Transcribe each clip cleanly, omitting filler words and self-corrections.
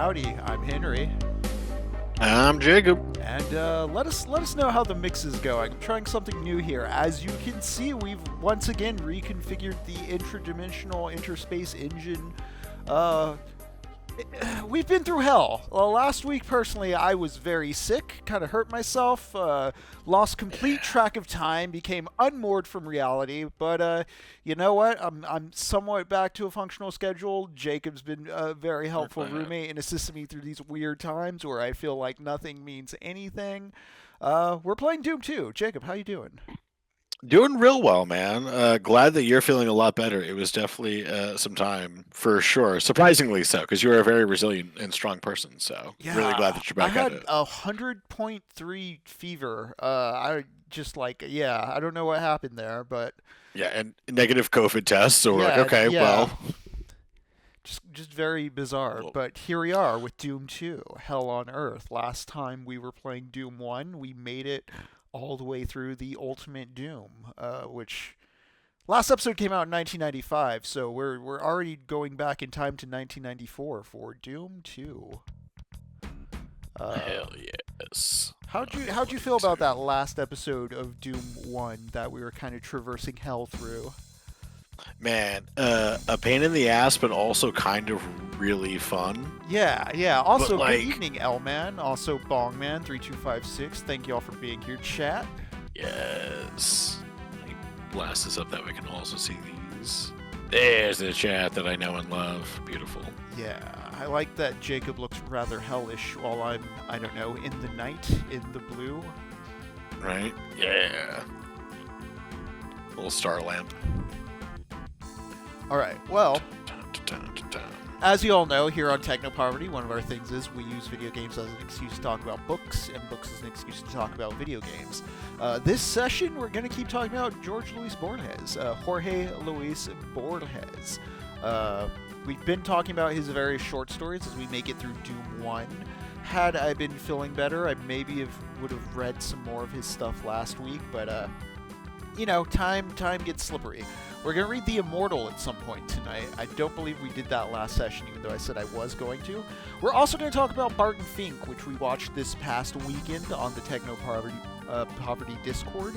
Howdy, I'm Henry. I'm Jacob. And let us know how the mix is going. I'm trying something new here. As you can see, we've once again reconfigured the interdimensional interspace engine. We've been through hell. Last week, personally, I was very sick, kind of hurt myself, lost complete track of time, became unmoored from reality. But you know what? I'm somewhat back to a functional schedule. Jacob's been a very helpful roommate and assisted me through these weird times where I feel like nothing means anything. We're playing Doom 2. Jacob, how you doing? Doing real well, man. Glad that you're feeling a lot better. It was definitely some time for sure. Surprisingly so, because you're a very resilient and strong person. So really glad that you're back I at had it. 100.3 fever. I just I don't know what happened there, but Yeah, and negative COVID tests. So we're like, yeah, okay, yeah. well. Just very bizarre. But here we are with Doom 2, Hell on Earth. Last time we were playing Doom 1, we made it all the way through the Ultimate Doom, which last episode came out in 1995, so we're already going back in time to 1994 for Doom 2. Hell yes. How'd you feel about that last episode of Doom 1 that we were kind of traversing hell through? Man, a pain in the ass, but also kind of really fun. Yeah. Also, But, good evening, L-Man. Also, Bongman3256. Thank you all for being here, chat. Yes. Let me blast this up that we can also see these. There's the chat that I know and love. Beautiful. Yeah, I like that Jacob looks rather hellish while I'm, I don't know, in the night, in the blue. Right? Yeah. Little star lamp. Alright, well, as you all know, here on Techno Poverty, one of our things is we use video games as an excuse to talk about books, and books as an excuse to talk about video games. This session, we're going to keep talking about Jorge Luis Borges. We've been talking about his various short stories as we make it through Doom 1. Had I been feeling better, I maybe would have read some more of his stuff last week, but, time gets slippery. We're going to read The Immortal at some point tonight. I don't believe we did that last session, even though I said I was going to. We're also going to talk about Barton FInK, which we watched this past weekend on the Techno Poverty Discord.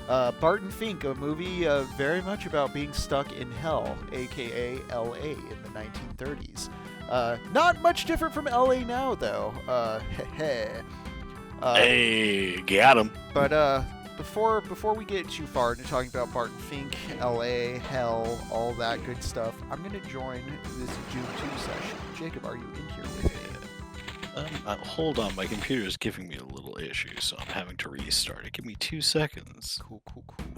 Barton FInK, a movie very much about being stuck in hell, aka LA in the 1930s. Not much different from LA now, though. Hey, got him. But before we get too far into talking about Barton FInK, LA, hell, all that good stuff, I'm going to join this Doom 2 session. Jacob, are you in here with me? Hold on, my computer is giving me a little issue, so I'm having to restart it. Give me 2 seconds. Cool.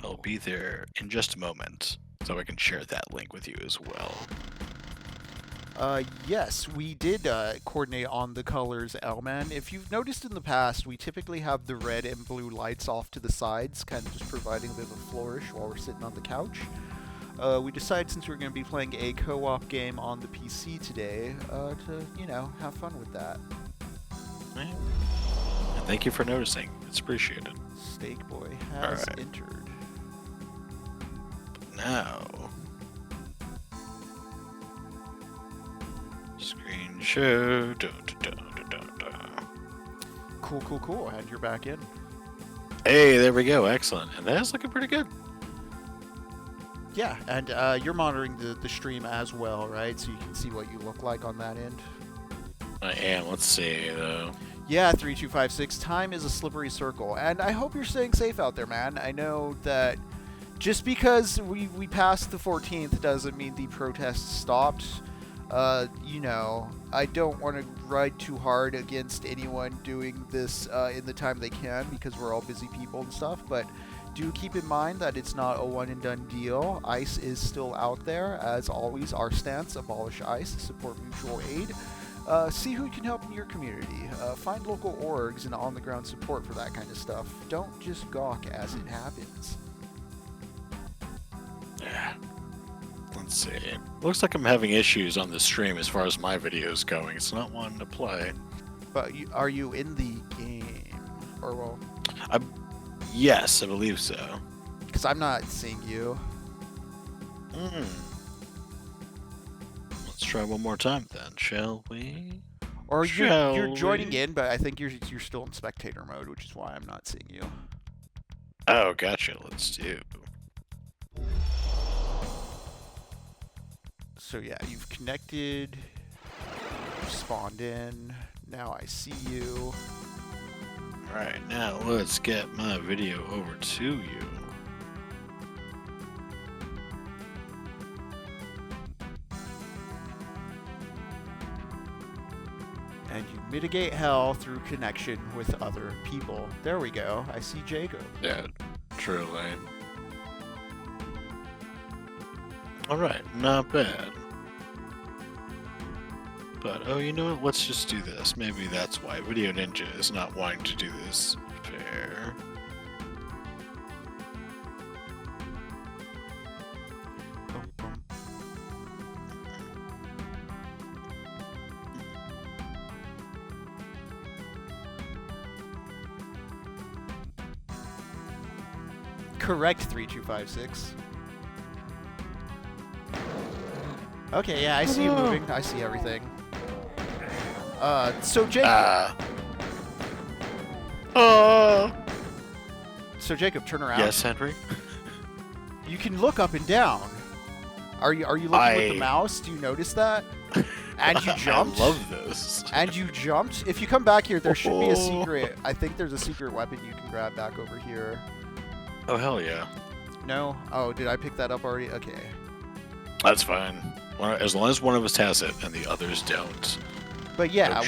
I'll be there in just a moment, so I can share that link with you as well. Yes, we did coordinate on the colors, L-Man. If you've noticed in the past, we typically have the red and blue lights off to the sides, kind of just providing a bit of a flourish while we're sitting on the couch. We decided, since we're going to be playing a co-op game on the PC today, to, have fun with that. Right. And thank you for noticing. It's appreciated. Steak Boy has entered. Now... Screen share. Cool. And you're back in. Hey, there we go. Excellent. And that's looking pretty good. Yeah, and you're monitoring the stream as well, right? So you can see what you look like on that end. I am. Let's see, though. Yeah, 3256. Time is a slippery circle. And I hope you're staying safe out there, man. I know that just because we passed the 14th doesn't mean the protests stopped. I don't want to ride too hard against anyone doing this in the time they can, because we're all busy people and stuff, but do keep in mind that it's not a one and done deal. ICE is still out there. As always, our stance: abolish ICE, support mutual aid, see who can help in your community, find local orgs and on the ground support for that kind of stuff. Don't just gawk as it happens. Yeah. Let's see. Looks like I'm having issues on the stream as far as my video's going. It's not wanting to play. But are you in the game? Or, well... Yes, I believe so. Because I'm not seeing you. Let's try one more time then, shall we? Or you're joining in, but I think you're still in spectator mode, which is why I'm not seeing you. Oh, gotcha. Let's do. So yeah, you've connected, you've spawned in, now I see you. Alright, now let's get my video over to you. And you mitigate hell through connection with other people. There we go, I see Jacob. Yeah, truly. Alright, not bad. But, oh, you know what? Let's just do this. Maybe that's why Video Ninja is not wanting to do this. Fair. Correct, 3256. Okay, yeah, I see you moving. I see everything. So Jacob. So Jacob, turn around. Yes, Henry. You can look up and down. Are you looking with the mouse? Do you notice that? And you jumped. I love this. And you jumped. If you come back here, there should be a secret. I think there's a secret weapon you can grab back over here. Oh hell yeah. No? Oh, did I pick that up already? Okay. That's fine. As long as one of us has it and the others don't. But yeah,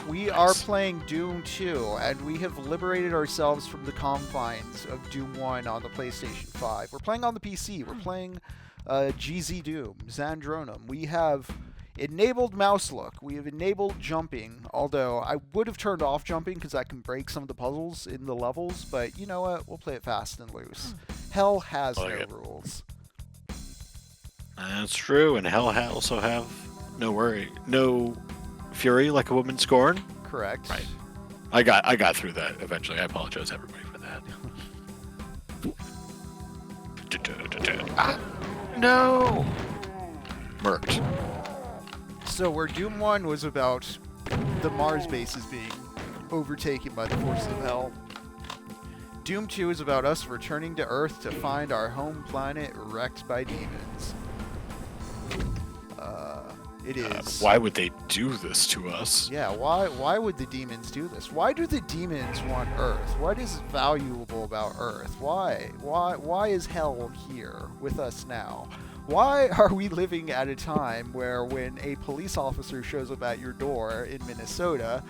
we are playing Doom 2, and we have liberated ourselves from the confines of Doom 1 on the PlayStation 5. We're playing on the PC. We're playing GZ Doom, Zandronum. We have enabled mouse look. We have enabled jumping, although I would have turned off jumping because that can break some of the puzzles in the levels, but you know what? We'll play it fast and loose. Hell has no rules. That's true, and hell also have no fury like a woman scorn. Correct. Right. I got through that eventually. I apologize everybody for that. No. Murked. So where Doom 1 was about the Mars bases being overtaken by the forces of hell, Doom 2 is about us returning to Earth to find our home planet wrecked by demons. It is. Why would they do this to us? Yeah, why would the demons do this? Why do the demons want Earth? What is valuable about Earth? Why is hell here with us now? Why are we living at a time where when a police officer shows up at your door in Minnesota,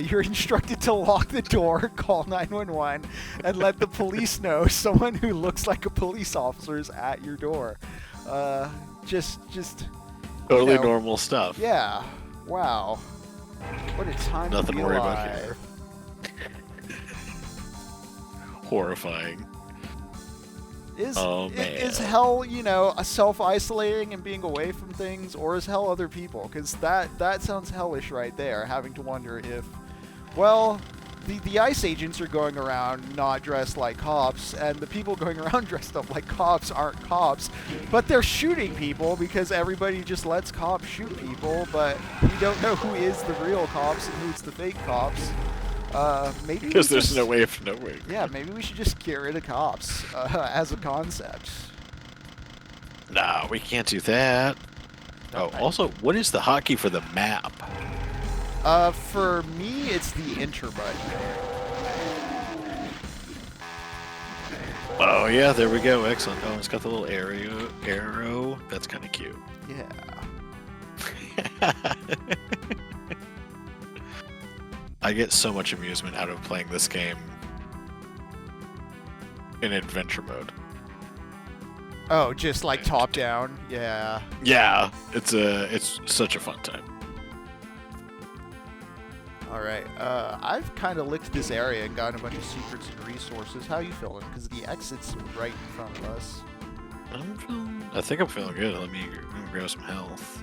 you're instructed to lock the door, call 911, and let the police know someone who looks like a police officer is at your door? Just totally normal stuff. Yeah. Wow. What a time Nothing to be to worry alive. about here. Horrifying. Is hell, a self-isolating and being away from things, or is hell other people? Because that sounds hellish right there, having to wonder if, well, the ICE agents are going around not dressed like cops, and the people going around dressed up like cops aren't cops, but they're shooting people because everybody just lets cops shoot people, but we don't know who is the real cops and who's the fake cops. Maybe because there's no way of knowing. Yeah, maybe we should just get rid of cops as a concept. No, we can't do that. Also, what is the hotkey for the map? For me, it's the enter button. Oh yeah, there we go. Excellent. Oh, it's got the little arrow. That's kind of cute. Yeah. I get so much amusement out of playing this game in adventure mode. Oh, just like top down? Yeah. Yeah, it's such a fun time. Alright, I've kind of licked this area and gotten a bunch of secrets and resources. How you feeling? Because the exit's right in front of us. I think I'm feeling good. Let me grab some health.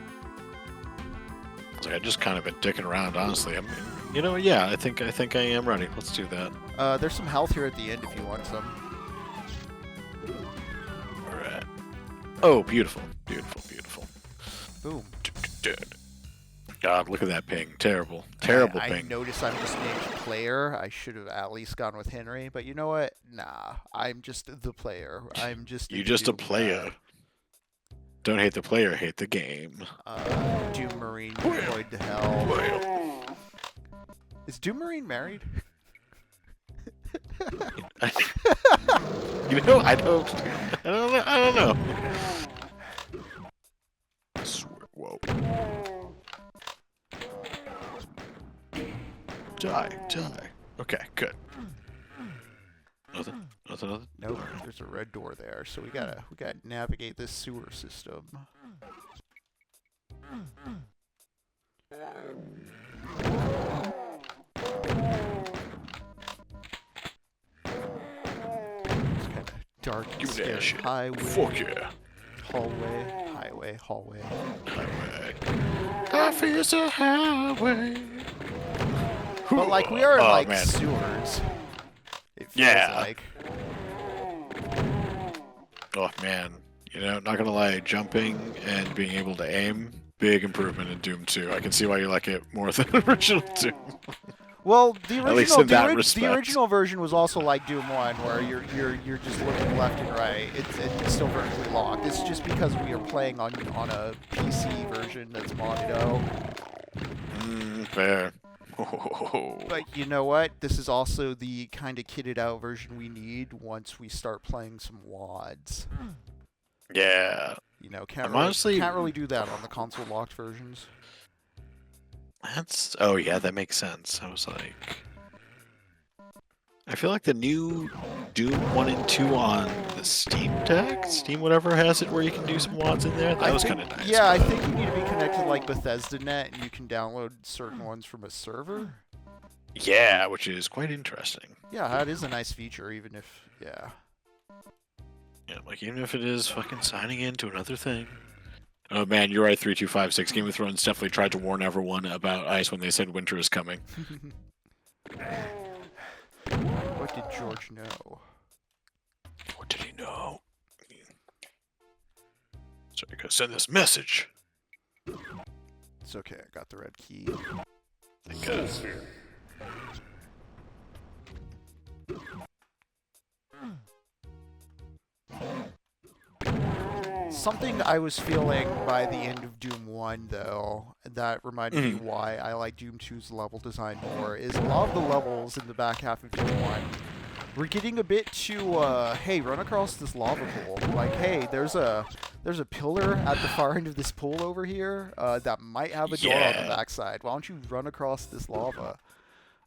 I've just kind of been dicking around, honestly. I mean, yeah, I think I am ready. Let's do that. There's some health here at the end if you want some. Alright. Oh, beautiful. Beautiful, beautiful. Boom. God, look at that ping. Terrible. Terrible I ping. notice I'm just named player. I should have at least gone with Henry, but you know what? Nah, I'm just the player. I'm just You're just a player. Don't hate the player, hate the game. Doom Marine deployed to hell. Is Doom Marine married? You know, I don't know. I swear, whoa. Die. Okay, good. Nothing. Nope, there's a red door there, so we gotta navigate this sewer system. It's kind of dark, scary highway. Fuck yeah. Hallway. Life is a highway. But like we are in sewers. It feels like. Oh man, you know, not gonna lie, jumping and being able to aim, big improvement in Doom 2. I can see why you like it more than original Doom. Well, the original version was also like Doom 1, where you're just looking left and right. It's still vertically locked. It's just because we are playing on a PC version that's modded out. Fair. But you know what? This is also the kind of kitted out version we need once we start playing some WADs. Yeah. You know, can't really do that on the console locked versions. Oh yeah, that makes sense. I was like, I feel like the new Doom 1 and 2 on the Steam Deck, Steam whatever has it where you can do some WADs in there. That was kind of nice. Yeah, I think you need to be connected like Bethesda Net, and you can download certain ones from a server. Yeah, which is quite interesting. Yeah, that is a nice feature, even if Yeah, like even if it is fucking signing into another thing. Oh man, you're right. 3256. Game of Thrones definitely tried to warn everyone about ice when they said winter is coming. What did George know? What did he know? So I gotta send this message. It's okay. I got the red key. Thank God. Something I was feeling by the end of Doom 1, though, that reminded me why I like Doom 2's level design more, is a lot of the levels in the back half of Doom 1, we're getting a bit too, hey, run across this lava pool. Like, hey, there's a pillar at the far end of this pool over here that might have a door on the backside. Why don't you run across this lava?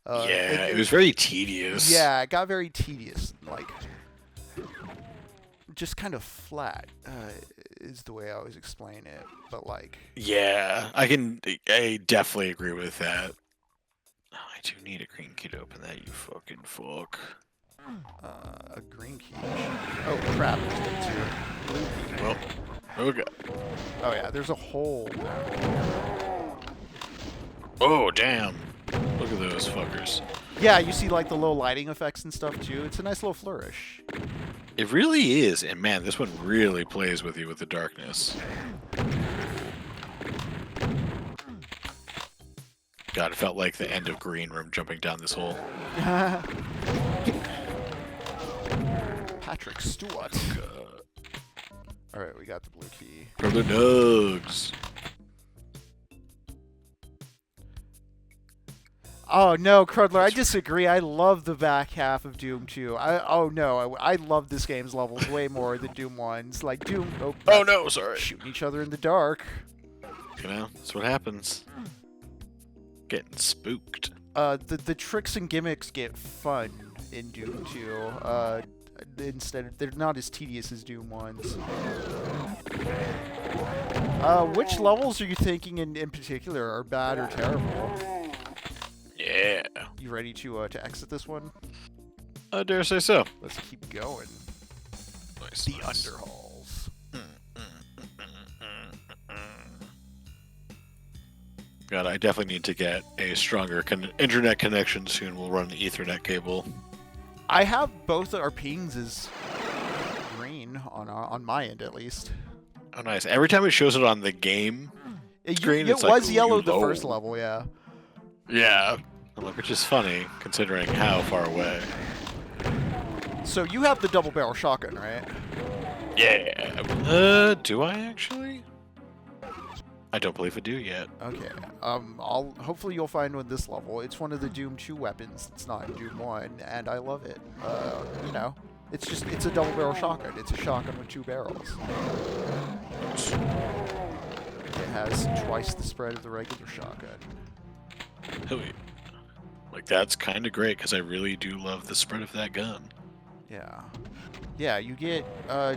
It was very tedious. Yeah, it got very tedious. Like, just kind of flat is the way I always explain it. But like, yeah, I definitely agree with that. Oh, I do need a green key to open that. You fucking fuck. A green key. Oh crap! There's the two. Blue key. Well, okay. Oh yeah, there's a hole there. Oh damn! Look at those fuckers. Yeah, you see like the little lighting effects and stuff too. It's a nice little flourish. It really is, and man, this one really plays with you with the darkness. God, it felt like the end of Green Room jumping down this hole. Patrick Stewart. Alright, we got the blue key. For the nugs. Oh no, Crudler, I disagree. I love the back half of Doom 2. I love this game's levels way more than Doom 1's. Like Doom. Oh no, sorry. Shooting each other in the dark. You know, that's what happens. Getting spooked. The tricks and gimmicks get fun in Doom 2. Instead, they're not as tedious as Doom 1's. Which levels are you thinking in particular are bad or terrible? Yeah. You ready to exit this one? I dare say so. Let's keep going. Nice. The underhalls. God, I definitely need to get a stronger internet connection soon. We'll run an Ethernet cable. I have both our pings as green on my end at least. Oh, nice. Every time it shows it on the game, It was yellow the first level, yeah. Yeah, which is funny considering how far away. So you have the double barrel shotgun, right? Yeah. Do I actually? I don't believe I do yet. Okay. Hopefully you'll find one this level. It's one of the Doom 2 weapons. It's not in Doom 1, and I love it. You know, it's a double barrel shotgun. It's a shotgun with 2 barrels. It has twice the spread of the regular shotgun. Like, that's kind of great, because I really do love the spread of that gun. Yeah. Yeah, you get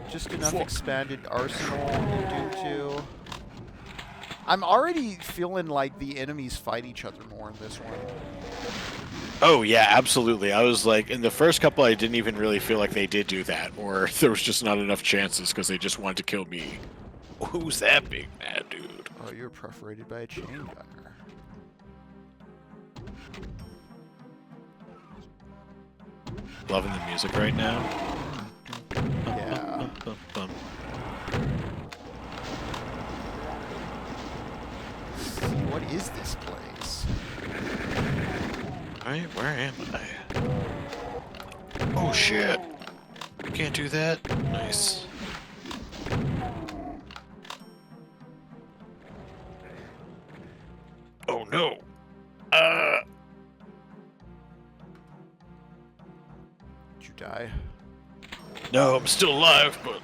just enough expanded arsenal in Doom 2. I'm already feeling like the enemies fight each other more in this one. Oh, yeah, absolutely. I was like, in the first couple, I didn't even really feel like they did do that, or there was just not enough chances because they just wanted to kill me. Who's that big mad dude? Oh, you're perforated by a chain gunner. Loving the music right now. Yeah. What is this place? Alright, where am I? Oh shit! Can't do that? Nice. Oh no! Did you die? No, I'm still alive, but...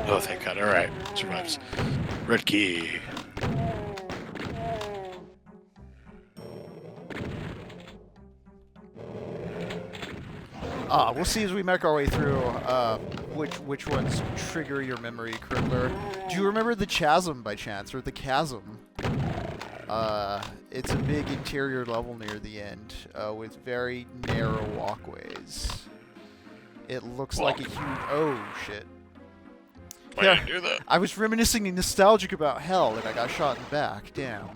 Oh, thank God. Alright. Survives. Red key. We'll see as we make our way through which ones trigger your memory, Crippler. Do you remember the chasm by chance, or the chasm? It's a big interior level near the end with very narrow walkways. It looks like a huge... Oh, shit. Why did you do that? I was reminiscing and nostalgic about hell, and I got shot in the back. Damn.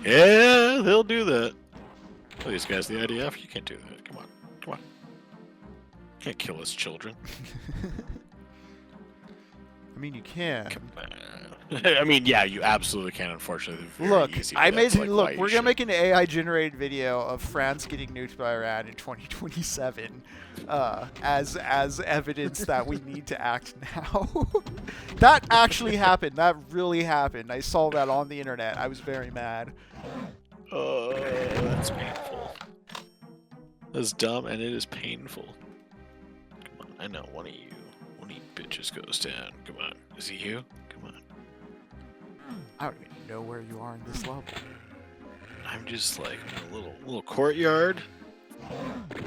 Yeah, they'll do that. Oh, these guys, the IDF, you can't do that. Come on. Come on. Can't kill his children. I mean, you can. Come on. I mean, yeah, you absolutely can, unfortunately. Look, we're gonna make an AI-generated video of France getting nuked by Iran in 2027 as evidence that we need to act now. That actually happened. That really happened. I saw that on the internet. I was very mad. That's painful. That's dumb, and it is painful. Come on, I know one of you bitches goes down. Come on, is he you? Come on. I don't even know where you are in this level. I'm just like in a little courtyard.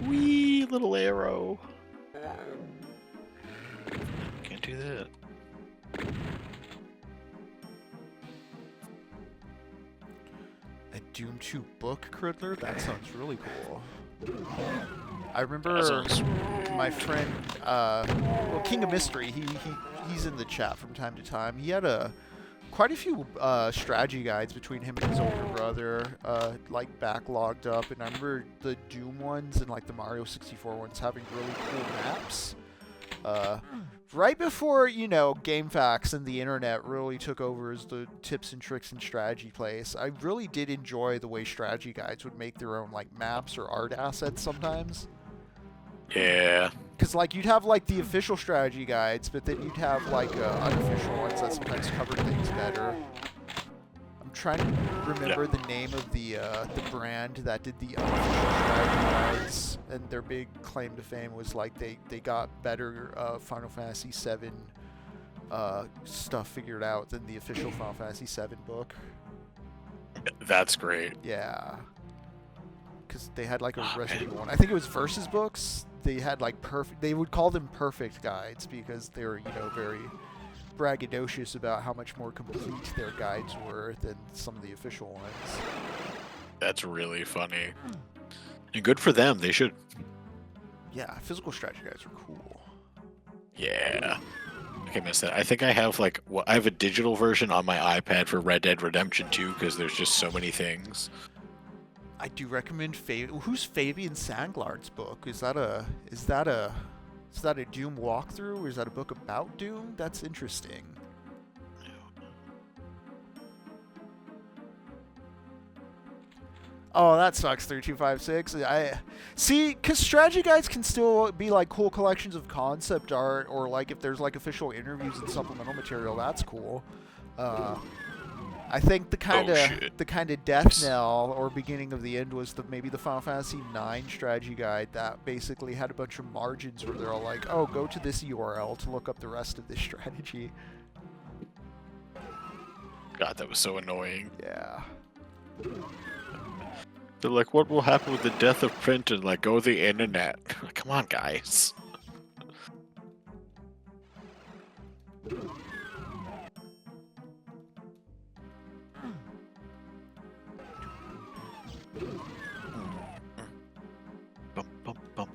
Wee little arrow. Can't do that. A Doom 2 book, Criddler? That sounds really cool. I remember my friend, well, King of Mystery. He's in the chat from time to time. He had quite a few strategy guides between him and his older brother, like backlogged up. And I remember the Doom ones and like the Mario 64 ones having really cool maps. Right before, you know, GameFAQs and the internet really took over as the tips and tricks and strategy place, I really did enjoy the way strategy guides would make their own like maps or art assets sometimes. Yeah. Because like you'd have like the official strategy guides, but then you'd have like unofficial ones that sometimes covered things better. I'm trying to remember the name of the brand that did the unofficial strategy guides, and their big claim to fame was like they got better Final Fantasy VII stuff figured out than the official Final Fantasy VII book. That's great. Yeah. Because they had like a recipe one. I think it was Versus books. They had like perfect. They would call them perfect guides because they were, you know, very braggadocious about how much more complete their guides were than some of the official ones. That's really funny. And good for them. They should. Yeah, physical strategy guides are cool. Yeah. I missed that. I think I have like I have a digital version on my iPad for Red Dead Redemption 2 because there's just so many things. I do recommend who's Fabian Sanglard's book? Is that a Is that a Doom walkthrough, or is that a book about Doom? That's interesting. Oh, that sucks, 3256. I see, because strategy guides can still be like cool collections of concept art, or like if there's like official interviews and supplemental material, that's cool. I think the kind of death knell or beginning of the end was maybe the Final Fantasy IX strategy guide that basically had a bunch of margins where they're all like, oh, go to this URL to look up the rest of this strategy. God, that was so annoying. Yeah. They're like, what will happen with the death of print? And like, go to the internet. Come on, guys. Bum, bum, bum.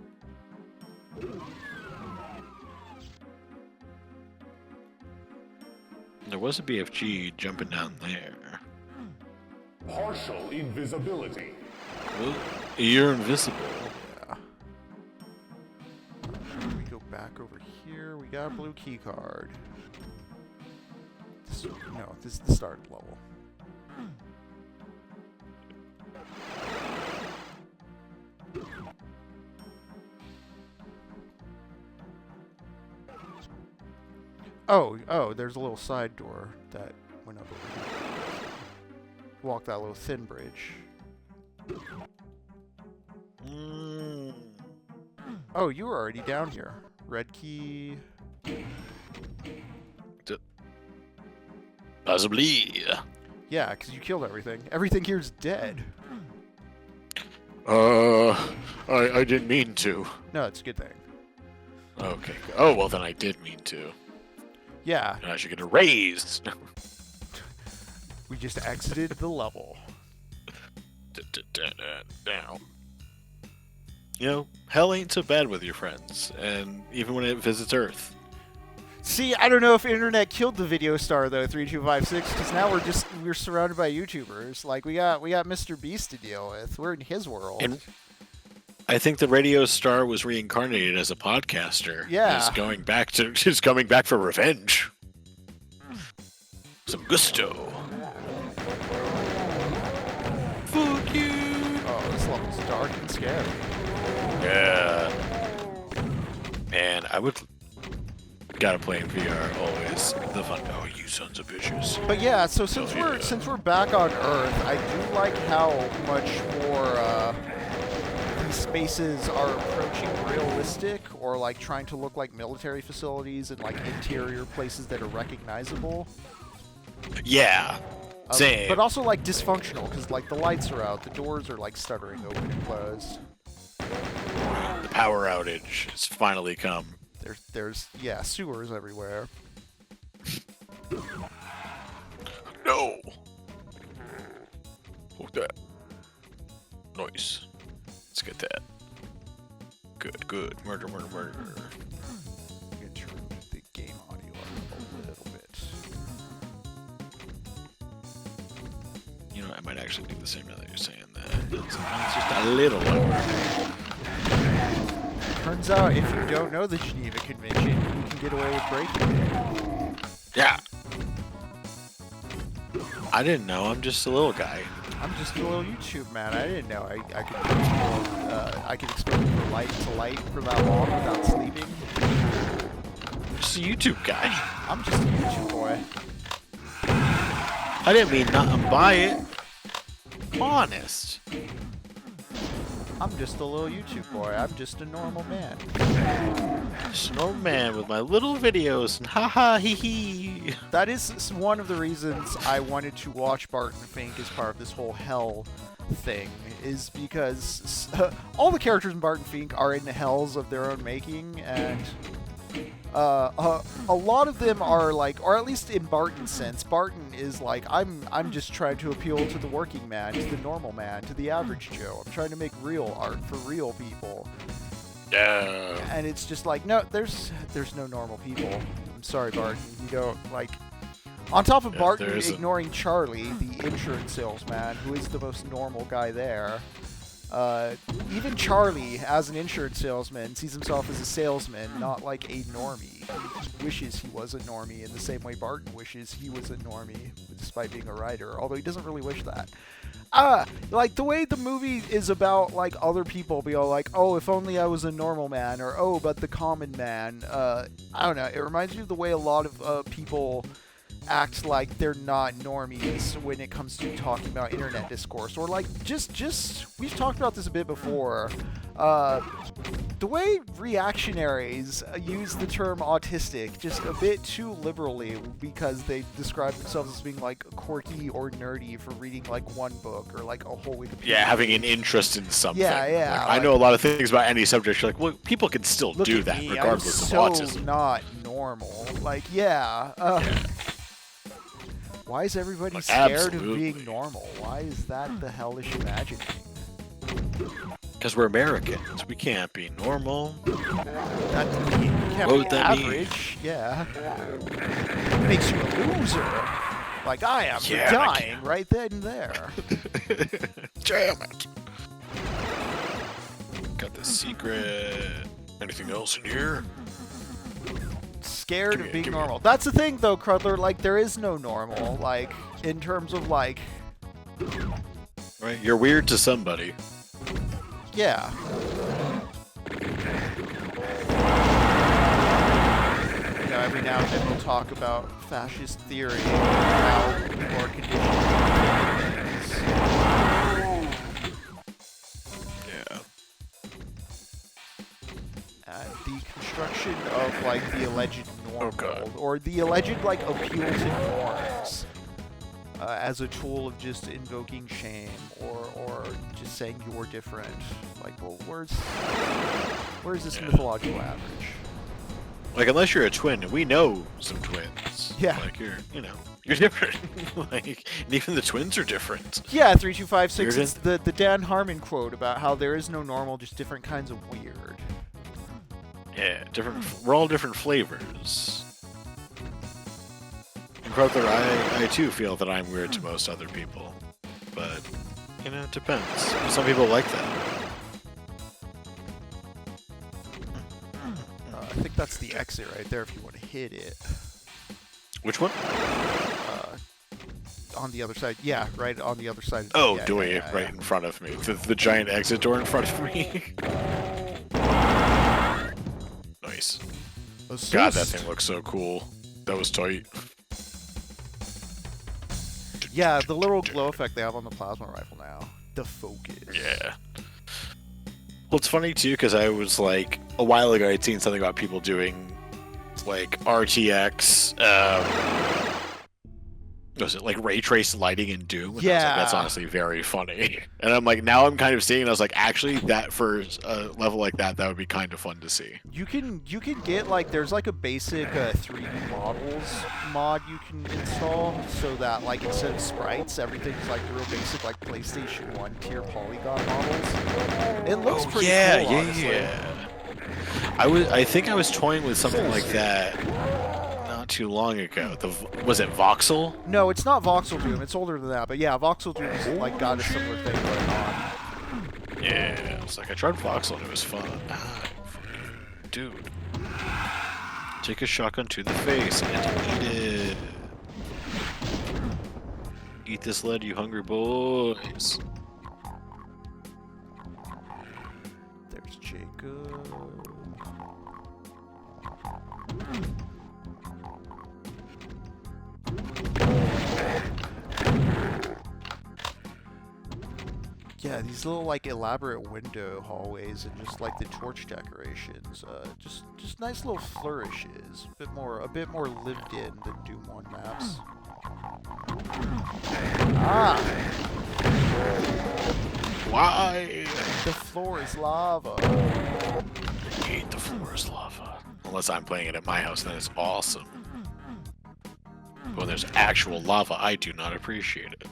There was a BFG jumping down there. Partial invisibility. Well, you're invisible. Yeah. We go back over here. We got a blue key card. No, this is the start level. Oh, there's a little side door that went up over here. Walk that little thin bridge. Oh, you were already down here. Red key. Possibly. Yeah, because you killed everything. Everything here's dead. I didn't mean to. No, it's a good thing. Okay. Oh, well then I did mean to. Yeah. And I should get a raise. We just exited the level. Now. You know, hell ain't so bad with your friends, and even when it visits Earth. See, I don't know if internet killed the video star though, 3256, because now we're surrounded by YouTubers. Like we got Mr. Beast to deal with. We're in his world. And I think the radio star was reincarnated as a podcaster. Yeah. He's coming back for revenge. Some gusto. Fuck you. Oh, this level's dark and scary. Yeah. Man, I would gotta play in VR always. The fun. Oh, you sons of bitches. But yeah, so since we're back on Earth, I do like how much more these spaces are approaching realistic, or like trying to look like military facilities and like interior places that are recognizable. Yeah. Same. But also like dysfunctional, because like the lights are out, the doors are like stuttering open and closed. The power outage has finally come. There's sewers everywhere. No. Hold that. Nice. Let's get that. Good. Murder. I'm gonna turn the game audio up a little bit. You know, I might actually do the same now that you're saying that. It's just a little lower. Turns out, if you don't know the Geneva Convention, you can get away with breaking it. Yeah. I didn't know. I'm just a little guy. I'm just a little YouTube man. I didn't know I could explore from light to light for that long without sleeping. I'm just a YouTube guy. I'm just a YouTube boy. I didn't mean nothing by it. Honest. I'm just a little YouTube boy. I'm just a normal man. Just a normal man with my little videos and haha hee hee. That is one of the reasons I wanted to watch Barton FInk as part of this whole hell thing, is because all the characters in Barton FInk are in the hells of their own making, and a lot of them are like, or at least in Barton's sense, Barton is like, I'm just trying to appeal to the working man, to the normal man, to the average Joe. I'm trying to make real art for real people. Yeah. And it's just like, no, there's no normal people. I'm sorry, Barton. You don't, like... On top of Barton ignoring Charlie, the insurance salesman, who is the most normal guy there, Even Charlie, as an insurance salesman, sees himself as a salesman, not like a normie. He wishes he was a normie in the same way Barton wishes he was a normie, despite being a writer, although he doesn't really wish that. Like, the way the movie is about, like, other people being like, oh, if only I was a normal man, or, oh, but the common man, I don't know, it reminds me of the way a lot of people act like they're not normies when it comes to talking about internet discourse, or like just we've talked about this a bit before, the way reactionaries use the term autistic just a bit too liberally because they describe themselves as being like quirky or nerdy for reading like one book or like a whole Wikipedia. Yeah, having an interest in something. Yeah. Like, I know a lot of things about any subject. You're like, well, people can still do that regardless of autism. I'm not normal. Like, yeah. Why is everybody scared of being normal? Why is that the hellish imagining? Because we're Americans. We can't be normal. That can't be average. Yeah. It makes you a loser. Like I am. You're dying right then and there. Damn it. Got the secret. Anything else in here? Scared of being normal. That's the thing, though, Crudler. Like, there is no normal. Like, in terms of, like... Right, you're weird to somebody. Yeah. You know, every now and then we'll talk about fascist theory and how people are conditioned. Yeah. The construction of, like, the alleged normal, or the alleged, like, appeal to norms as a tool of just invoking shame, or just saying you're different. Like, well, where's this mythological average? Like, unless you're a twin, and we know some twins. Yeah. Like, you're different. Like, and even the twins are different. Yeah, 3256, it's the Dan Harmon quote about how there is no normal, just different kinds of weird. Yeah, we're all different flavors. And Crowther, I too feel that I'm weird to most other people. But, it depends. Some people like that. I think that's the exit right there if you want to hit it. Which one? On the other side. Yeah, right on the other side. Oh, right in front of me. The giant exit door in front of me. Nice. Assist. God, that thing looks so cool. That was tight. Yeah, the little glow effect they have on the plasma rifle now. The focus. Yeah. Well, it's funny, too, because I was, like, a while ago I'd seen something about people doing, like, RTX, was it like ray trace lighting in Doom? And I was like, that's honestly very funny. And I'm like, now I'm kind of seeing it. I was like, actually, that for a level like that would be kind of fun to see. You can get like there's like a basic 3D models mod you can install so that like instead of sprites, everything's like real basic like PlayStation 1 tier polygon models. It looks pretty cool. Honestly. Yeah. I think I was toying with something like that not too long ago. Was it Voxel? No, it's not Voxel Doom. It's older than that. But yeah, Voxel Doom's like got a similar thing going on. Yeah, it's like I tried Voxel and it was fun. Dude, take a shotgun to the face and eat it. Eat this lead, you hungry boys. There's Jacob. Yeah, these little like elaborate window hallways and just like the torch decorations, just nice little flourishes. A bit more lived in than Doom 1 maps. Ah! Why? The floor is lava. I hate the floor is lava. Unless I'm playing it at my house, then it's awesome. But when there's actual lava, I do not appreciate it.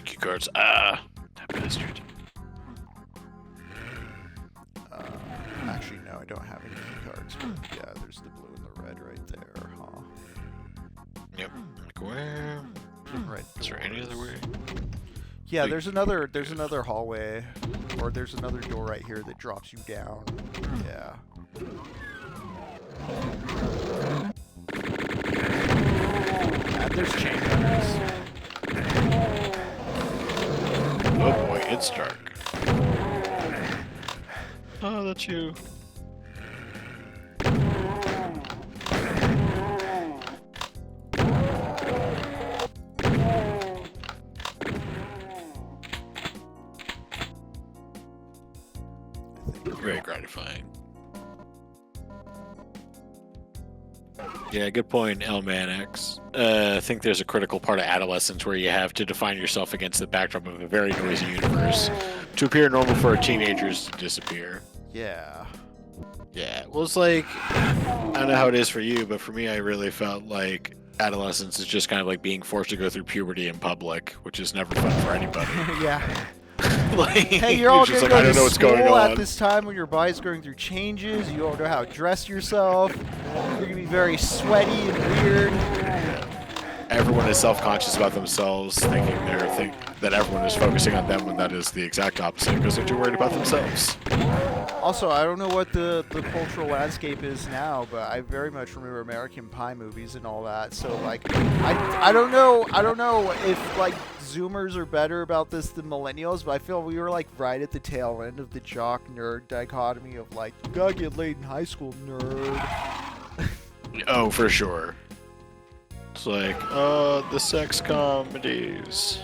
Key cards. That bastard. Actually, no, I don't have any key cards. But yeah, there's the blue and the red right there, huh? Yep. Where? Right. Is there any other way? Yeah, there's another hallway, or there's another door right here that drops you down. Yeah. And there's chain gunners. Oh boy, it's dark. Oh, that's you. Very gratifying. Yeah, good point, Elmanx. I think there's a critical part of adolescence where you have to define yourself against the backdrop of a very noisy universe to appear normal for teenagers to disappear. Yeah. Yeah, well, it's like, I don't know how it is for you, but for me, I really felt like adolescence is just kind of like being forced to go through puberty in public, which is never fun for anybody. Yeah. Like, hey, you're all going to go to school at this time when your body's going through changes. You don't know how to dress yourself. You're going to be very sweaty and weird. Everyone is self-conscious about themselves, thinking that everyone is focusing on them, when that is the exact opposite, because they're too worried about themselves. Also, I don't know what the cultural landscape is now, but I very much remember American Pie movies and all that. So like, I don't know if like Zoomers are better about this than millennials, but I feel we were like right at the tail end of the jock nerd dichotomy of like, you gotta get laid in high school, nerd. Oh, for sure. It's like, the sex comedies.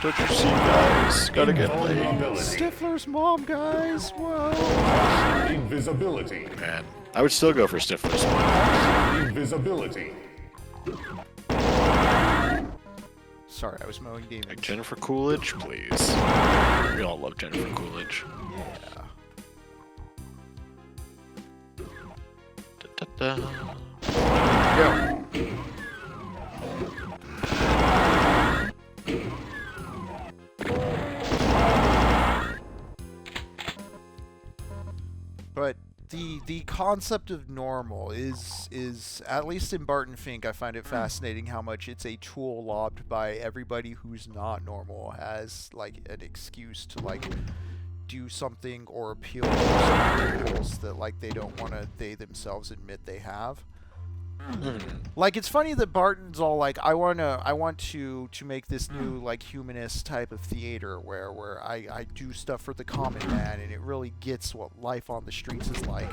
Don't you see, guys? Gotta get laid. Stifler's mom, guys. Whoa. Invisibility. Man, I would still go for Stifler's mom. Invisibility. Sorry, I was mowing demons. Like Jennifer Coolidge, please. We all love Jennifer Coolidge. Yeah. Go. But the concept of normal is at least in Barton FInk, I find it fascinating how much it's a tool lobbed by everybody who's not normal as like an excuse to like do something or appeal to some rules that like they themselves admit they have. Like, it's funny that Barton's all like, I want to make this new like humanist type of theater where I do stuff for the common man, and it really gets what life on the streets is like.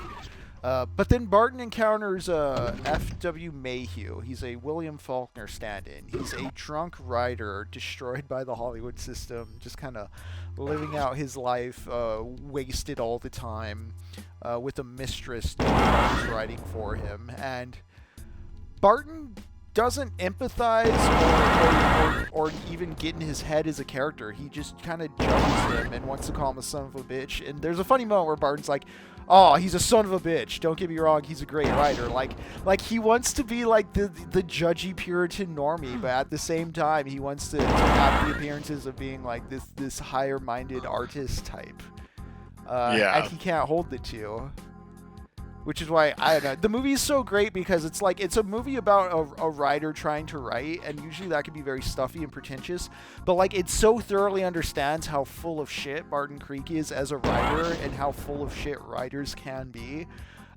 But then Barton encounters F.W. Mayhew. He's a William Faulkner stand-in. He's a drunk writer destroyed by the Hollywood system, just kind of living out his life, wasted all the time, with a mistress who's writing for him. And Barton doesn't empathize or even get in his head as a character. He just kind of judges him and wants to call him a son of a bitch. And there's a funny moment where Barton's like, oh, he's a son of a bitch. Don't get me wrong, he's a great writer. Like he wants to be like the judgy Puritan normie, but at the same time, he wants to have the appearances of being like this higher-minded artist type. And he can't hold the two. Which is why, I don't know, the movie is so great because it's like, it's a movie about a writer trying to write, and usually that can be very stuffy and pretentious, but like, it so thoroughly understands how full of shit Barton Creek is as a writer, and how full of shit writers can be.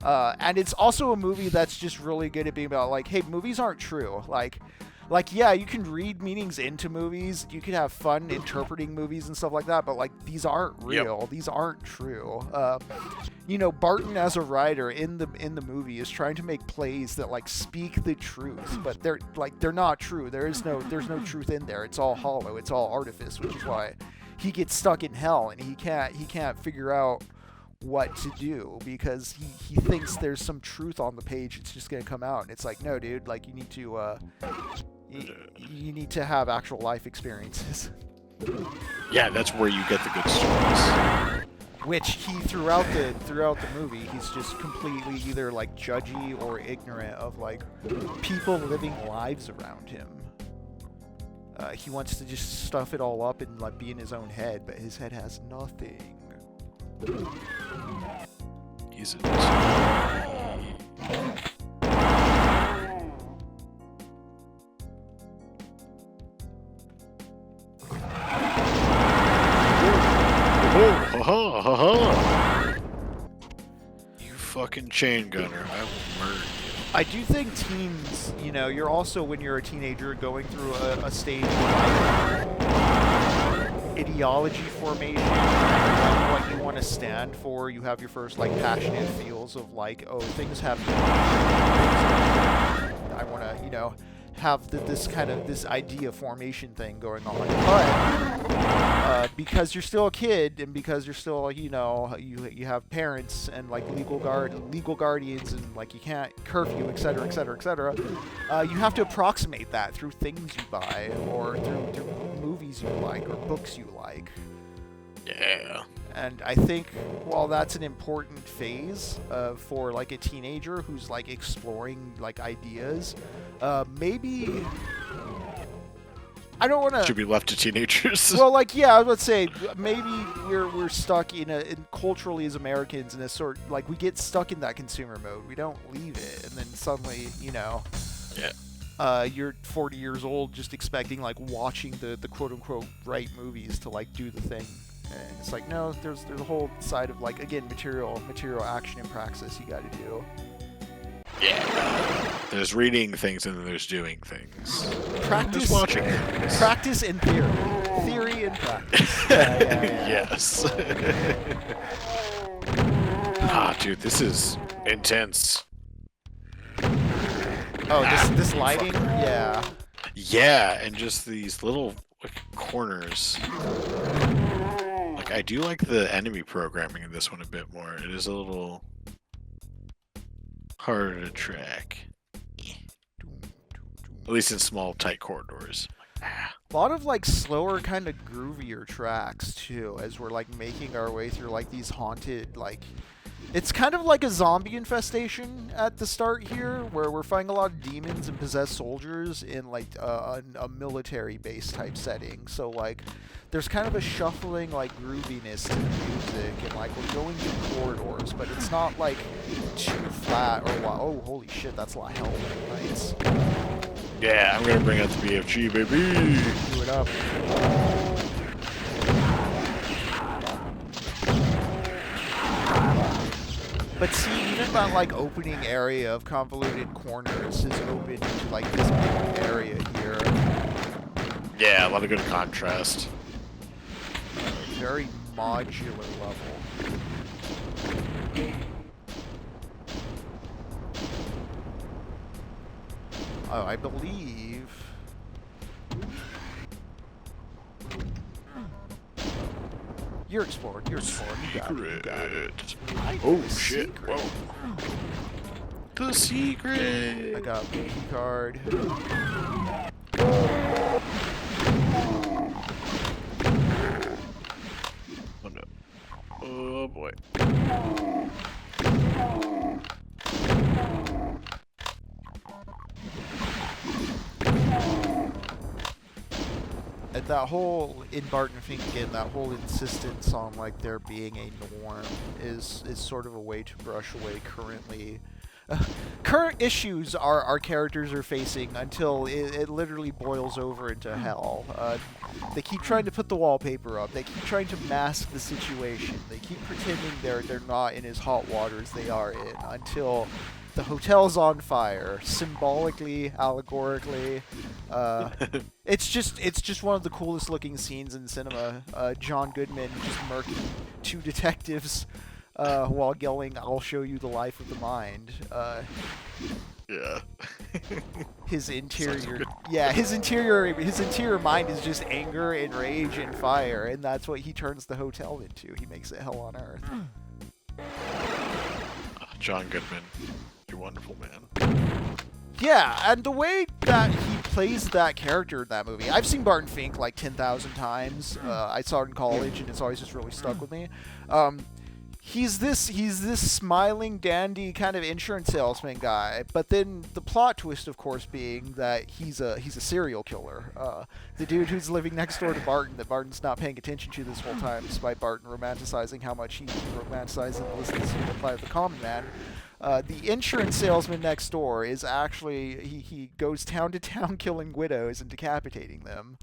And it's also a movie that's just really good at being about like, hey, movies aren't true. Like, yeah, you can read meanings into movies, you can have fun interpreting movies and stuff like that, but like, these aren't real. Yep. These aren't true. You know, Barton as a writer in the movie is trying to make plays that like speak the truth, but they're not true. There's no truth in there. It's all hollow. It's all artifice, which is why he gets stuck in hell and he can't figure out what to do because he thinks there's some truth on the page. It's just gonna come out, and it's like, no, dude. Like, you need to you need to have actual life experiences. Yeah, that's where you get the good stories. Which he throughout the movie, he's just completely either like judgy or ignorant of like people living lives around him. He wants to just stuff it all up and like be in his own head, but his head has nothing. He's Oh, you fucking chain gunner! I will murder you. I do think teens, you're also, when you're a teenager, going through a stage of like ideology formation, what you want to stand for. You have your first like passionate feels of like, oh, things have to be, I want to, have this idea formation thing going on. But because you're still a kid, and because you're still, you have parents and like legal guardians, and like you can't curfew, etc., etc., etc. You have to approximate that through things you buy, or through movies you like, or books you like. Yeah. And I think while that's an important phase for like a teenager who's like exploring like ideas, maybe I don't want to. Should be left to teenagers. Well, like, yeah, I would say maybe we're stuck in culturally as Americans in a sort, like, we get stuck in that consumer mode. We don't leave it, and then suddenly, Yeah. You're 40 years old just expecting like watching the quote unquote right movies to like do the thing. And it's like, no, there's a whole side of like, again, material action and praxis you got to do. Yeah. There's reading things and then there's doing things. Practice. Just watching things. Practice and theory. Theory and practice. Yes. Dude, this is intense. Oh, this lighting? Yeah. Yeah, and just these little corners. Like, I do like the enemy programming in this one a bit more. It is a little harder to track. At least in small, tight corridors. A lot of like slower, kind of groovier tracks too, as we're like making our way through like these haunted, like, it's kind of like a zombie infestation at the start here, where we're fighting a lot of demons and possessed soldiers in like a military base type setting. So like, there's kind of a shuffling like grooviness to the music, and like we're going through corridors, but it's not like too flat or oh, holy shit, that's a lot of hell. Nice. Yeah, I'm gonna bring out the BFG, baby. Do it up. But see, even that like opening area of convoluted corners is open to like this big area here. Yeah, a lot of good contrast. Very modular level. Oh, I believe. You're exploring. You got it. Oh shit! Whoa. The secret. I got a key card. Oh no! Oh boy! And that whole, in Barton FInk again, that whole insistence on like there being a norm is sort of a way to brush away current issues our characters are facing until it literally boils over into hell. They keep trying to put the wallpaper up. They keep trying to mask the situation. They keep pretending they're not in as hot water as they are in, until the hotel's on fire, symbolically, allegorically. It's just one of the coolest looking scenes in cinema. John Goodman just murking two detectives while yelling, "I'll show you the life of the mind." Yeah. His interior mind is just anger and rage and fire, and that's what he turns the hotel into. He makes it hell on earth. John Goodman, you're wonderful, man. Yeah, and the way that he plays that character in that movie, I've seen Barton FInk like 10,000 times. I saw it in college, and it's always just really stuck with me. He's this smiling, dandy kind of insurance salesman guy, but then the plot twist, of course, being that he's a serial killer. The dude who's living next door to Barton, that Barton's not paying attention to this whole time, despite Barton romanticizing how much he romanticizes and listens to the plight of the common man. The insurance salesman next door is actually, he goes town to town killing widows and decapitating them.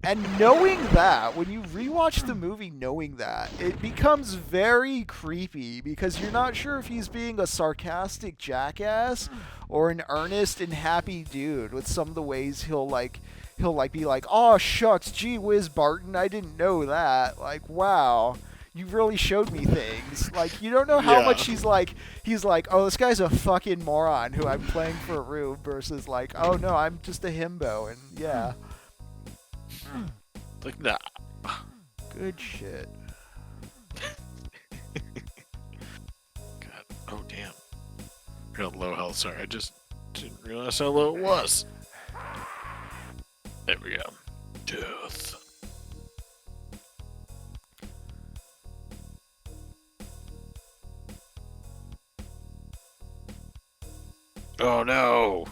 And knowing that, when you rewatch the movie knowing that, it becomes very creepy because you're not sure if he's being a sarcastic jackass or an earnest and happy dude with some of the ways he'll be like, "Oh shucks, gee whiz, Barton, I didn't know that." Like, wow, you really showed me things. Like, you don't know how much he's like, "Oh, this guy's a fucking moron who I'm playing for a room," versus like, "Oh no, I'm just a himbo," and yeah. Like, nah. Good shit. God. Oh, damn. Real low health. Sorry, I just didn't realize how low it was. There we go. Death. Oh, no.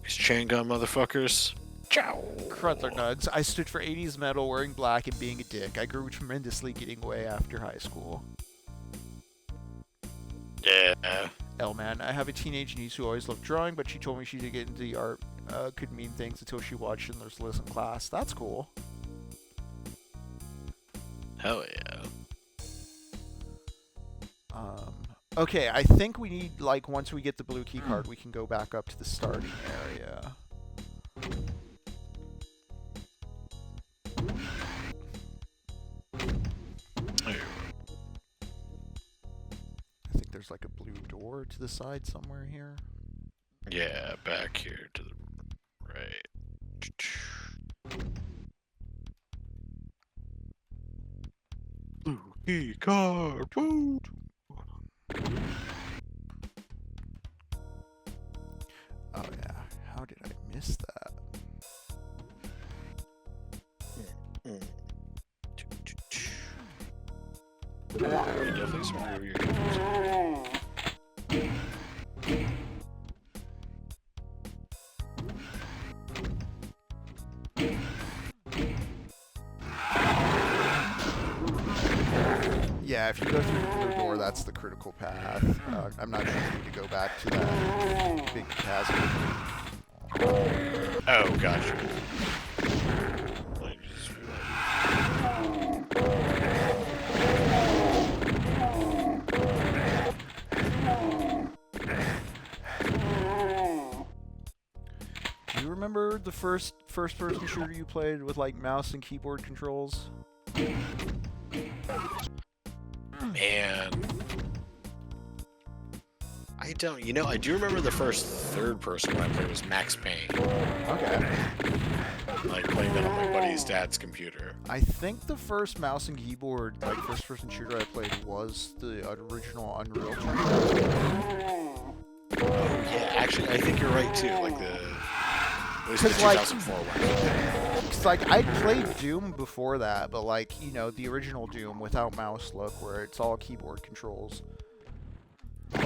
These chain gun motherfuckers. Ciao. Cruther nugs. I stood for 80s metal, wearing black, and being a dick. I grew tremendously getting away after high school. Yeah. Man, I have a teenage niece who always loved drawing, but she told me she didn't get into the art. Could mean things until she watched Schindler's List in class. That's cool. Hell yeah. Okay, I think we need, like, once we get the blue key card, we can go back up to the starting area. I think there's like a blue door to the side somewhere here. Yeah, back here to the right. Blue key card. Woo! Oh yeah, how did I miss that? Definitely some weird games. Yeah, if you go through the blue door, that's the critical path. I'm not sure if you need to go back to that big chasm. Oh, gotcha. Do you remember the first-person shooter you played with like mouse and keyboard controls? Man. I don't. You know, I do remember the first third person when I played was Max Payne. Okay. Like playing that on my buddy's dad's computer. I think the first mouse and keyboard, like first-person shooter I played was the original Unreal Tournament. Oh, yeah, actually, I think you're right too. Like the 2004 one. Because like I played Doom before that, but like, you know, the original Doom without mouse look, where it's all keyboard controls. Yeah.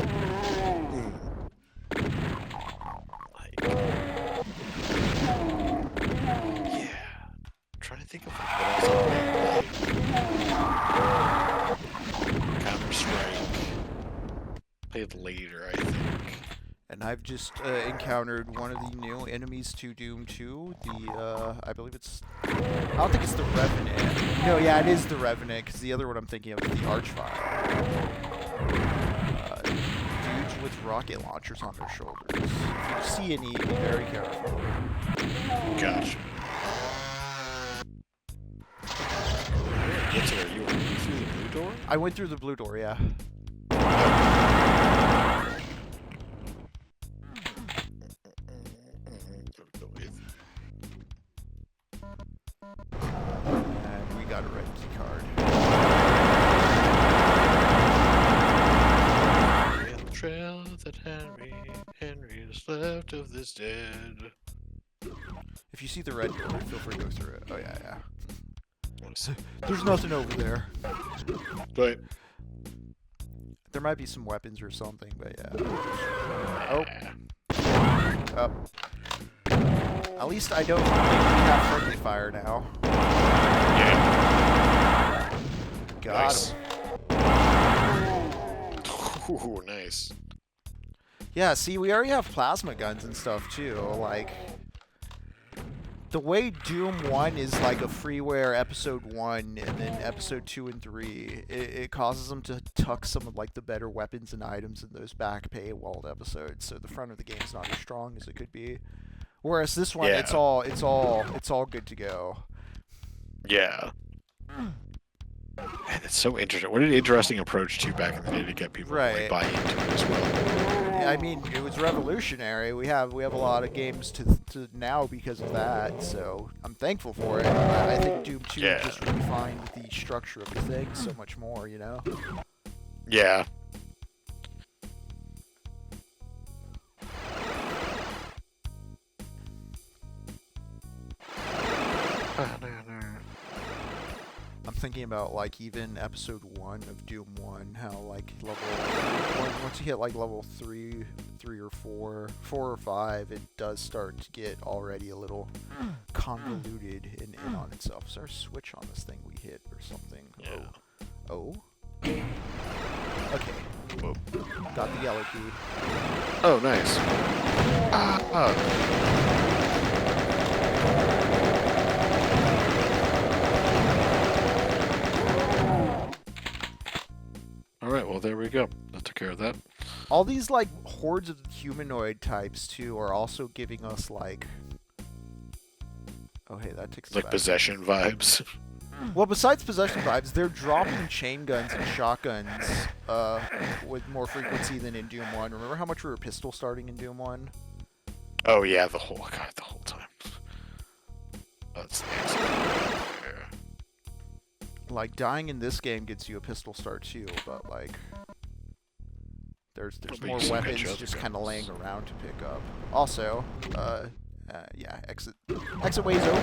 I'm trying to think of what else I played. Counter-Strike. Played later, I think. And I've just encountered one of the new enemies to Doom 2. I believe it's... I don't think it's the Revenant. No, yeah, it is the Revenant, because the other one I'm thinking of is the Archvile. Dudes with rocket launchers on their shoulders. If you see any, be very careful. Gotcha. Get to where you went through the blue door? I went through the blue door, yeah. And we got a red key card. The trail that Henry is left of this dead. If you see the red door, feel free to go through it. Oh yeah, yeah. There's nothing over there. But there might be some weapons or something, but yeah. Oh. At least I don't think we have friendly fire now. Yeah. Got him. Ooh, nice. Yeah, see, we already have plasma guns and stuff too. Like, The way Doom 1 is like a freeware episode 1 and then episode 2 and 3, it causes them to tuck some of like the better weapons and items in those back paywalled episodes, so the front of the game's not as strong as it could be. Whereas this one, it's all good to go. Yeah. Man, it's so interesting. What an interesting approach to back in the day to get people to like, buy into it as well. I mean, it was revolutionary. We have a lot of games to now because of that, so I'm thankful for it. I think Doom 2 just refined the structure of the thing so much more, you know? Yeah. I'm thinking about like even episode 1 of Doom 1, how like once you hit like level 3 or 4 or 5, it does start to get already a little convoluted and in on itself. Is there a switch on this thing we hit or something? Yeah. Oh. Okay. Whoa. Got the yellow key. Oh, nice. Alright, well there we go. That took care of that. All these like hordes of humanoid types too are also giving us like, oh hey, that takes like possession vibes. Well, besides possession vibes, they're dropping chain guns and shotguns with more frequency than in Doom 1. Remember how much we were pistol starting in Doom 1? Oh yeah, the whole time. That's nice. Like, dying in this game gets you a pistol start too, but like, there's more weapons just kind of laying around to pick up. Also, yeah, exit ways open.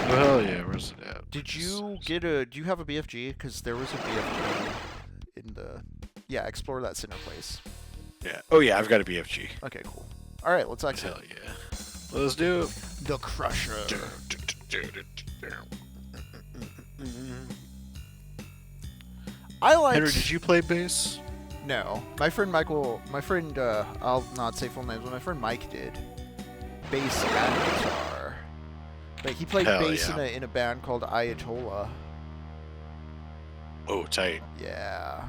Oh hell yeah, where's it at? Do you have a BFG? Because there was a BFG in the, explore that center place. Yeah. Oh yeah, I've got a BFG. Okay, cool. All right, let's exit. Hell yeah. Let's do it. The Crusher. Henry, did you play bass? No. My friend Michael, I'll not say full names, but my friend Mike did. Bass and guitar. But he played bass in a band called Ayatollah. Oh, tight. Yeah.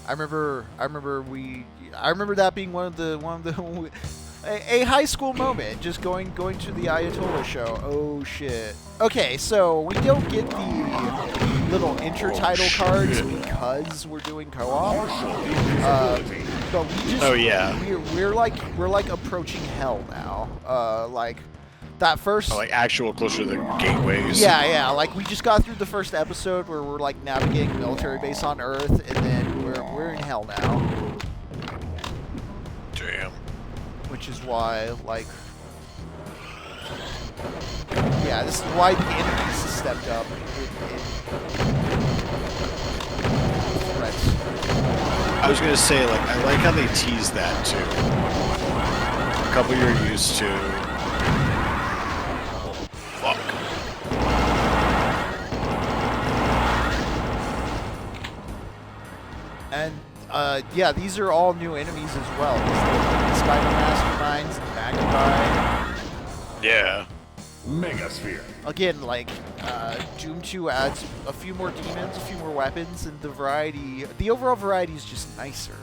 I remember that being one of the a high school moment, just going to the Ayatollah show. Oh shit. Okay, so we don't get the little intertitle cards because we're doing co-op. But we just we're like approaching hell now. Like that first like actual closer to the gateways. Yeah, like we just got through the first episode where we're like navigating a military base on Earth, and then we're in hell now. Damn. Which is why, like, yeah, this is why the enemies have stepped up in threats. I was gonna say, like, I like how they tease that too. A couple you're used to. Fuck. And yeah, these are all new enemies as well. Spider Masterminds, Magpie. Yeah. Megasphere. Again, like, Doom 2 adds a few more demons, a few more weapons, and the overall variety is just nicer.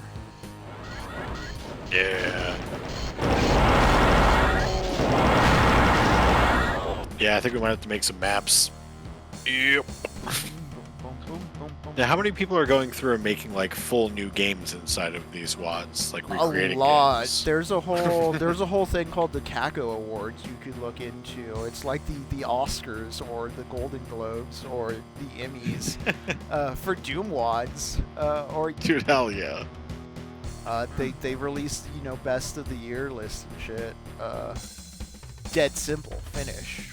Yeah. Yeah, I think we might have to make some maps. Yep. Now, how many people are going through and making like full new games inside of these WADs, like recreating a lot. games? There's a whole thing called the Kako Awards you could look into. It's like the Oscars or the Golden Globes or the Emmys for Doom WADs. Dude, hell yeah. They released best of the year list and shit. Dead simple finish.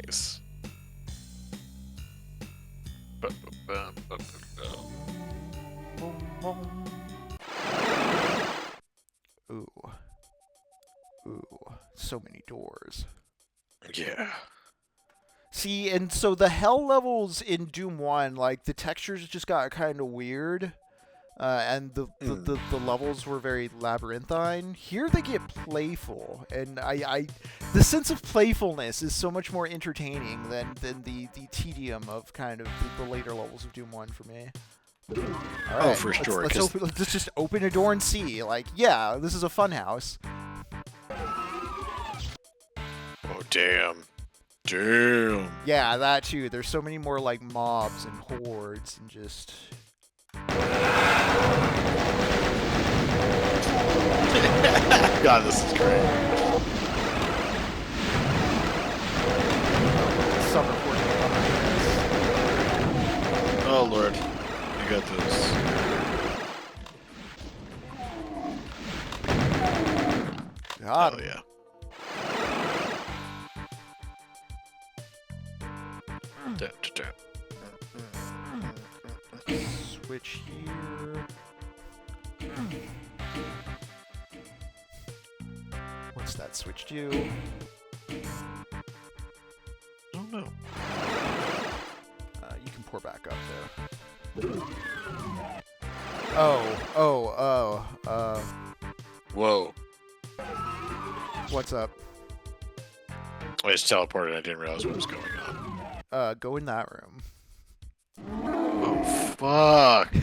Nice. Ooh, so many doors. Yeah. See, and so the hell levels in Doom 1, like, the textures just got kind of weird. and the levels were very labyrinthine. Here they get playful, and the sense of playfulness is so much more entertaining than the tedium of kind of the later levels of Doom 1 for me. All right, for sure. Let's just open a door and see. Like, yeah, this is a fun house. Oh, damn. Damn. Yeah, that too. There's so many more like mobs and hordes and just. God, this is great. Summer Oh Lord, you got this. God. Oh yeah. Switch here. What's that switch do? Oh no. You can pour back up there. Whoa. What's up? I just teleported. I didn't realize what was going on. Go in that room. Oh fuck.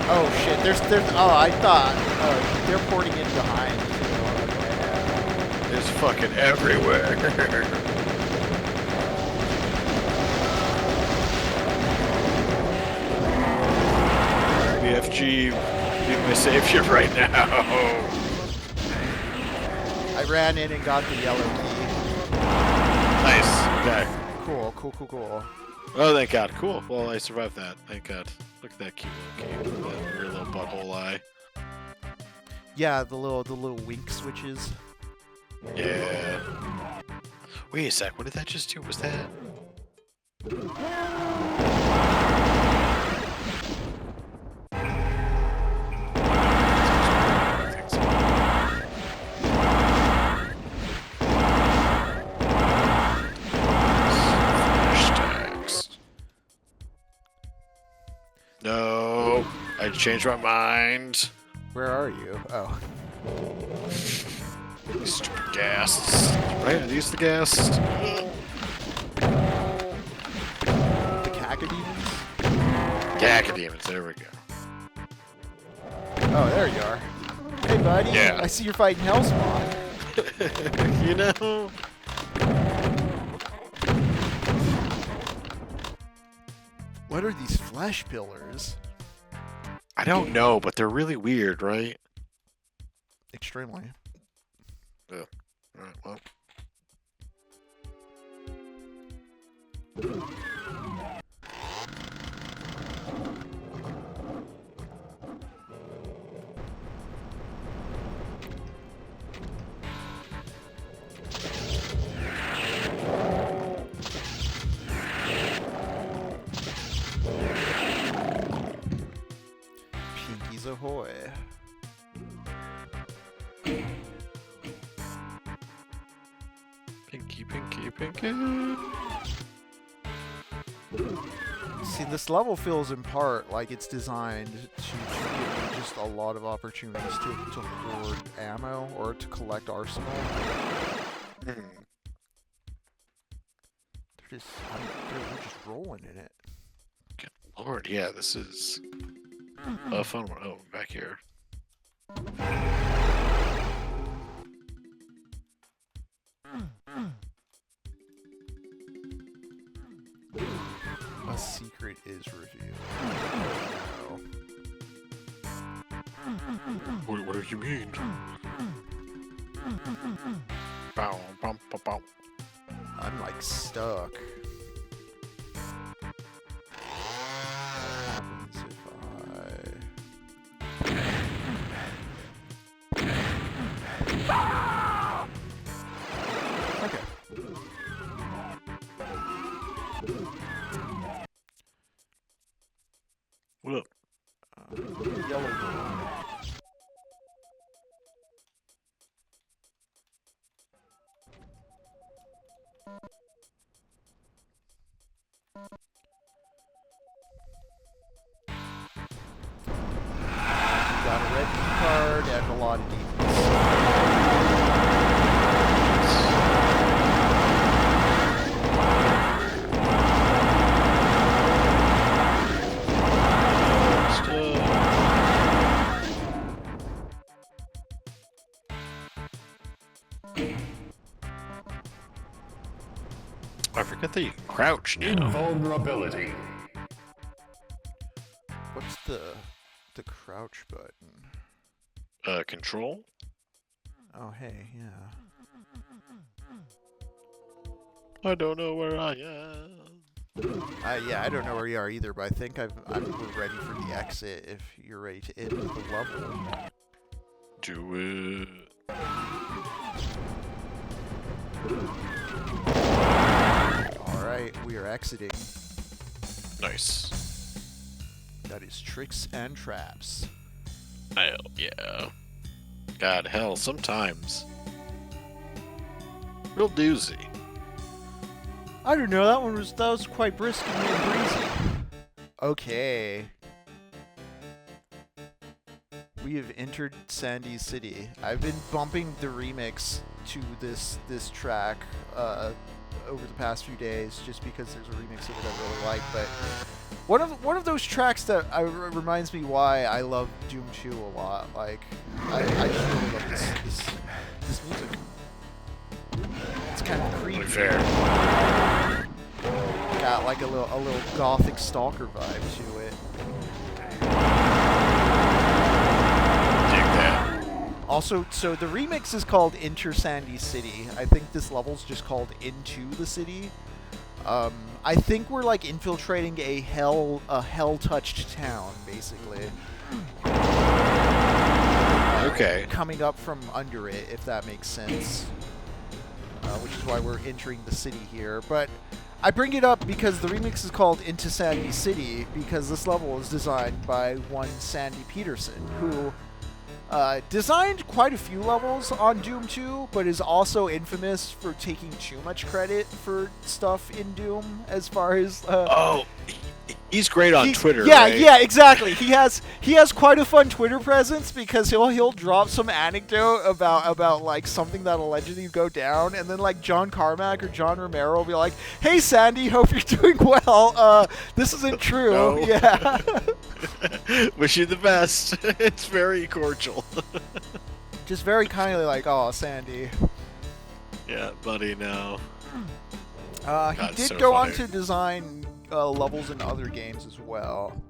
Oh shit, there's I thought they're porting in behind. It's fucking everywhere. BFG, be my savior right now. I ran in and got the yellow key. Nice. Okay. Cool. Oh, thank God. Cool. Well, I survived that. Thank God. Look at that cute little cave with that weird little butthole eye. Yeah, the little wink switches. Yeah. Wait a sec. What did that just do? Was that? No, I changed my mind. Where are you? Oh. These stupid ghasts. Right? Are these the ghasts? The cacodemons? Cacodemons, there we go. Oh, there you are. Hey, buddy. Yeah. I see you're fighting Hellspawn. You know? What are these flesh pillars? I don't know, but they're really weird, right? Extremely. Yeah. Alright, well. Pinkies ahoy. Pinky, pinky, pinky. See, this level feels in part like it's designed to give you just a lot of opportunities to hoard ammo or to collect arsenal. They're just rolling in it. Good Lord, yeah, this is a fun one. Oh, back here. A secret is revealed. What do you mean? Bow, bum, ba, bow. I'm like stuck. What happens if Okay. What up? Yellow door. a lot of demons. I forget that you can crouch now. Invulnerability. What's the crouch button? Control? Oh, hey, yeah. I don't know where I am. Yeah, I don't know where you are either, but I think we're ready for the exit if you're ready to end the level. Do it. Alright, we are exiting. Nice. That is Tricks and Traps. Hell yeah. God, hell, sometimes. Real doozy. I don't know, that was quite brisk and breezy. Okay. We have entered Sandy City. I've been bumping the remix to this track over the past few days just because there's a remix of it I really like, but one of those tracks that reminds me why I love Doom 2 a lot. Like I just really love this music. It's kind of creepy. Fair. Got like a little gothic Stalker vibe to it. Also, so the remix is called Enter Sandy City. I think this level's just called Into the City. I think we're like infiltrating a hell-touched town, basically. Okay. Coming up from under it, if that makes sense. Which is why we're entering the city here. But I bring it up because the remix is called Into Sandy City because this level was designed by one Sandy Peterson, who designed quite a few levels on Doom 2, but is also infamous for taking too much credit for stuff in Doom as far as... he's great on Twitter, yeah, right? Yeah, exactly. He has quite a fun Twitter presence because he'll drop some anecdote about like something that allegedly go down, and then like John Carmack or John Romero will be like, "Hey Sandy, hope you're doing well. This isn't true." No. Yeah. Wish you the best. It's very cordial. Just very kindly like, "Oh, Sandy." Yeah, buddy, no. He did go on to design levels in other games as well.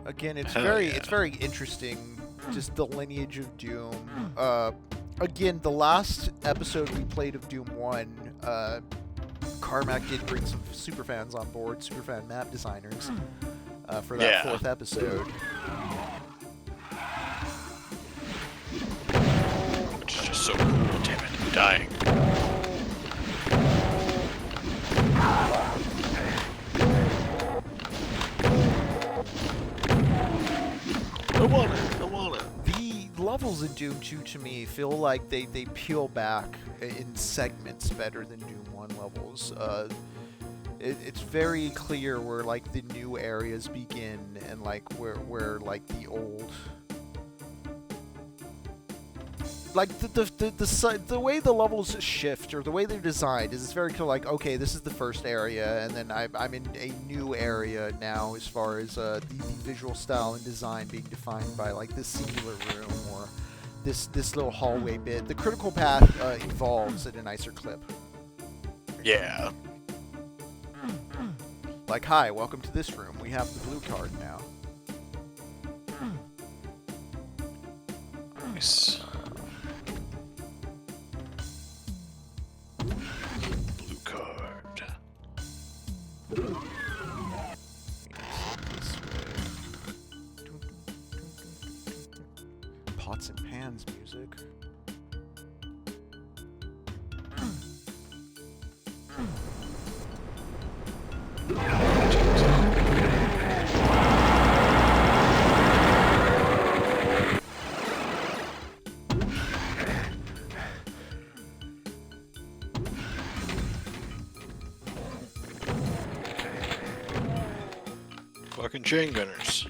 Again, it's very interesting, just the lineage of Doom. Again, the last episode we played of Doom 1, Carmack did bring some superfans on board, superfan map designers, for that fourth episode. Which is just so cool, damn it, I'm dying. I want it. The levels in Doom 2 to me feel like they peel back in segments better than Doom 1 levels. It's very clear where like the new areas begin and like where like the old, like the way the levels shift or the way they're designed is it's very clear, like, okay, this is the first area, and then I'm in a new area now as far as the visual style and design being defined by like this singular room or this little hallway bit. The critical path evolves at a nicer clip. Yeah. Like, hi, welcome to this room. We have the blue card now. Nice. Blue card. Pots and pans music. Fucking chain gunners.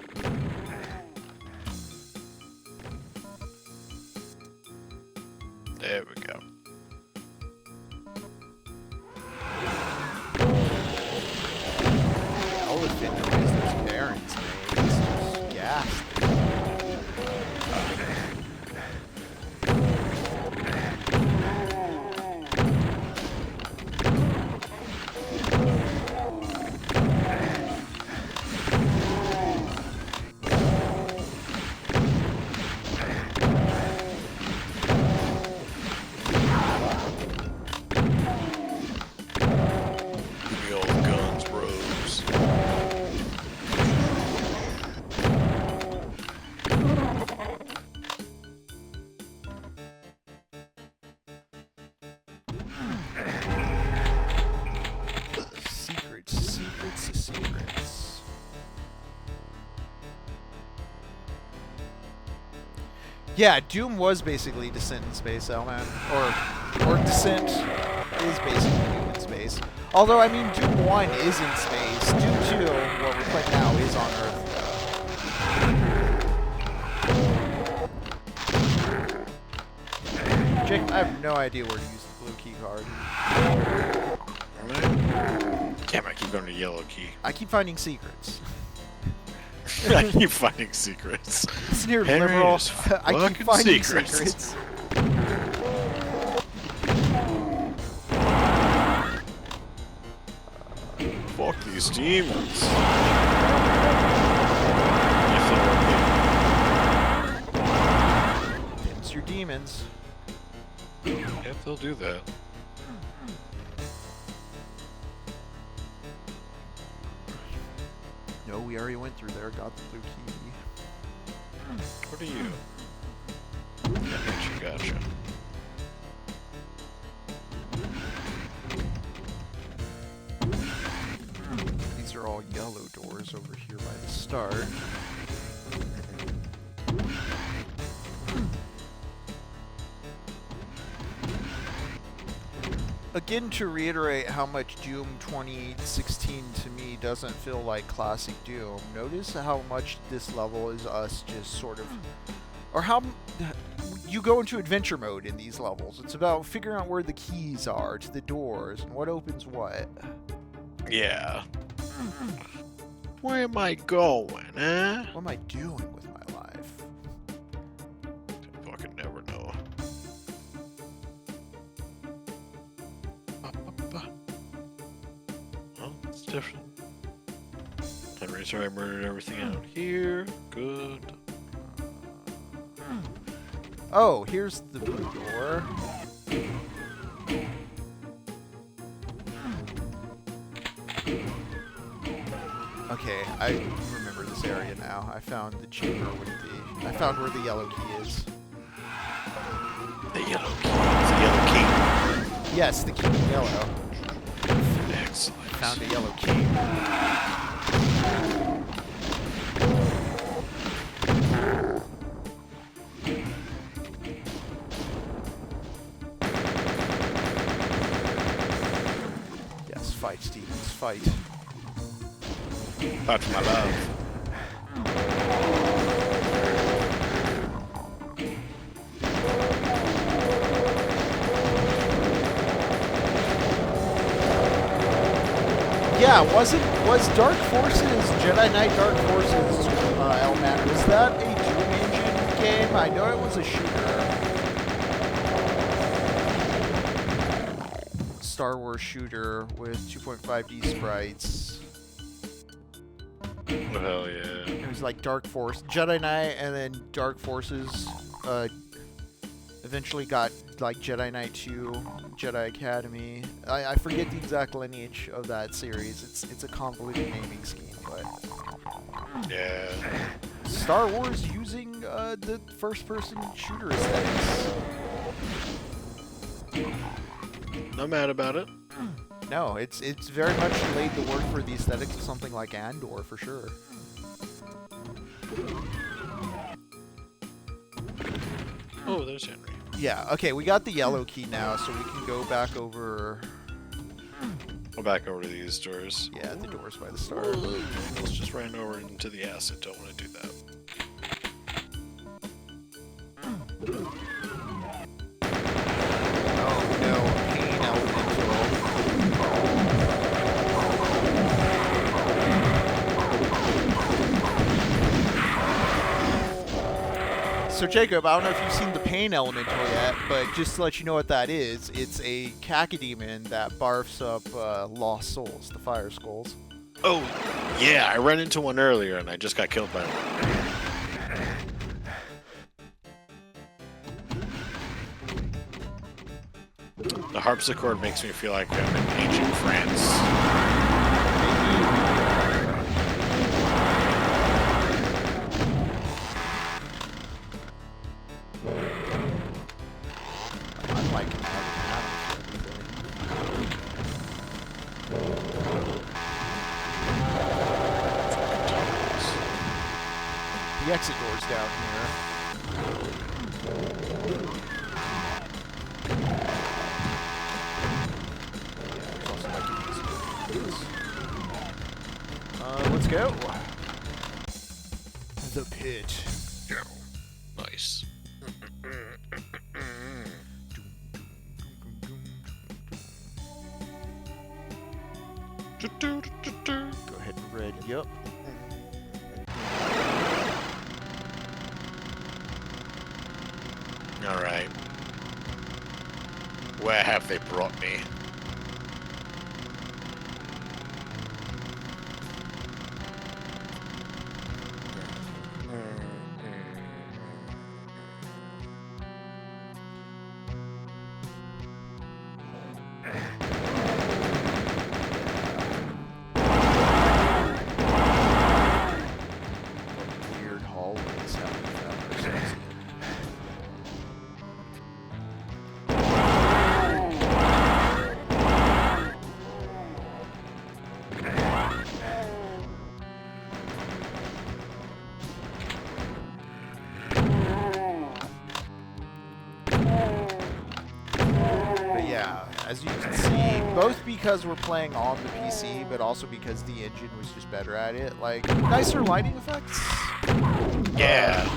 Yeah, Doom was basically Descent in space, man. Or Descent is basically Doom in space. Although, I mean, Doom 1 is in space. Doom 2, what we're playing now, is on Earth. Jake, I have no idea where to use the blue key card. Damn, I keep going to yellow key. I keep finding secrets. I keep finding secrets. Listen here, liberal. I keep finding secrets. Fuck these demons. Them's your demons. Yeah, they'll do that. No, we already went through there, got the blue key. What are you? Gotcha. These are all yellow doors over here by the start. Again, to reiterate how much Doom 2016 to me doesn't feel like classic Doom, notice how much this level is us just sort of... Or how... You go into adventure mode in these levels. It's about figuring out where the keys are to the doors and what opens what. Yeah. Where am I going, eh? What am I doing with my life? I fucking never know. Well, it's different. Henry's already murdered everything out here. Good. Oh, here's the blue door. Okay, I remember this area now. I found the chamber with the... I found where the yellow key is. The yellow key. The yellow key. Yes, the key in yellow. Excellent. Found a yellow key. Yes, fight, Stevens, fight. Fight for my love. Yeah, was Dark Forces, Jedi Knight Dark Forces, L-Man, was that a Doom engine game? I know it was a shooter. Star Wars shooter with 2.5D sprites. Oh, hell yeah. It was like Dark Force, Jedi Knight, and then Dark Forces, eventually got like Jedi Knight 2, Jedi Academy. I forget the exact lineage of that series. It's a convoluted naming scheme, but Yeah. Star Wars using the first-person shooter aesthetics. Not mad about it. No, it's very much laid the work for the aesthetics of something like Andor for sure. Oh, there's Henry. Yeah, okay, we got the yellow key now, so we can go back over... Go back over to these doors. Yeah, the doors by the start. Let's just ran over into the acid. Don't want to do that. Oh no, pain elemental. So Jacob, I don't know if you've seen the pain elemental yet, but just to let you know what that is, it's a cacodemon that barfs up lost souls, the fire skulls. Oh, yeah, I ran into one earlier and I just got killed by one. The harpsichord makes me feel like I'm in ancient France. I'm like, the exit door's down here. Let's go. The pit. Nice. Go ahead and ready up. Alright. Where have they brought me? Weird hallways have we found ourselves in. As you can see, both because we're playing on the PC, but also because the engine was just better at it. Like, nicer lighting effects. Yeah.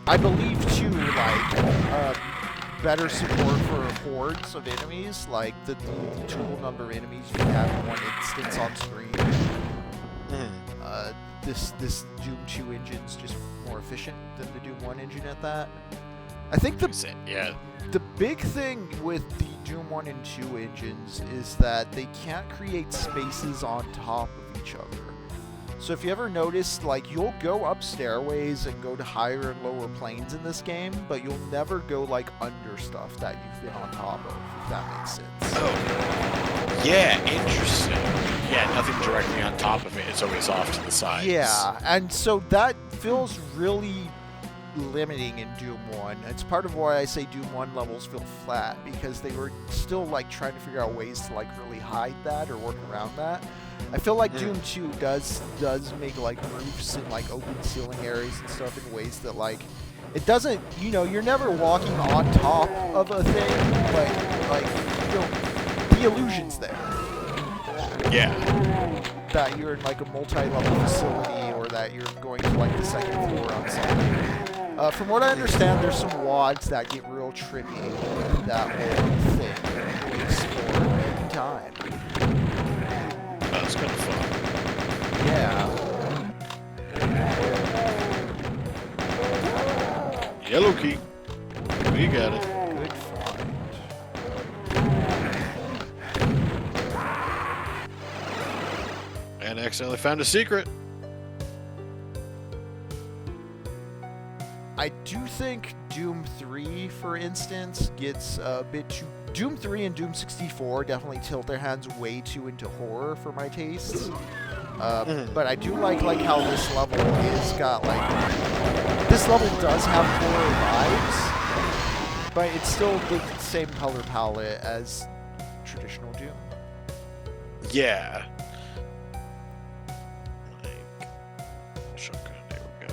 I believe, too, like, better support for hordes of enemies. Like, the total number of enemies you have in one instance on screen. This Doom 2 engine's just more efficient than the Doom 1 engine at that. I think the big thing with the Doom 1 and 2 engines is that they can't create spaces on top of each other. So if you ever notice, like, you'll go up stairways and go to higher and lower planes in this game, but you'll never go, like, under stuff that you've been on top of, if that makes sense. Oh. Yeah, interesting. Yeah, nothing directly on top of it. It's always off to the sides. Yeah, and so that feels really limiting in Doom 1. It's part of why I say Doom 1 levels feel flat, because they were still like trying to figure out ways to like really hide that or work around that. I feel like Doom 2 does make like roofs and like open ceiling areas and stuff in ways that like it doesn't, you know, you're never walking on top of a thing, but like you know, the illusion's there. Yeah. That you're in like a multi-level facility or that you're going to like the second floor on something. From what I understand, there's some wads that get real trippy with that whole thing. We'll explore in time. That's kind of fun. Yeah. Yellow key. We got it. Good find. And accidentally found a secret. I do think Doom 3, for instance, gets a bit too... Doom 3 and Doom 64 definitely tilt their hands way too into horror for my tastes. But I do like how this level is got, like... This level does have horror vibes, but it's still the same color palette as traditional Doom. Yeah. Shotgun, there we go.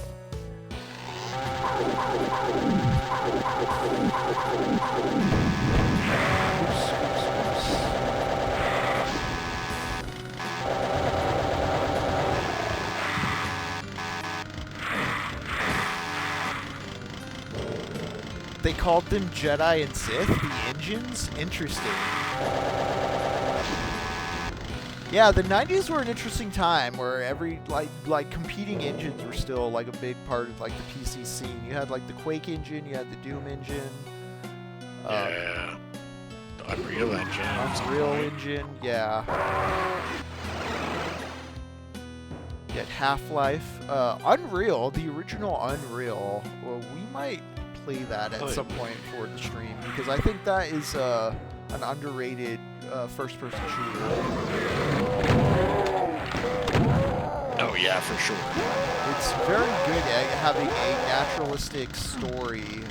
They called them Jedi and Sith, the engines? Interesting. Yeah, the 90s were an interesting time where every, like competing engines were still, like, a big part of, like, the PC scene. You had, like, the Quake engine, you had the Doom engine. Yeah. The Unreal engine. Unreal engine, yeah. You had Half-Life. Unreal, the original Unreal, well, we might play that at some point for the stream, because I think that is an underrated first-person shooter. Oh yeah, for sure. It's very good at having a naturalistic story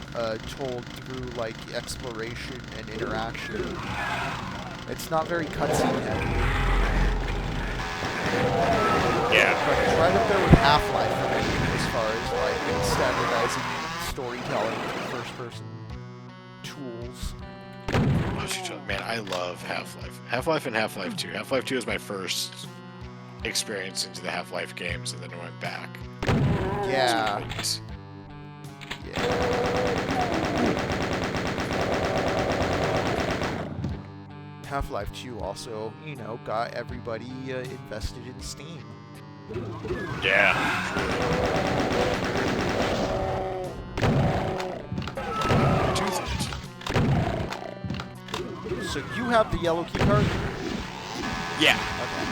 told through like exploration and interaction. It's not very cutscene heavy. Yeah. But it's right up there with Half-Life for me as far as like standardizing storytelling through first-person tools. Man, I love Half-Life. Half-Life and Half-Life 2. Half-Life 2 is my first experience into the Half-Life games and then went back. Yeah. Half-Life 2 also, got everybody invested in Steam. Yeah. So you have the yellow key card? Yeah. Okay.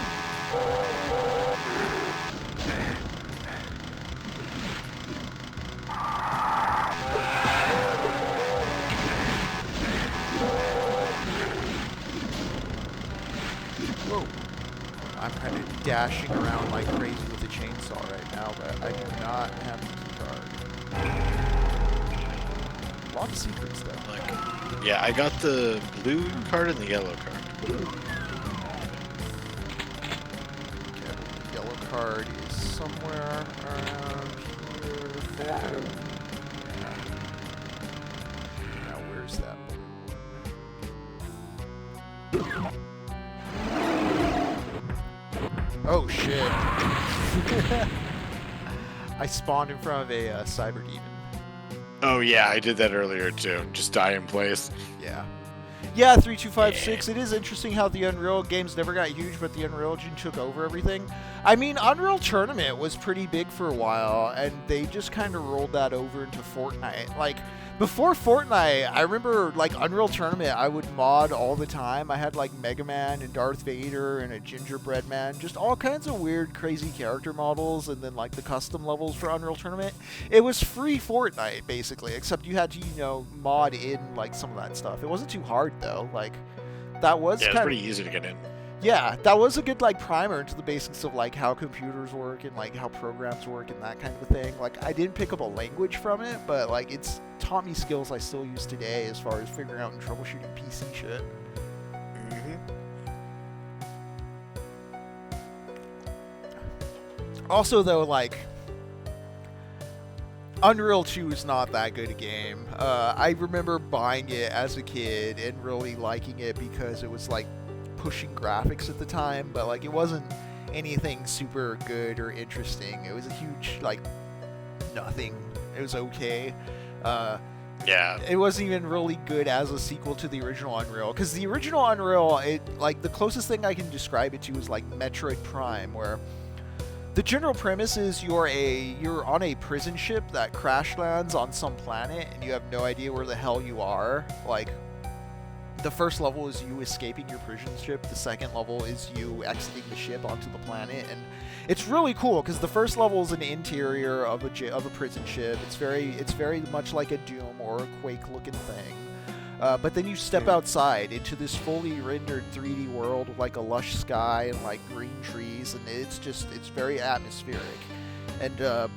Whoa. I'm kind of dashing around like crazy with the chainsaw right now, but I do not have the key card. A lot of secrets though. Yeah, I got the blue card and the yellow card. Okay, the yellow card is somewhere around here. There. Now where's that blue one? Oh shit. I spawned in front of a cyber demon. Oh yeah, I did that earlier too. Just die in place. Yeah. Yeah, 3256. It is interesting how the Unreal games never got huge, but the Unreal Engine took over everything. I mean, Unreal Tournament was pretty big for a while, and they just kind of rolled that over into Fortnite. Like, before Fortnite, I remember, like, Unreal Tournament, I would mod all the time. I had, like, Mega Man and Darth Vader and a Gingerbread Man, just all kinds of weird, crazy character models, and then, like, the custom levels for Unreal Tournament. It was free Fortnite, basically, except you had to, mod in, like, some of that stuff. It wasn't too hard, though. Like, that was it's pretty easy to get in. Yeah, that was a good, like, primer into the basics of, like, how computers work and, like, how programs work and that kind of thing. Like, I didn't pick up a language from it, but, like, it's taught me skills I still use today as far as figuring out and troubleshooting PC shit. Also, though, like, Unreal 2 is not that good a game. I remember buying it as a kid and really liking it because it was, like, pushing graphics at the time, but, like, it wasn't anything super good or interesting. It was a huge, like, nothing. It was okay. Yeah. It wasn't even really good as a sequel to the original Unreal, because the original Unreal, like, the closest thing I can describe it to is, like, Metroid Prime, where the general premise is you're on a prison ship that crash lands on some planet, and you have no idea where the hell you are. Like, the first level is you escaping your prison ship. The second level is you exiting the ship onto the planet, and it's really cool because the first level is an interior of a prison ship. It's very much like a Doom or a Quake looking thing. But then you step outside into this fully rendered 3D world with, like, a lush sky and, like, green trees, and it's very atmospheric. And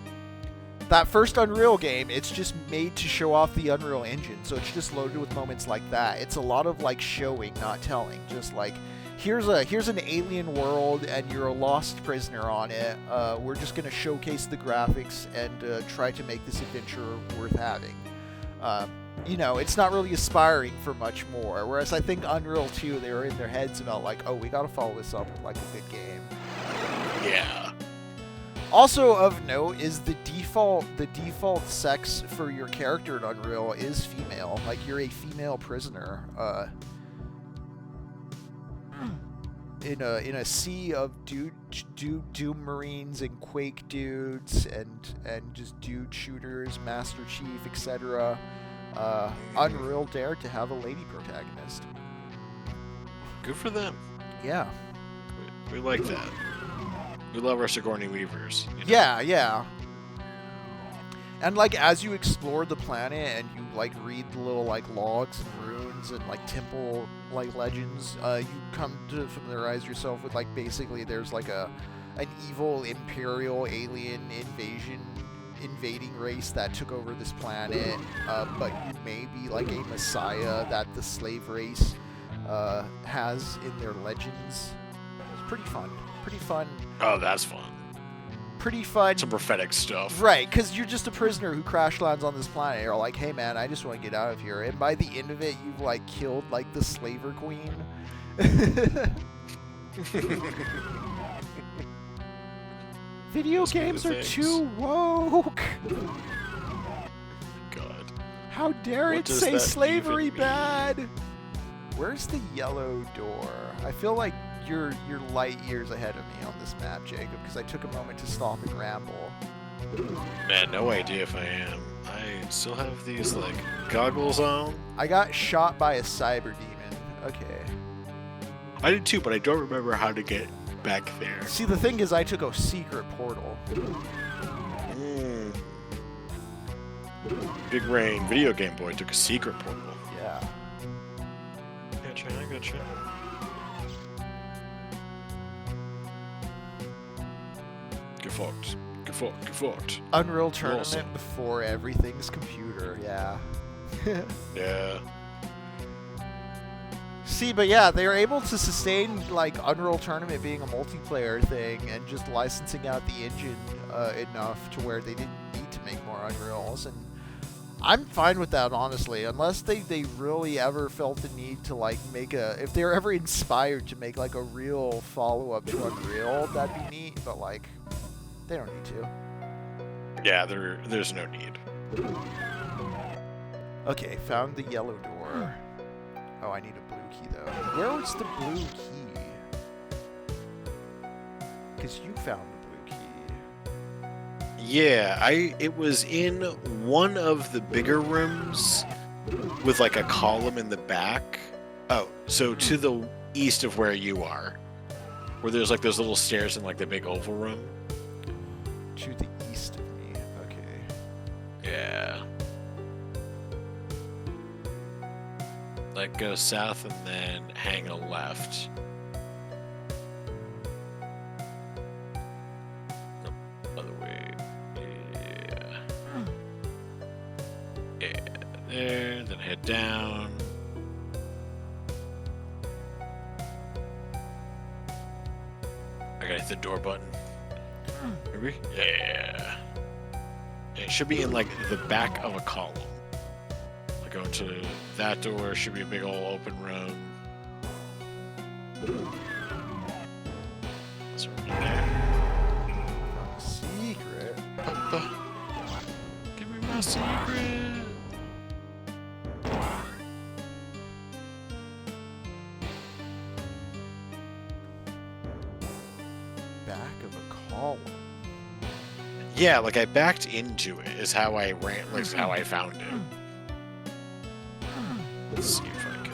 that first Unreal game, it's just made to show off the Unreal Engine, so it's just loaded with moments like that. It's a lot of, like, showing, not telling. Just like, here's an alien world, and you're a lost prisoner on it. We're just gonna showcase the graphics and try to make this adventure worth having. It's not really aspiring for much more. Whereas I think Unreal 2, they were in their heads about, like, oh, we gotta follow this up with, like, a good game. Yeah. Also of note is the default sex for your character in Unreal is female. Like, you're a female prisoner. In a sea of Doom Marines and Quake dudes and just dude shooters, Master Chief, etc. Unreal dared to have a lady protagonist. Good for them. Yeah. We like that. We love our Sigourney Weavers. Yeah. And, like, as you explore the planet and you, like, read the little, like, logs and runes and, like, temple, like, legends, you come to familiarize yourself with, like, basically there's, like, an evil imperial alien invading race that took over this planet, but you may be, like, a messiah that the slave race has in their legends. It's pretty fun. Oh, that's fun. Pretty fun. Some prophetic stuff. Right, because you're just a prisoner who crash lands on this planet. You're like, hey man, I just want to get out of here. And by the end of it, you've, like, killed, like, the slaver queen. Video games are too woke. God. How dare it say slavery bad? Where's the yellow door? I feel like you're light years ahead of me on this map, Jacob, because I took a moment to stop and ramble. Man, no idea if I am. I still have these, like, goggles on. I got shot by a cyber demon. Okay. I did too, but I don't remember how to get back there. See, the thing is, I took a secret portal. Big Rain video game boy took a secret portal. Yeah. I gotcha. Get fucked. Unreal Tournament awesome. Before everything's computer, yeah. Yeah. See, but yeah, they were able to sustain, like, Unreal Tournament being a multiplayer thing and just licensing out the engine enough to where they didn't need to make more Unreals, and I'm fine with that, honestly, unless they really ever felt the need to, like, make if they were ever inspired to make, like, a real follow-up to Unreal, that'd be neat, but, like, they don't need to. Yeah, there's no need. Okay, found the yellow door. Oh, I need a blue key, though. Where was the blue key? Because you found the blue key. Yeah, it was in one of the bigger rooms with, like, a column in the back. Oh, so to the east of where you are, where there's, like, those little stairs in, like, the big oval room. To the east of me, okay. Yeah. Like, go south and then hang a left. No, other way. Yeah. Yeah, there, then head down. I gotta hit the door button. Maybe? Yeah. It should be in, like, the back of a column. Like, go to that door, should be a big old open room. That's right there. Secret. Papa, give me my secret. Back of a column. Yeah, like, I backed into it is how I ran, like, is how I found it. Let's see if I can.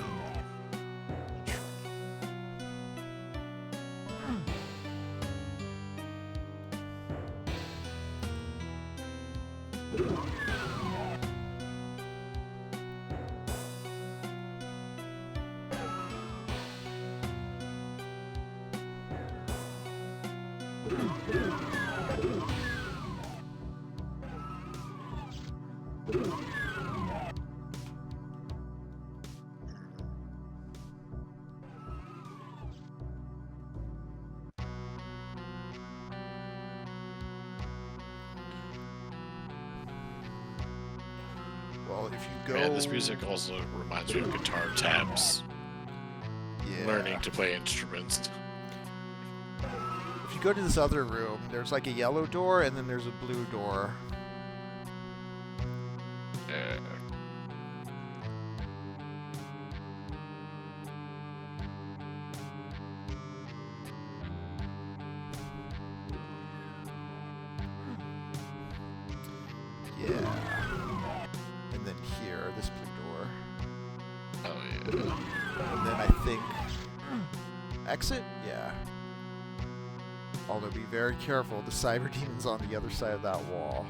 Well, if you go... Man, this music also reminds me of guitar tabs. Yeah. Learning to play instruments. If you go to this other room, there's like a yellow door and then there's a blue door. Exit? Yeah. Although be very careful, the cyber demon's on the other side of that wall.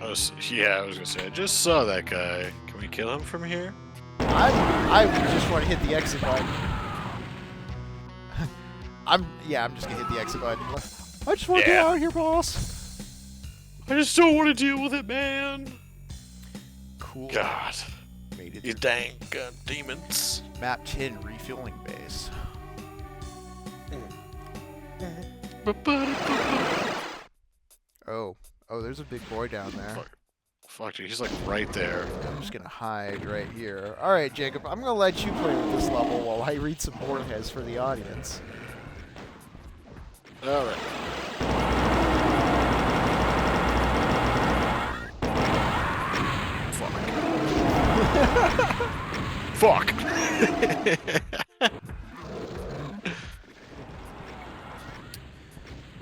Yeah, I was gonna say, I just saw that guy. Can we kill him from here? I just want to hit the exit button. I'm just gonna hit the exit button. I just want to get out of here, boss. I just don't want to deal with it, man. Cool. God. Made it. You dang demons. Map 10, refueling base. Oh, there's a big boy down there. Fuck, dude, he's like right there. I'm just gonna hide right here. All right, Jacob, I'm gonna let you play with this level while I read some Borges for the audience. All right. fuck!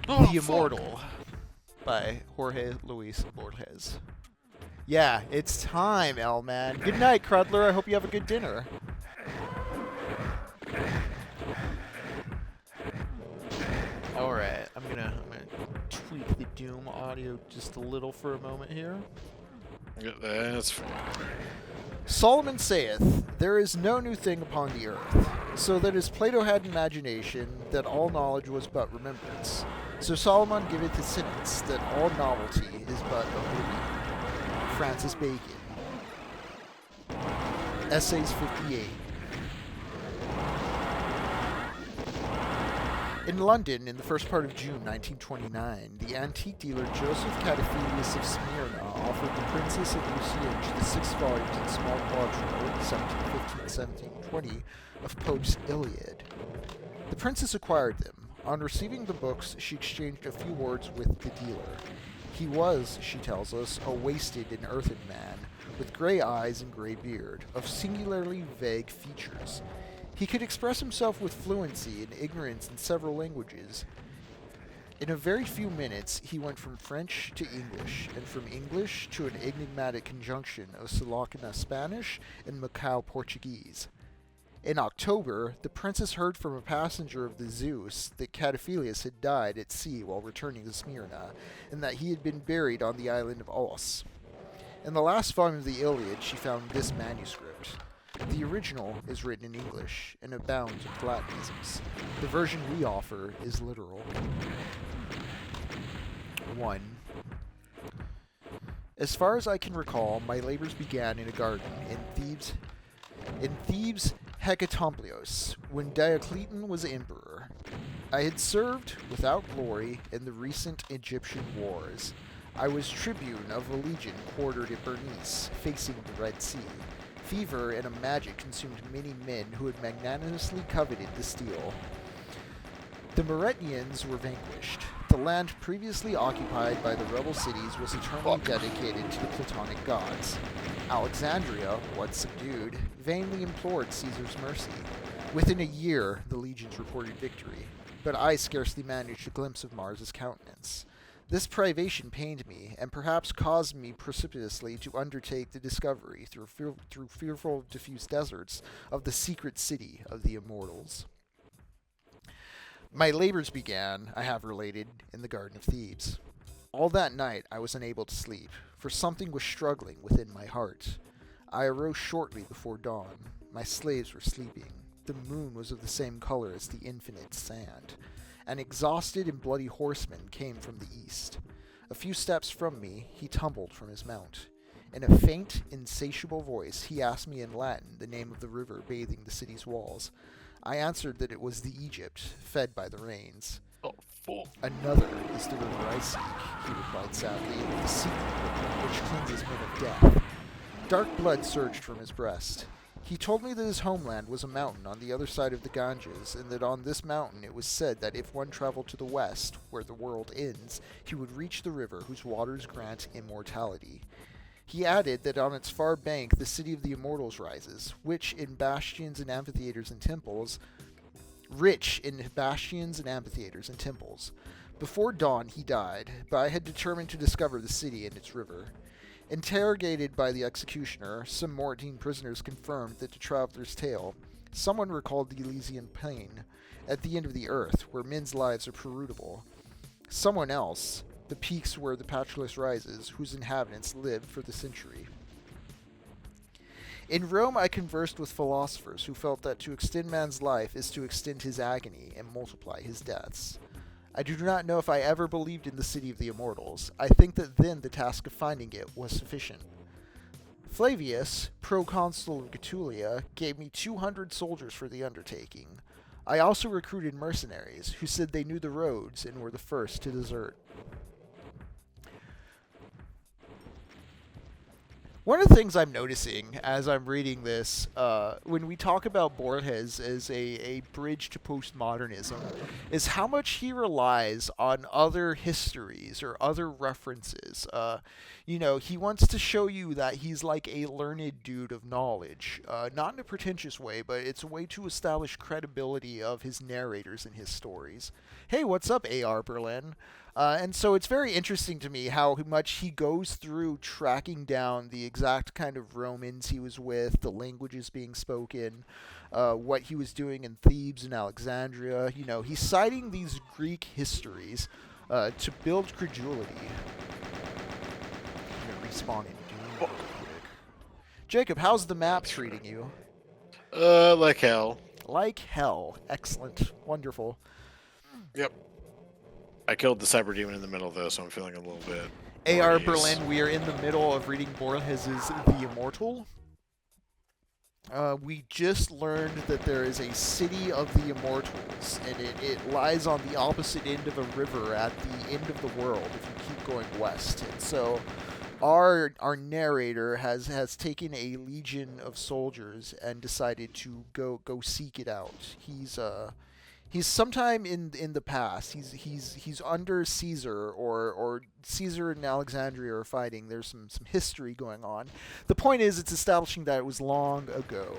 The Immortal by Jorge Luis Borges. Yeah, it's time, L-Man. Good night, Crudler. I hope you have a good dinner. Alright, I'm gonna tweak the Doom audio just a little for a moment here. Yeah, that's fine. Solomon saith, there is no new thing upon the earth, so that as Plato had imagination, that all knowledge was but remembrance. So Solomon giveth his sentence, that all novelty is but oblivion. Francis Bacon. Essays 58. In London, in the first part of June 1929, the antique dealer Joseph Cataphilius of Smyrna offered the Princess of Luciange the 6 volumes in small quarto, 1715-1720, of Pope's Iliad. The princess acquired them. On receiving the books, she exchanged a few words with the dealer. He was, she tells us, a wasted and earthen man, with grey eyes and grey beard, of singularly vague features. He could express himself with fluency and ignorance in several languages. In a very few minutes, he went from French to English, and from English to an enigmatic conjunction of Salakana Spanish and Macau Portuguese. In October, the princess heard from a passenger of the Zeus that Cataphilius had died at sea while returning to Smyrna, and that he had been buried on the island of Os. In the last volume of the Iliad, she found this manuscript. The original is written in English and abounds with Latinisms. The version we offer is literal. 1. As far as I can recall, my labors began in a garden in Thebes Hecatomplios, when Diocletian was emperor. I had served, without glory, in the recent Egyptian wars. I was tribune of a legion quartered at Bernice, facing the Red Sea. Fever and a magic consumed many men who had magnanimously coveted the steel. The Meretnians were vanquished. The land previously occupied by the rebel cities was eternally dedicated to the Platonic gods. Alexandria, once subdued, vainly implored Caesar's mercy. Within a year, the legions reported victory, but I scarcely managed a glimpse of Mars's countenance. This privation pained me, and perhaps caused me precipitously to undertake the discovery, through fearful diffuse deserts, of the secret city of the Immortals. My labors began, I have related, in the Garden of Thebes. All that night I was unable to sleep, for something was struggling within my heart. I arose shortly before dawn. My slaves were sleeping. The moon was of the same color as the infinite sand. An exhausted and bloody horseman came from the east. A few steps from me, he tumbled from his mount. In a faint, insatiable voice, he asked me in Latin the name of the river bathing the city's walls. I answered that it was the Egypt, fed by the rains. Another is the river I seek, he replied sadly, the secret river which cleanses men of death. Dark blood surged from his breast. He told me that his homeland was a mountain on the other side of the Ganges, and that on this mountain it was said that if one traveled to the west, where the world ends, he would reach the river whose waters grant immortality. He added that on its far bank the city of the Immortals rises, rich in bastions and amphitheaters and temples. Before dawn he died, but I had determined to discover the city and its river. Interrogated by the executioner, some Mortine prisoners confirmed that the traveler's tale, someone recalled the Elysian plain, at the end of the earth, where men's lives are perutable. Someone else, the peaks where the Patulus rises, whose inhabitants lived for the century. In Rome I conversed with philosophers who felt that to extend man's life is to extend his agony and multiply his deaths. I do not know if I ever believed in the city of the Immortals. I think that then the task of finding it was sufficient. Flavius, proconsul of Getulia, gave me 200 soldiers for the undertaking. I also recruited mercenaries, who said they knew the roads and were the first to desert. One of the things I'm noticing as I'm reading this, when we talk about Borges as a bridge to postmodernism, is how much he relies on other histories or other references. He wants to show you that he's like a learned dude of knowledge, not in a pretentious way, but it's a way to establish credibility of his narrators and his stories. Hey, what's up, A.R. Berlin? And so it's very interesting to me how much he goes through tracking down the exact kind of Romans he was with, the languages being spoken, what he was doing in Thebes and Alexandria. He's citing these Greek histories to build credulity. I'm gonna respawn in Doom real quick. Jacob, how's the map treating you? Like hell. Like hell. Excellent. Wonderful. Yep. I killed the cyber demon in the middle, though, so I'm feeling a little bit. A.R. Berlin, we are in the middle of reading Borges' The Immortal. We just learned that there is a city of the Immortals, and it lies on the opposite end of a river at the end of the world if you keep going west. And so our narrator has taken a legion of soldiers and decided to go seek it out. He's sometime in the past. He's under Caesar, or Caesar and Alexandria are fighting. There's some history going on. The point is, it's establishing that it was long ago.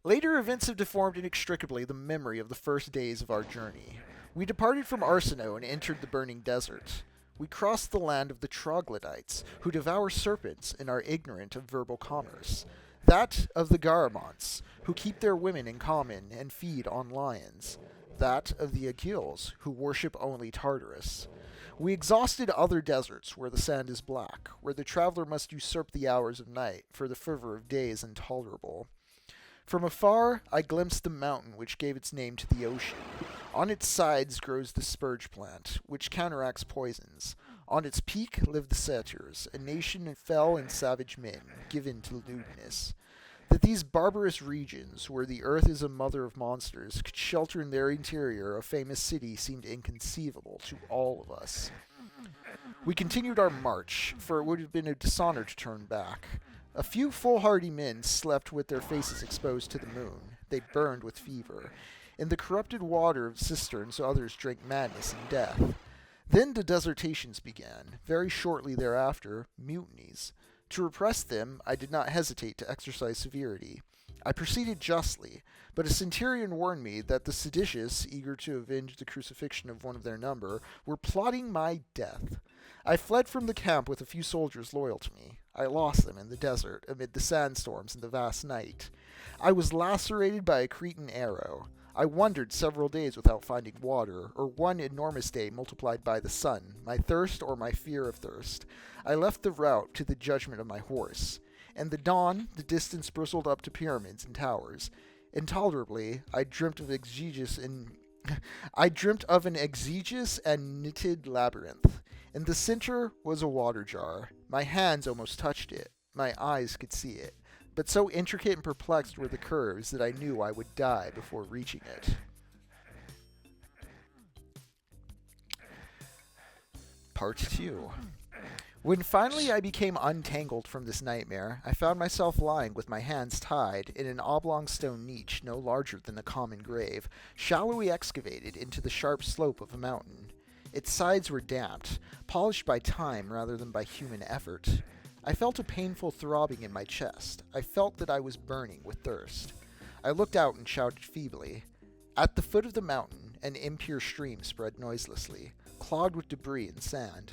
Later events have deformed inextricably the memory of the first days of our journey. We departed from Arsinoe and entered the burning desert. We crossed the land of the troglodytes, who devour serpents and are ignorant of verbal commerce. That of the Garamonts, who keep their women in common and feed on lions. That of the Agiles, who worship only Tartarus. We exhausted other deserts where the sand is black, where the traveler must usurp the hours of night, for the fervor of day is intolerable. From afar, I glimpsed the mountain which gave its name to the ocean. On its sides grows the spurge plant, which counteracts poisons. On its peak live the satyrs, a nation of fell and savage men, given to lewdness. That these barbarous regions, where the earth is a mother of monsters, could shelter in their interior a famous city seemed inconceivable to all of us. We continued our march, for it would have been a dishonor to turn back. A few foolhardy men slept with their faces exposed to the moon. They burned with fever. In the corrupted water of cisterns others drank madness and death. Then the desertations began. Very shortly thereafter, mutinies. To repress them, I did not hesitate to exercise severity. I proceeded justly, but a centurion warned me that the seditious, eager to avenge the crucifixion of one of their number, were plotting my death. I fled from the camp with a few soldiers loyal to me. I lost them in the desert, amid the sandstorms and the vast night. I was lacerated by a Cretan arrow. I wandered several days without finding water, or one enormous day multiplied by the sun, my thirst or my fear of thirst. I left the route to the judgment of my horse. And the dawn, the distance bristled up to pyramids and towers. Intolerably, I dreamt of an exegious and knitted labyrinth. In the center was a water jar. My hands almost touched it. My eyes could see it. But so intricate and perplexed were the curves that I knew I would die before reaching it. Part 2. When finally I became untangled from this nightmare, I found myself lying with my hands tied in an oblong stone niche no larger than a common grave, shallowly excavated into the sharp slope of a mountain. Its sides were damped, polished by time rather than by human effort. I felt a painful throbbing in my chest. I felt that I was burning with thirst. I looked out and shouted feebly. At the foot of the mountain, an impure stream spread noiselessly, clogged with debris and sand.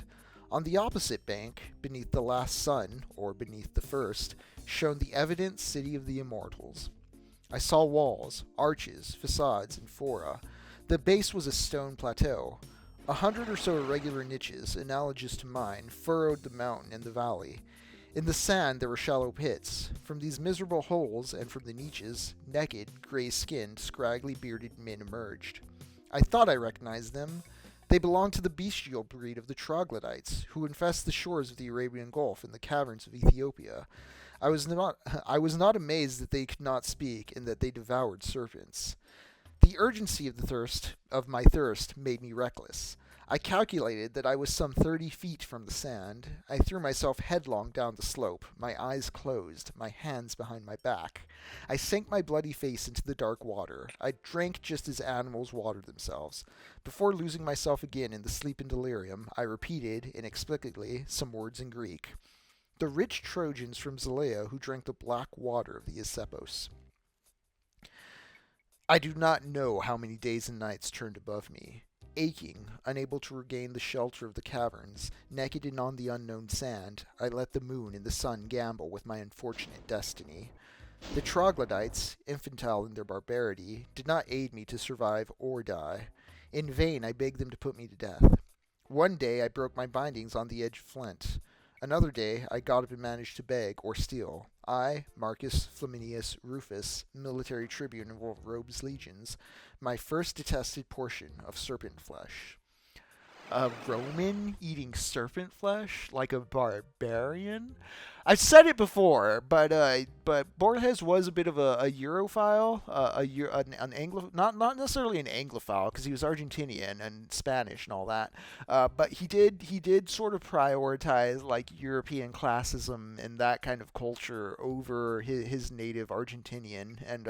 On the opposite bank, beneath the last sun, or beneath the first, shone the evident city of the immortals. I saw walls, arches, facades, and fora. The base was a stone plateau. 100 or so irregular niches, analogous to mine, furrowed the mountain and the valley. In the sand there were shallow pits. From these miserable holes and from the niches, naked, gray-skinned, scraggly bearded men emerged. I thought I recognized them. They belonged to the bestial breed of the troglodytes, who infest the shores of the Arabian Gulf and the caverns of Ethiopia. I was not amazed that they could not speak and that they devoured serpents. The urgency of my thirst made me reckless. I calculated that I was some 30 feet from the sand. I threw myself headlong down the slope, my eyes closed, my hands behind my back. I sank my bloody face into the dark water. I drank just as animals water themselves. Before losing myself again in the sleep and delirium, I repeated, inexplicably, some words in Greek. The rich Trojans from Zelea who drank the black water of the Aesepos. I do not know how many days and nights turned above me. Aching, unable to regain the shelter of the caverns, naked and on the unknown sand, I let the moon and the sun gamble with my unfortunate destiny. The troglodytes, infantile in their barbarity, did not aid me to survive or die. In vain I begged them to put me to death. One day I broke my bindings on the edge of flint. Another day I got up and managed to beg or steal. I, Marcus Flaminius Rufus, military tribune of Rome's legions, my first detested portion of serpent flesh. A Roman eating serpent flesh like a barbarian? I've said it before, but Borges was a bit of a Europhile, an Anglo, not necessarily an Anglophile because he was Argentinian and Spanish and all that, but he did sort of prioritize like European classism and that kind of culture over his native Argentinian, and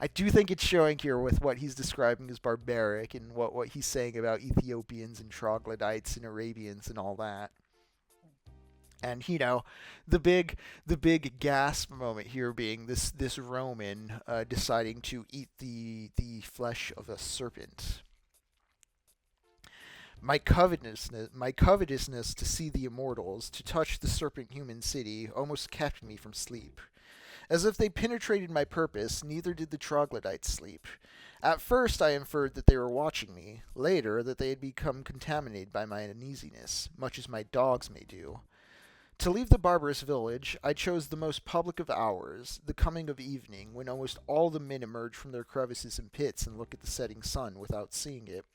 I do think it's showing here with what he's describing as barbaric and what he's saying about Ethiopians and troglodytes and Arabians and all that. And the big gasp moment here being this Roman deciding to eat the flesh of a serpent. My covetousness to see the immortals, to touch the serpent human city, almost kept me from sleep. As if they penetrated my purpose, neither did the troglodytes sleep. At first I inferred that they were watching me, later that they had become contaminated by my uneasiness, much as my dogs may do. To leave the barbarous village, I chose the most public of hours, the coming of evening, when almost all the men emerge from their crevices and pits and look at the setting sun without seeing it.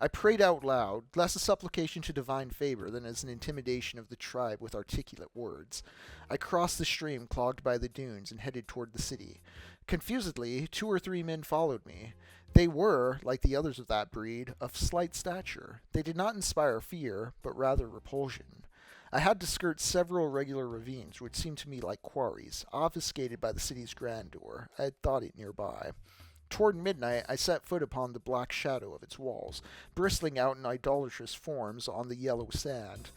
I prayed out loud, less a supplication to divine favor than as an intimidation of the tribe with articulate words. I crossed the stream clogged by the dunes and headed toward the city. Confusedly, 2 or 3 men followed me. They were, like the others of that breed, of slight stature. They did not inspire fear, but rather repulsion. I had to skirt several irregular ravines, which seemed to me like quarries, obfuscated by the city's grandeur. I had thought it nearby. Toward midnight, I set foot upon the black shadow of its walls, bristling out in idolatrous forms on the yellow sand.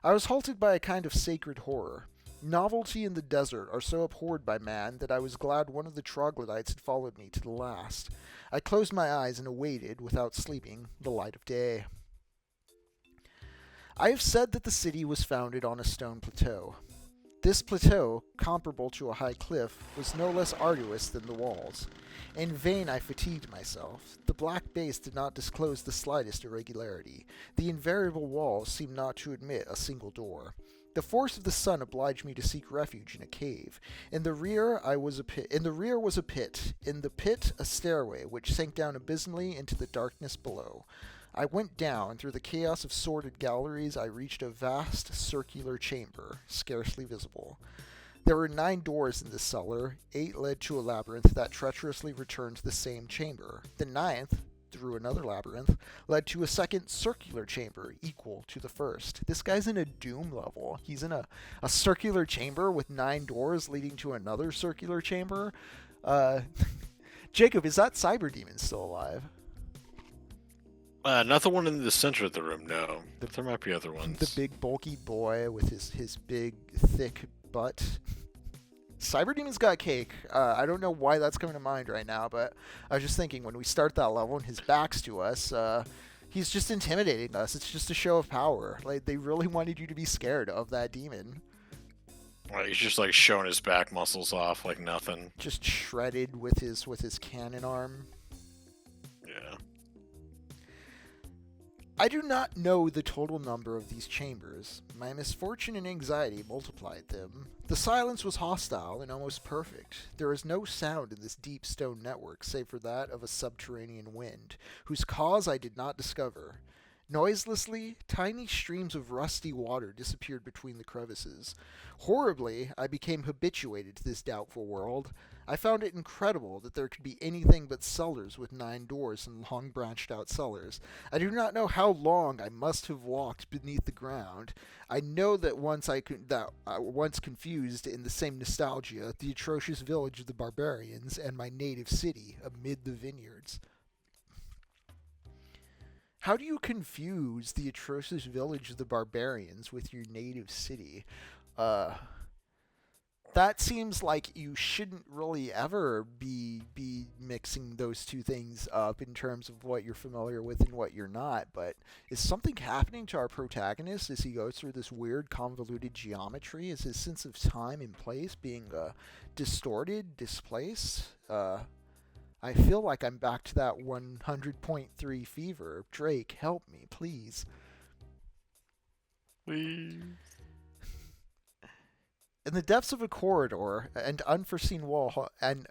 I was halted by a kind of sacred horror. Novelty in the desert are so abhorred by man that I was glad one of the troglodytes had followed me to the last. I closed my eyes and awaited, without sleeping, the light of day. I have said that the city was founded on a stone plateau. This plateau, comparable to a high cliff, was no less arduous than the walls. In vain I fatigued myself. The black base did not disclose the slightest irregularity. The invariable walls seemed not to admit a single door. The force of the sun obliged me to seek refuge in a cave. In the rear was a pit. In the pit a stairway, which sank down abysmally into the darkness below. I went down. Through the chaos of sordid galleries, I reached a vast circular chamber, scarcely visible. There were 9 doors in this cellar. 8 led to a labyrinth that treacherously returned to the same chamber. The 9th, through another labyrinth, led to a second circular chamber equal to the first. This guy's in a Doom level. He's in a circular chamber with 9 doors leading to another circular chamber. Jacob, is that Cyber Demon still alive? Not the one in the center of the room, no. There might be other ones. The big bulky boy with his big thick butt. Cyber Demon's got cake. I don't know why that's coming to mind right now, but I was just thinking when we start that level and his back's to us, he's just intimidating us. It's just a show of power. Like, they really wanted you to be scared of that demon. Well, he's just like showing his back muscles off like nothing. Just shredded with his cannon arm. Yeah. I do not know the total number of these chambers. My misfortune and anxiety multiplied them. The silence was hostile and almost perfect. There is no sound in this deep stone network save for that of a subterranean wind, whose cause I did not discover. Noiselessly, tiny streams of rusty water disappeared between the crevices. Horribly, I became habituated to this doubtful world. I found it incredible that there could be anything but cellars with 9 doors and long branched-out cellars. I do not know how long I must have walked beneath the ground. I know that once confused in the same nostalgia, the atrocious village of the barbarians and my native city amid the vineyards. How do you confuse the atrocious village of the barbarians with your native city? That seems like you shouldn't really ever be mixing those two things up in terms of what you're familiar with and what you're not. But is something happening to our protagonist as he goes through this weird, convoluted geometry? Is his sense of time and place being distorted, displaced? I feel like I'm back to that 100.3 fever. Drake, help me, please. Please. In the depths of a corridor, an unforeseen wall halted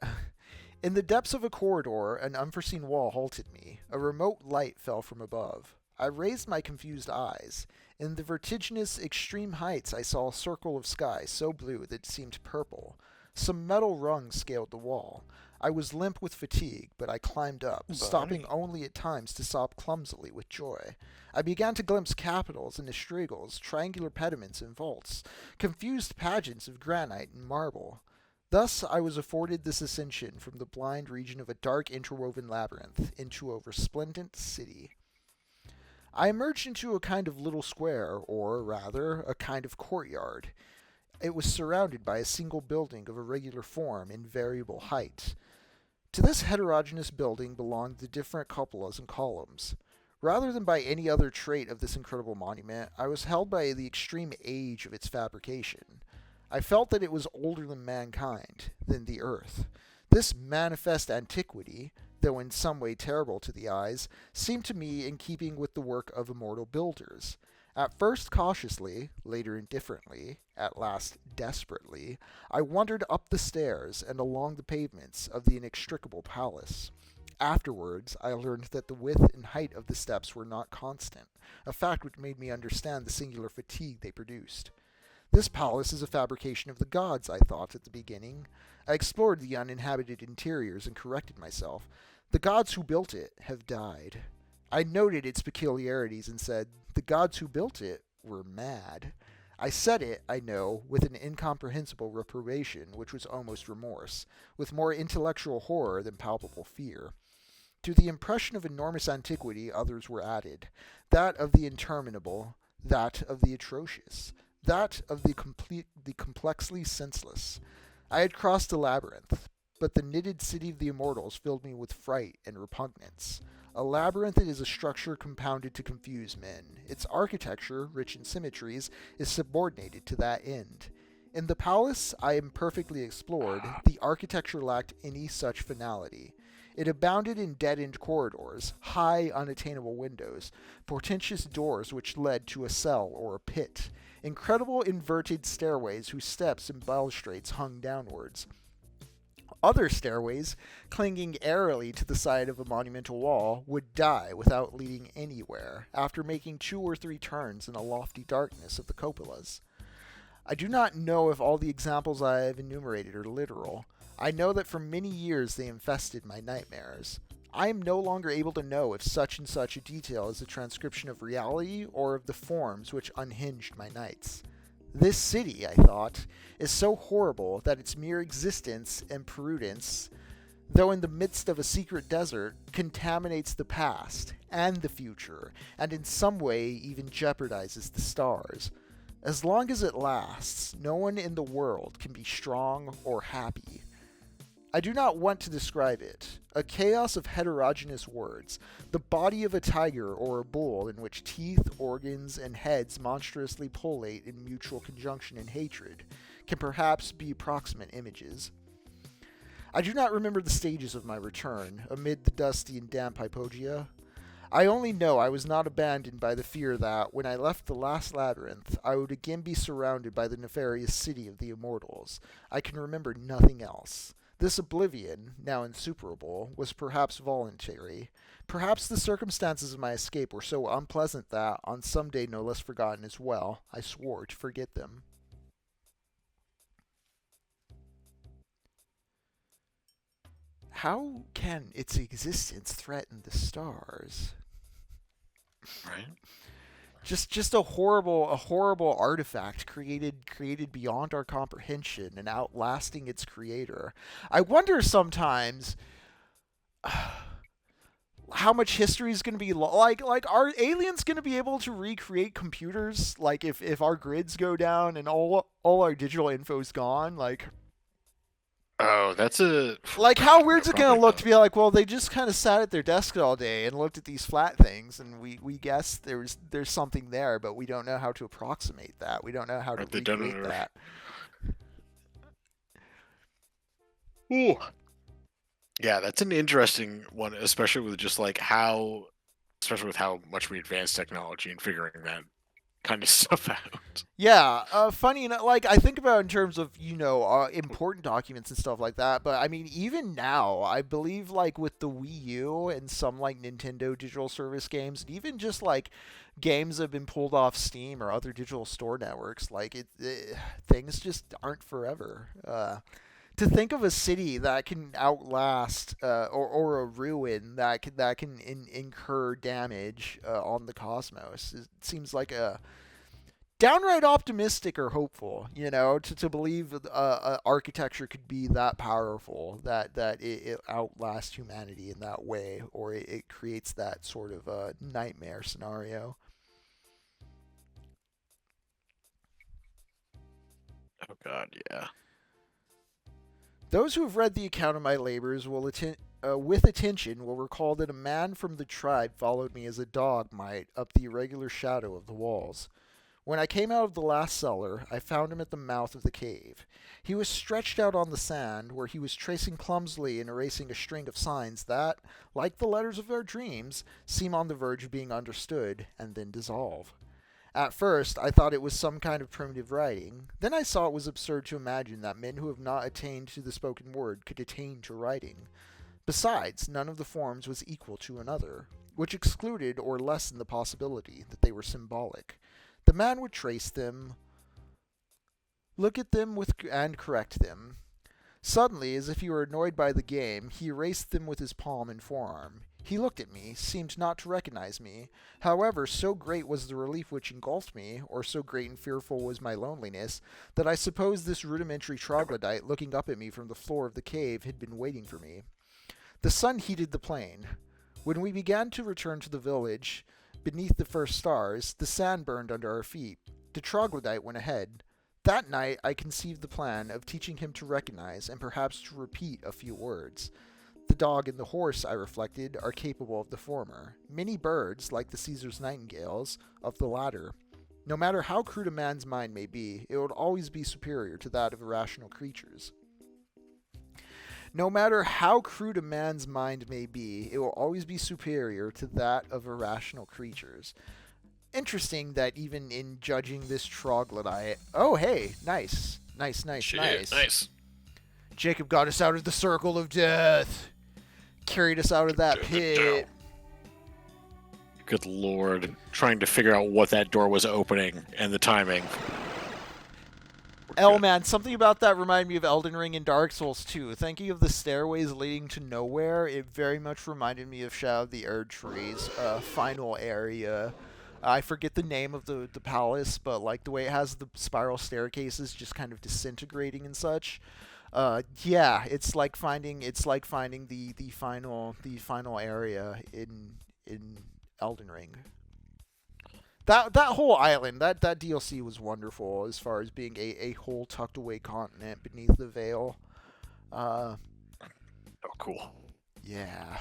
me. A remote light fell from above. I raised my confused eyes. In the vertiginous extreme heights, I saw a circle of sky so blue that it seemed purple. Some metal rungs scaled the wall. I was limp with fatigue, but I climbed up, stopping only at times to sob clumsily with joy. I began to glimpse capitals and astragals, triangular pediments and vaults, confused pageants of granite and marble. Thus I was afforded this ascension from the blind region of a dark interwoven labyrinth into a resplendent city. I emerged into a kind of little square, or rather, a kind of courtyard. It was surrounded by a single building of irregular form and variable height. To this heterogeneous building belonged the different cupolas and columns. Rather than by any other trait of this incredible monument, I was held by the extreme age of its fabrication. I felt that it was older than mankind, than the earth. This manifest antiquity, though in some way terrible to the eyes, seemed to me in keeping with the work of immortal builders. At first cautiously, later indifferently, at last desperately, I wandered up the stairs and along the pavements of the inextricable palace. Afterwards, I learned that the width and height of the steps were not constant, a fact which made me understand the singular fatigue they produced. This palace is a fabrication of the gods, I thought at the beginning. I explored the uninhabited interiors and corrected myself. The gods who built it have died. I noted its peculiarities and said, the gods who built it were mad. I said it, I know, with an incomprehensible reprobation which was almost remorse, with more intellectual horror than palpable fear. To the impression of enormous antiquity others were added, that of the interminable, that of the atrocious, that of the complexly senseless. I had crossed a labyrinth, but the knitted city of the immortals filled me with fright and repugnance. A labyrinth is a structure compounded to confuse men. Its architecture, rich in symmetries, is subordinated to that end. In the palace I imperfectly explored, the architecture lacked any such finality. It abounded in dead-end corridors, high, unattainable windows, portentous doors which led to a cell or a pit, incredible inverted stairways whose steps and balustrades hung downwards. Other stairways, clinging airily to the side of a monumental wall, would die without leading anywhere, after making 2 or 3 turns in the lofty darkness of the cupolas. I do not know if all the examples I have enumerated are literal. I know that for many years they infested my nightmares. I am no longer able to know if such and such a detail is a transcription of reality or of the forms which unhinged my nights. This city, I thought, is so horrible that its mere existence and prudence, though in the midst of a secret desert, contaminates the past and the future, and in some way even jeopardizes the stars. As long as it lasts, no one in the world can be strong or happy. I do not want to describe it. A chaos of heterogeneous words, the body of a tiger or a bull in which teeth, organs, and heads monstrously pullulate in mutual conjunction and hatred, can perhaps be approximate images. I do not remember the stages of my return, amid the dusty and damp hypogeia. I only know I was not abandoned by the fear that, when I left the last labyrinth, I would again be surrounded by the nefarious city of the immortals. I can remember nothing else. This oblivion, now insuperable, was perhaps voluntary. Perhaps the circumstances of my escape were so unpleasant that, on some day no less forgotten as well, I swore to forget them. How can its existence threaten the stars? Right. Just a horrible artifact created beyond our comprehension and outlasting its creator. I wonder sometimes how much history is going to be like are aliens going to be able to recreate computers, like if our grids go down and all our digital info's gone, like. Oh, that's a... Like, how weird's it going to look to be like, well, they just kind of sat at their desk all day and looked at these flat things, and we guess there's something there, but we don't know how to approximate that. We don't know how to recreate that. Ooh. Yeah, that's an interesting one, especially with just like especially with how much we advance technology and figuring that kind of stuff out. Yeah, funny enough, like I think about it in terms of important documents and stuff like that. But I mean, even now, I believe like with the Wii U and some like Nintendo digital service games, and even just like games that have been pulled off Steam or other digital store networks, like things just aren't forever. To think of a city that can outlast or a ruin that can incur damage on the cosmos, it seems like a downright optimistic or hopeful, to believe architecture could be that powerful, that it outlasts humanity in that way, or it creates that sort of nightmare scenario. Oh God, yeah. Those who have read the account of my labors with attention will recall that a man from the tribe followed me as a dog might up the irregular shadow of the walls. When I came out of the last cellar, I found him at the mouth of the cave. He was stretched out on the sand, where he was tracing clumsily and erasing a string of signs that, like the letters of our dreams, seem on the verge of being understood and then dissolve. At first, I thought it was some kind of primitive writing. Then I saw it was absurd to imagine that men who have not attained to the spoken word could attain to writing. Besides, none of the forms was equal to another, which excluded or lessened the possibility that they were symbolic. The man would trace them, look at them and correct them. Suddenly, as if he were annoyed by the game, he erased them with his palm and forearm. He looked at me, seemed not to recognize me. However, so great was the relief which engulfed me, or so great and fearful was my loneliness, that I supposed this rudimentary troglodyte looking up at me from the floor of the cave had been waiting for me. The sun heated the plain. When we began to return to the village, beneath the first stars, the sand burned under our feet. The troglodyte went ahead. That night I conceived the plan of teaching him to recognize and perhaps to repeat a few words. The dog and the horse, I reflected, are capable of the former. Many birds, like the Caesar's nightingales, of the latter. No matter how crude a man's mind may be, it would always be superior to that of irrational creatures. No matter how crude a man's mind may be, it will always be superior to that of irrational creatures. Interesting that even in judging this troglodyte... Oh, hey, nice. Nice. Nice. Jacob got us out of the circle of death. Carried us out of that pit. Good Lord. Trying to figure out what that door was opening and the timing. Man, something about that reminded me of Elden Ring and Dark Souls 2. Thinking of the stairways leading to nowhere, it very much reminded me of Shadow of the Erdtree's final area. I forget the name of the palace, but like the way it has the spiral staircases just kind of disintegrating and such. Yeah, it's like finding the final area in Elden Ring. That whole island, that DLC was wonderful as far as being a whole tucked away continent beneath the veil. Oh, cool. Yeah.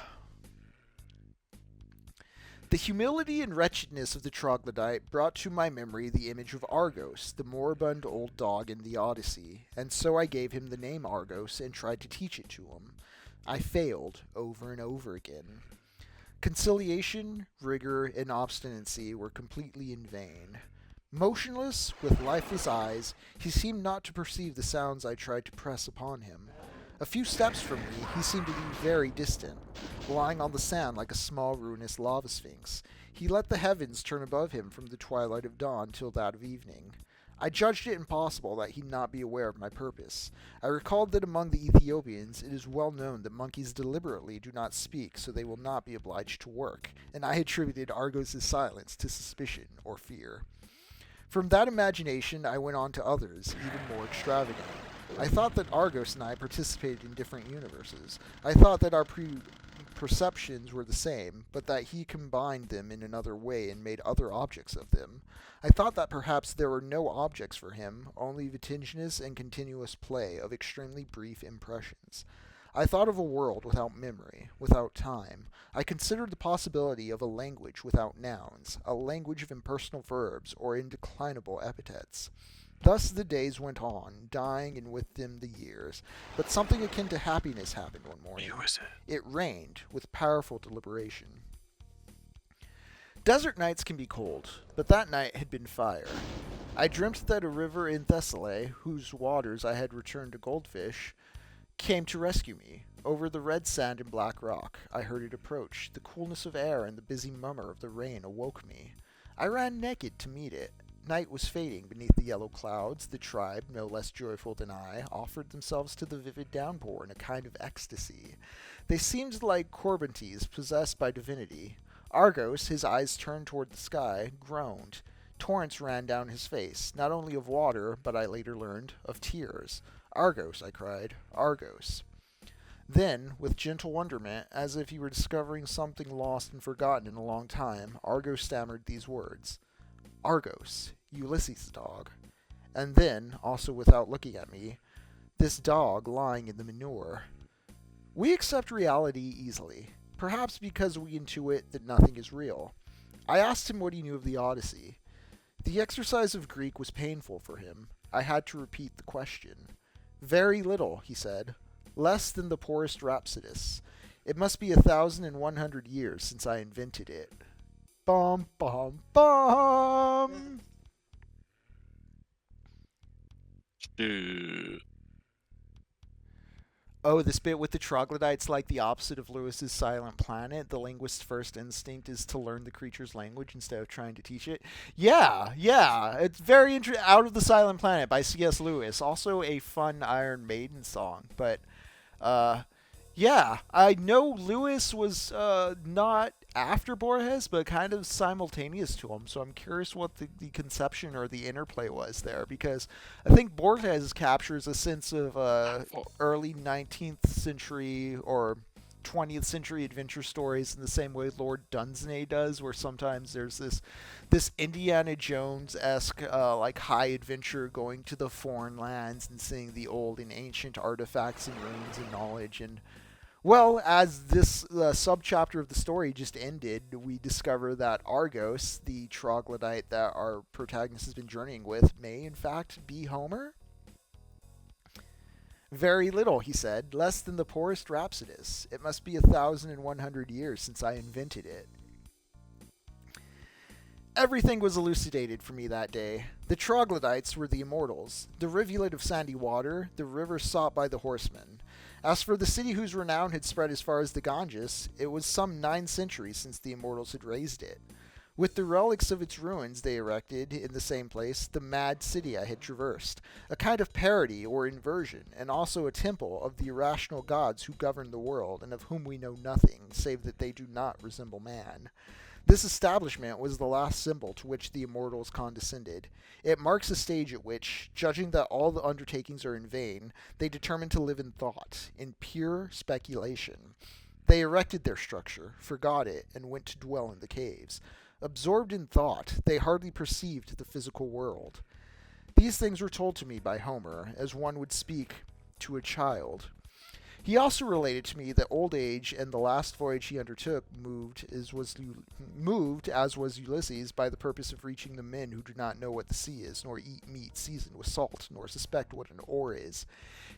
The humility and wretchedness of the troglodyte brought to my memory the image of Argos, the moribund old dog in the Odyssey, and so I gave him the name Argos and tried to teach it to him. I failed over and over again. Conciliation, rigor, and obstinacy were completely in vain. Motionless, with lifeless eyes, he seemed not to perceive the sounds I tried to press upon him. A few steps from me, he seemed to be very distant, lying on the sand like a small ruinous lava sphinx. He let the heavens turn above him from the twilight of dawn till that of evening. I judged it impossible that he not be aware of my purpose. I recalled that among the Ethiopians it is well known that monkeys deliberately do not speak so they will not be obliged to work, and I attributed Argos' silence to suspicion or fear. From that imagination I went on to others, even more extravagant. I thought that Argos and I participated in different universes. I thought that our perceptions were the same, but that he combined them in another way and made other objects of them. I thought that perhaps there were no objects for him, only vertiginous and continuous play of extremely brief impressions. I thought of a world without memory, without time. I considered the possibility of a language without nouns, a language of impersonal verbs or indeclinable epithets. Thus the days went on, dying and with them the years. But something akin to happiness happened one morning. It rained, with powerful deliberation. Desert nights can be cold, but that night had been fire. I dreamt that a river in Thessaly, whose waters I had returned to goldfish, came to rescue me. Over the red sand and black rock, I heard it approach. The coolness of air and the busy murmur of the rain awoke me. I ran naked to meet it. Night was fading beneath the yellow clouds. The tribe, no less joyful than I, offered themselves to the vivid downpour in a kind of ecstasy. They seemed like Corbantes possessed by divinity. Argos, his eyes turned toward the sky, groaned. Torrents ran down his face, not only of water, but I later learned, of tears. Argos, I cried, Argos. Then, with gentle wonderment, as if he were discovering something lost and forgotten in a long time, Argos stammered these words. Argos, Ulysses' dog. And then, also without looking at me, this dog lying in the manure. We accept reality easily, perhaps because we intuit that nothing is real. I asked him what he knew of the Odyssey. The exercise of Greek was painful for him. I had to repeat the question. Very little, he said. Less than the poorest Rhapsodist. It must be 1,100 years since I invented it. Bum, bum, bum! Oh, this bit with the troglodytes like the opposite of Lewis's Silent Planet. The linguist's first instinct is to learn the creature's language instead of trying to teach it. Yeah. It's very interesting. Out of the Silent Planet by C.S. Lewis. Also a fun Iron Maiden song. But, yeah. I know Lewis was not after Borges, but kind of simultaneous to him. So I'm curious what the conception or the interplay was there, because I think Borges captures a sense of early 19th century or 20th century adventure stories in the same way Lord Dunsany does, where sometimes there's this Indiana Jones-esque like high adventure going to the foreign lands and seeing the old and ancient artifacts and ruins and knowledge. And well, as this subchapter of the story just ended, we discover that Argos, the troglodyte that our protagonist has been journeying with, may in fact be Homer. Very little, he said, less than the poorest Rhapsodist. It must be 1,100 years since I invented it. Everything was elucidated for me that day. The troglodytes were the immortals, the rivulet of sandy water, the river sought by the horsemen. As for the city whose renown had spread as far as the Ganges, it was some 9 centuries since the immortals had raised it. With the relics of its ruins they erected, in the same place, the mad city I had traversed, a kind of parody or inversion, and also a temple of the irrational gods who govern the world, and of whom we know nothing, save that they do not resemble man. This establishment was the last symbol to which the immortals condescended. It marks a stage at which, judging that all the undertakings are in vain, they determine to live in thought, in pure speculation. They erected their structure, forgot it, and went to dwell in the caves. Absorbed in thought, they hardly perceived the physical world. These things were told to me by Homer, as one would speak to a child. He also related to me that old age and the last voyage he undertook moved, as was Ulysses, by the purpose of reaching the men who do not know what the sea is, nor eat meat seasoned with salt, nor suspect what an oar is.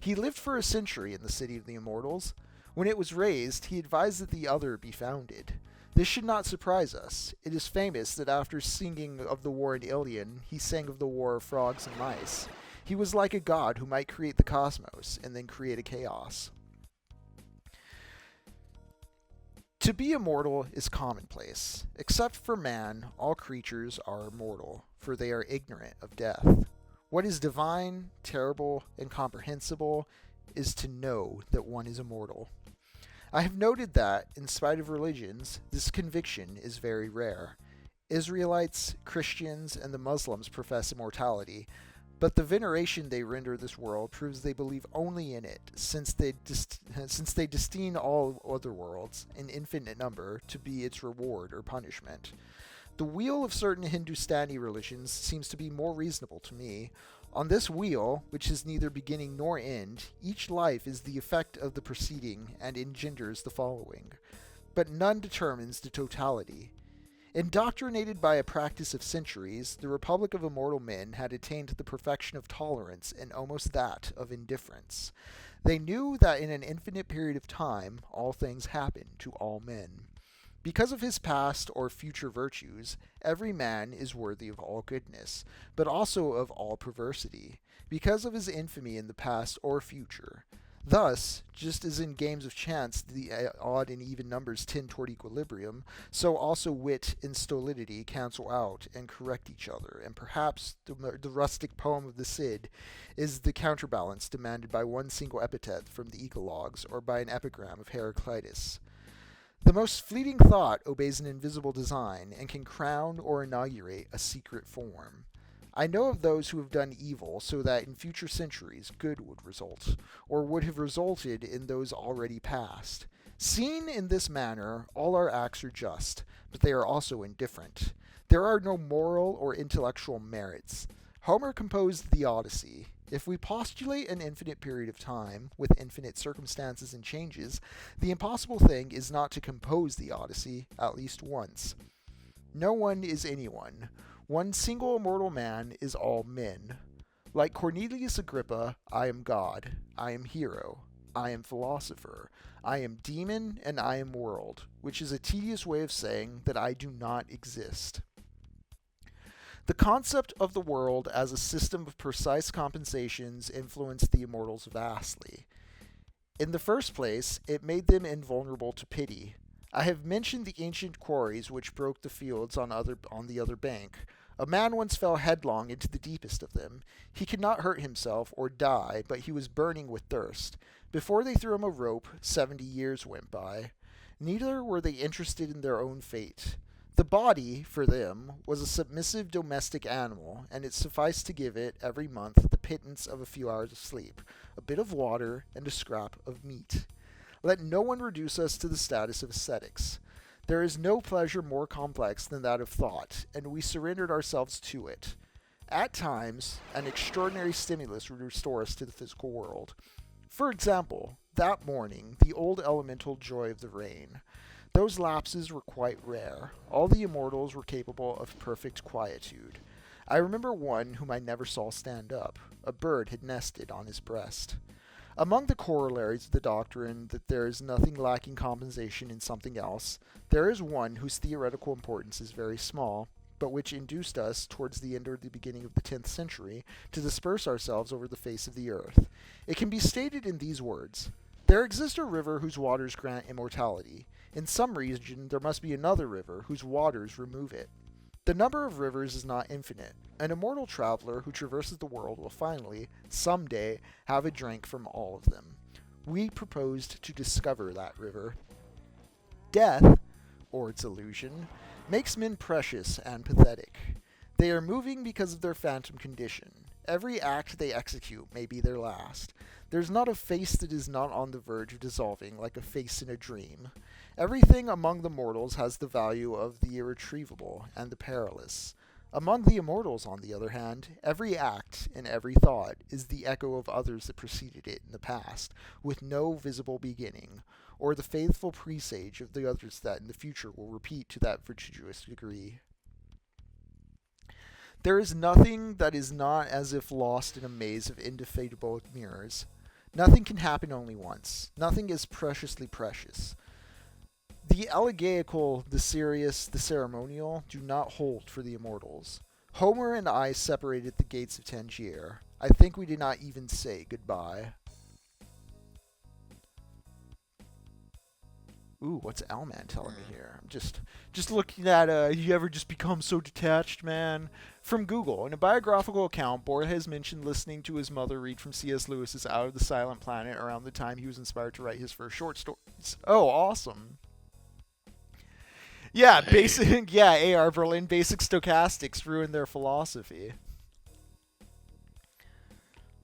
He lived for a century in the city of the immortals. When it was raised, he advised that the other be founded. This should not surprise us. It is famous that after singing of the war in Ilion, he sang of the war of frogs and mice. He was like a god who might create the cosmos and then create a chaos. To be immortal is commonplace. Except for man, all creatures are immortal, for they are ignorant of death. What is divine, terrible, incomprehensible is to know that one is immortal. I have noted that, in spite of religions, this conviction is very rare. Israelites, Christians, and the Muslims profess immortality, but the veneration they render this world proves they believe only in it, since they destine all other worlds, in infinite number, to be its reward or punishment. The wheel of certain Hindustani religions seems to be more reasonable to me. On this wheel, which is neither beginning nor end, each life is the effect of the preceding and engenders the following. But none determines the totality. Indoctrinated by a practice of centuries, the Republic of Immortal Men had attained the perfection of tolerance and almost that of indifference. They knew that in an infinite period of time, all things happen to all men. Because of his past or future virtues, every man is worthy of all goodness, but also of all perversity, because of his infamy in the past or future. Thus, just as in games of chance the odd and even numbers tend toward equilibrium, so also wit and stolidity cancel out and correct each other, and perhaps the rustic poem of the Cid is the counterbalance demanded by one single epithet from the Eclogues or by an epigram of Heraclitus. The most fleeting thought obeys an invisible design and can crown or inaugurate a secret form. I know of those who have done evil so that in future centuries good would result, or would have resulted in those already past. Seen in this manner, all our acts are just, but they are also indifferent. There are no moral or intellectual merits. Homer composed the Odyssey. If we postulate an infinite period of time, with infinite circumstances and changes, the impossible thing is not to compose the Odyssey at least once. No one is anyone. One single immortal man is all men. Like Cornelius Agrippa, I am God, I am hero, I am philosopher, I am demon, and I am world, which is a tedious way of saying that I do not exist. The concept of the world as a system of precise compensations influenced the immortals vastly. In the first place, it made them invulnerable to pity. I have mentioned the ancient quarries which broke the fields on the other bank. A man once fell headlong into the deepest of them. He could not hurt himself or die, but he was burning with thirst. Before they threw him a rope, 70 years went by. Neither were they interested in their own fate. The body, for them, was a submissive domestic animal, and it sufficed to give it, every month, the pittance of a few hours of sleep, a bit of water, and a scrap of meat. Let no one reduce us to the status of ascetics. There is no pleasure more complex than that of thought, and we surrendered ourselves to it. At times, an extraordinary stimulus would restore us to the physical world. For example, that morning, the old elemental joy of the rain. Those lapses were quite rare. All the immortals were capable of perfect quietude. I remember one whom I never saw stand up. A bird had nested on his breast. Among the corollaries of the doctrine that there is nothing lacking compensation in something else, there is one whose theoretical importance is very small, but which induced us, towards the end or the beginning of the 10th century, to disperse ourselves over the face of the earth. It can be stated in these words: there exists a river whose waters grant immortality. In some region there must be another river whose waters remove it. The number of rivers is not infinite. An immortal traveler who traverses the world will finally, someday, have a drink from all of them. We proposed to discover that river. Death, or its illusion, makes men precious and pathetic. They are moving because of their phantom condition. Every act they execute may be their last. There's not a face that is not on the verge of dissolving like a face in a dream. Everything among the mortals has the value of the irretrievable and the perilous. Among the immortals, on the other hand, every act and every thought is the echo of others that preceded it in the past, with no visible beginning, or the faithful presage of the others that in the future will repeat to that virtuous degree. There is nothing that is not as if lost in a maze of indefatigable mirrors. Nothing can happen only once. Nothing is preciously precious. The elegaical, the serious, the ceremonial do not hold for the immortals. Homer and I separated at the gates of Tangier. I think we did not even say goodbye. Ooh, what's L-Man telling me here? I'm just looking at, you ever just become so detached, man? From Google, in a biographical account, Borges mentioned listening to his mother read from C.S. Lewis's Out of the Silent Planet around the time he was inspired to write his first short stories. Oh, awesome. Yeah, A.R. Berlin, basic stochastics ruined their philosophy.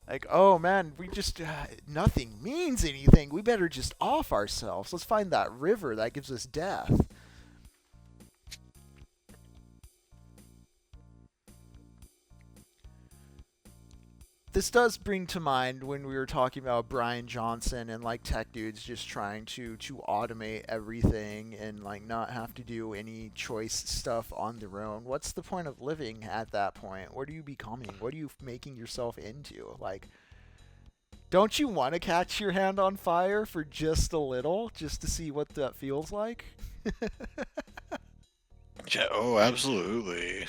Like, oh man, we just, nothing means anything. We better just off ourselves. Let's find that river that gives us death. This does bring to mind when we were talking about Brian Johnson and like tech dudes just trying to automate everything and like not have to do any choice stuff on their own. What's the point of living at that point? What are you becoming? What are you making yourself into? Like, don't you want to catch your hand on fire for just a little, just to see what that feels like? Yeah, oh, absolutely.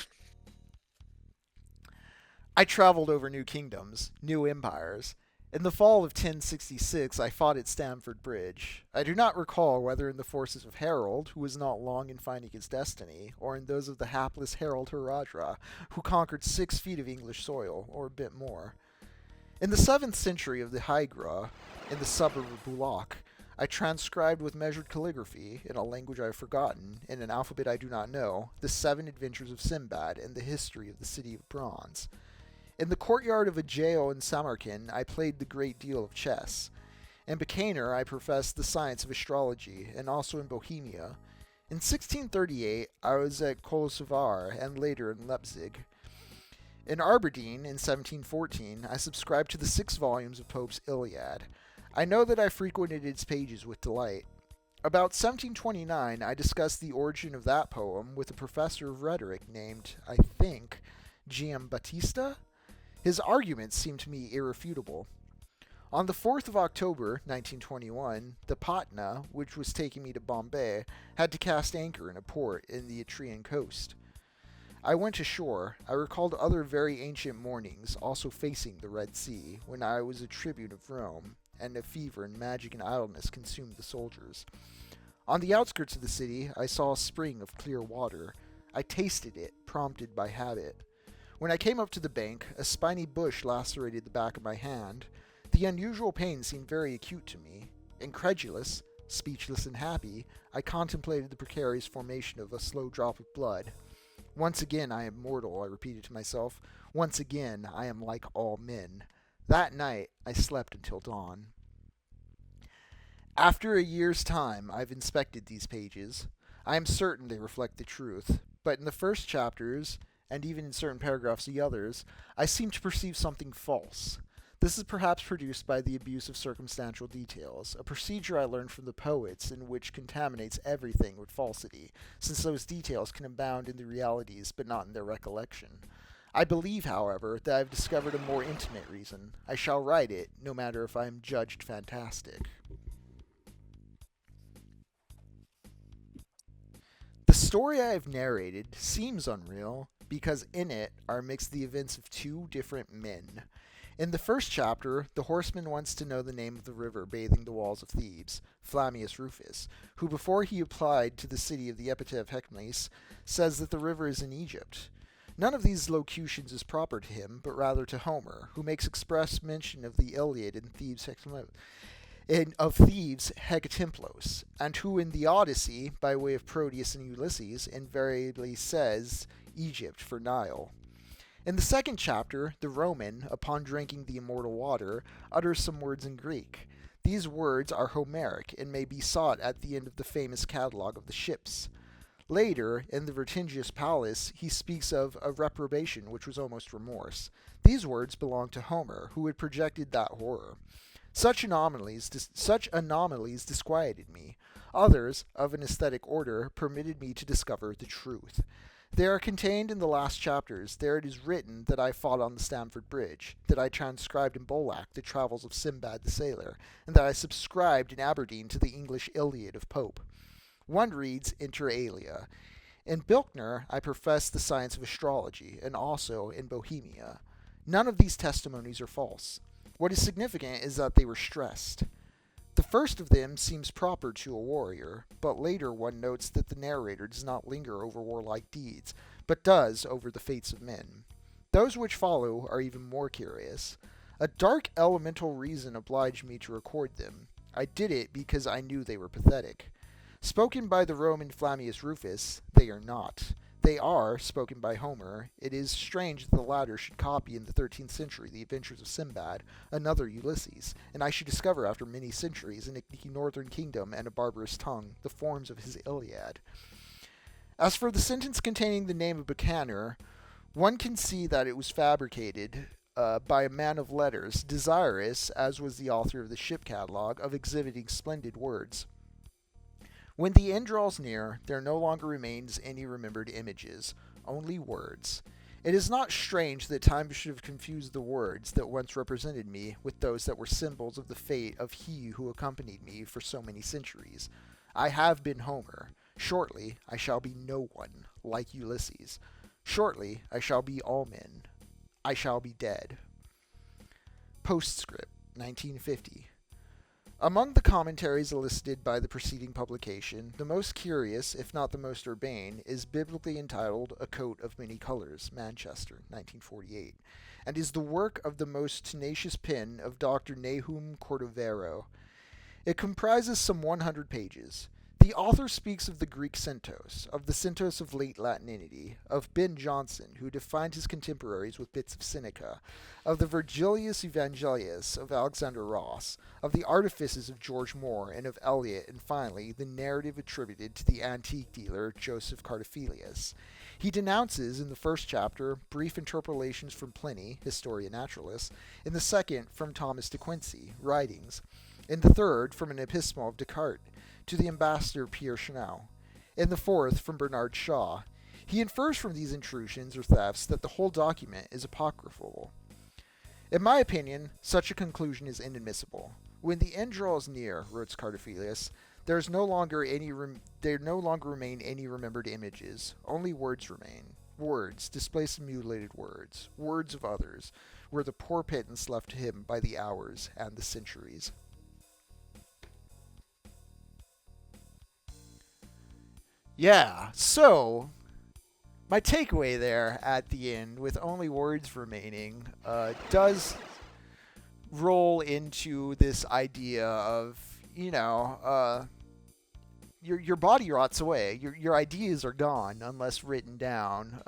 I traveled over new kingdoms, new empires. In the fall of 1066, I fought at Stamford Bridge. I do not recall whether in the forces of Harold, who was not long in finding his destiny, or in those of the hapless Harold Hardrada, who conquered 6 feet of English soil, or a bit more. In the 7th century of the Hydra, in the suburb of Bulak, I transcribed with measured calligraphy, in a language I have forgotten, in an alphabet I do not know, the 7 adventures of Sinbad and the history of the city of bronze. In the courtyard of a jail in Samarkand, I played the great deal of chess. In Bikaner, I professed the science of astrology, and also in Bohemia. In 1638, I was at Kolosovar, and later in Leipzig. In Aberdeen, in 1714, I subscribed to the 6 volumes of Pope's Iliad. I know that I frequented its pages with delight. About 1729, I discussed the origin of that poem with a professor of rhetoric named, I think, Giambattista. His arguments seemed to me irrefutable. On the 4th of October, 1921, the Patna, which was taking me to Bombay, had to cast anchor in a port in the Etrian coast. I went ashore. I recalled other very ancient mornings, also facing the Red Sea, when I was a tribune of Rome, and a fever and magic and idleness consumed the soldiers. On the outskirts of the city, I saw a spring of clear water. I tasted it, prompted by habit. When I came up to the bank, a spiny bush lacerated the back of my hand. The unusual pain seemed very acute to me. Incredulous, speechless and happy, I contemplated the precarious formation of a slow drop of blood. Once again I am mortal, I repeated to myself. Once again I am like all men. That night I slept until dawn. After a year's time, I've inspected these pages. I am certain they reflect the truth, but in the first chapters, and even in certain paragraphs of the others, I seem to perceive something false. This is perhaps produced by the abuse of circumstantial details, a procedure I learned from the poets and which contaminates everything with falsity, since those details can abound in the realities but not in their recollection. I believe, however, that I have discovered a more intimate reason. I shall write it, no matter if I am judged fantastic. The story I have narrated seems unreal, because in it are mixed the events of 2 different men. In the first chapter, the horseman wants to know the name of the river bathing the walls of Thebes, Flammius Rufus, who before he applied to the city of the epithet of Hecmnes, says that the river is in Egypt. None of these locutions is proper to him, but rather to Homer, who makes express mention of the Iliad in Thebes Hecatimplos, and who in the Odyssey, by way of Proteus and Ulysses, invariably says Egypt for Nile. In the second chapter, the Roman, upon drinking the immortal water, utters some words in Greek. These words are Homeric and may be sought at the end of the famous catalogue of the ships. Later, in the Vercingetorix Palace, he speaks of a reprobation which was almost remorse. These words belong to Homer, who had projected that horror. Such anomalies disquieted me. Others, of an aesthetic order, permitted me to discover the truth. They are contained in the last chapters. There it is written that I fought on the Stamford Bridge, that I transcribed in Boyle the travels of Sinbad the sailor, and that I subscribed in Aberdeen to the English Iliad of Pope. One reads inter alia. In Bilkner, I professed the science of astrology, and also in Bohemia. None of these testimonies are false. What is significant is that they were stressed. The first of them seems proper to a warrior, but later one notes that the narrator does not linger over warlike deeds, but does over the fates of men. Those which follow are even more curious. A dark elemental reason obliged me to record them. I did it because I knew they were pathetic. Spoken by the Roman Flammius Rufus, they are not. They are, spoken by Homer. It is strange that the latter should copy in the 13th century the adventures of Sinbad, another Ulysses, and I should discover after many centuries in a northern kingdom and a barbarous tongue the forms of his Iliad. As for the sentence containing the name of Buchanan, one can see that it was fabricated by a man of letters, desirous, as was the author of the ship catalogue, of exhibiting splendid words. When the end draws near, there no longer remains any remembered images, only words. It is not strange that time should have confused the words that once represented me with those that were symbols of the fate of he who accompanied me for so many centuries. I have been Homer. Shortly, I shall be no one, like Ulysses. Shortly, I shall be all men. I shall be dead. Postscript, 1950. Among the commentaries elicited by the preceding publication, the most curious, if not the most urbane, is biblically entitled A Coat of Many Colors, Manchester, 1948, and is the work of the most tenacious pen of Dr. Nahum Cordovero. It comprises some 100 pages. The author speaks of the Greek centos, of the centos of late Latinity, of Ben Jonson, who defined his contemporaries with bits of Seneca, of the Virgilius Evangelius of Alexander Ross, of the artifices of George Moore and of Eliot, and finally, the narrative attributed to the antique dealer Joseph Cardophilius. He denounces, in the first chapter, brief interpolations from Pliny, Historia Naturalis, in the second, from Thomas de Quincey, Writings, in the third, from an epistle of Descartes, to the ambassador Pierre Chanel, in the fourth from Bernard Shaw. He infers from these intrusions or thefts that the whole document is apocryphal. In my opinion, such a conclusion is inadmissible. When the end draws near, wrote Cardophilius, there no longer remain any remembered images. Only words remain. Words, displaced and mutilated words. Words of others, were the poor pittance left to him by the hours and the centuries. Yeah, so my takeaway there at the end, with only words remaining, does roll into this idea of, your body rots away. Your ideas are gone unless written down.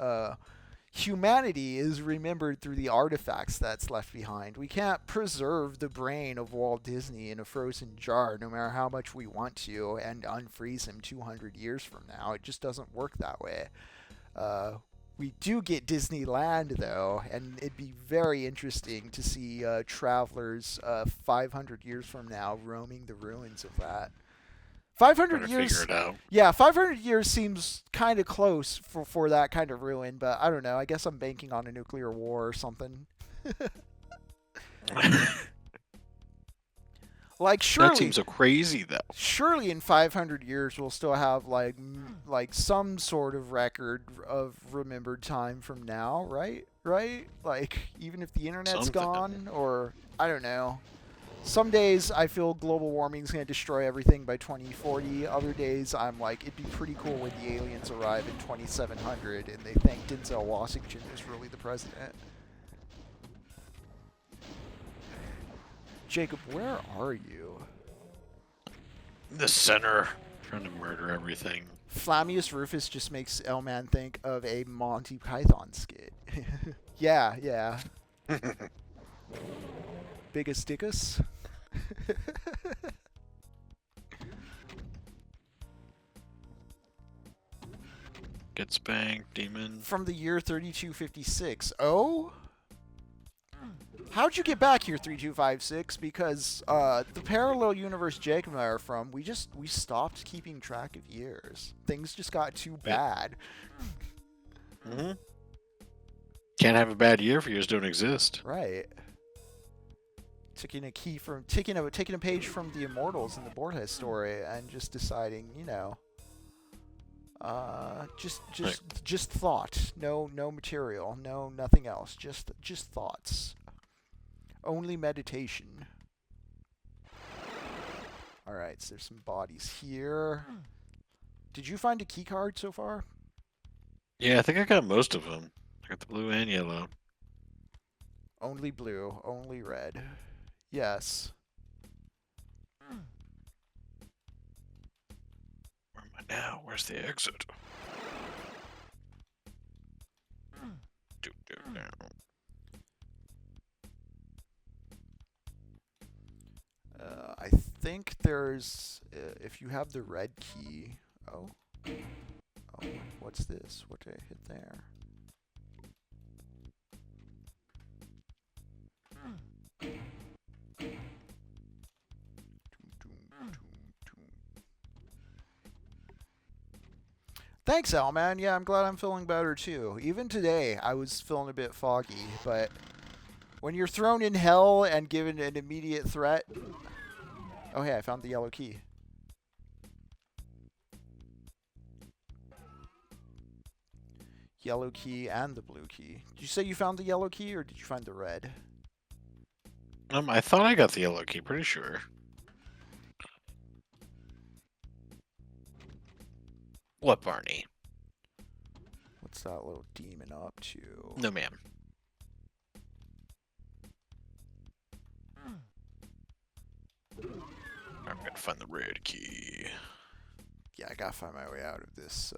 Humanity is remembered through the artifacts that's left behind. We can't preserve the brain of Walt Disney in a frozen jar no matter how much we want to and unfreeze him 200 years from now. It just doesn't work that way. We do get Disneyland, though, and it'd be very interesting to see travelers 500 years from now roaming the ruins of that. 500 years. Figure it out. Yeah, 500 years seems kind of close for that kind of ruin, but I don't know. I guess I'm banking on a nuclear war or something. Like, surely that seems so crazy, though. Surely in 500 years we'll still have like some sort of record of remembered time from now, right? Like, even if the internet's gone, or I don't know. Some days I feel global warming is going to destroy everything by 2040. Other days I'm like, it'd be pretty cool when the aliens arrive in 2700 and they think Denzel Washington is really the president. Jacob, where are you? In the center, trying to murder everything. Flammius Rufus just makes L-Man think of a Monty Python skit. Yeah. Biggest dickus. Get spanked, demon. From the year 3256. Oh? How'd you get back here, 3256? Because the parallel universe Jacob and I are from, we stopped keeping track of years. Things just got too bad. Mm-hmm. Can't have a bad year if years don't exist. Right. Taking a page from the Immortals in the Borges story and just deciding, Just thought. No material. No, nothing else. Just thoughts. Only meditation. All right, so there's some bodies here. Did you find a key card so far? Yeah, I think I got most of them. I got the blue and yellow. Only blue, only red. Yes. Where am I now? Where's the exit? I think there's, if you have the red key. Oh, what's this? What did I hit there? Thanks, Al, man. Yeah, I'm glad I'm feeling better, too. Even today, I was feeling a bit foggy, but when you're thrown in hell and given an immediate threat... Oh, hey, I found the yellow key. Yellow key and the blue key. Did you say you found the yellow key, or did you find the red? I thought I got the yellow key, pretty sure. What, Barney? What's that little demon up to? No, ma'am. I'm gonna find the red key. Yeah, I gotta find my way out of this,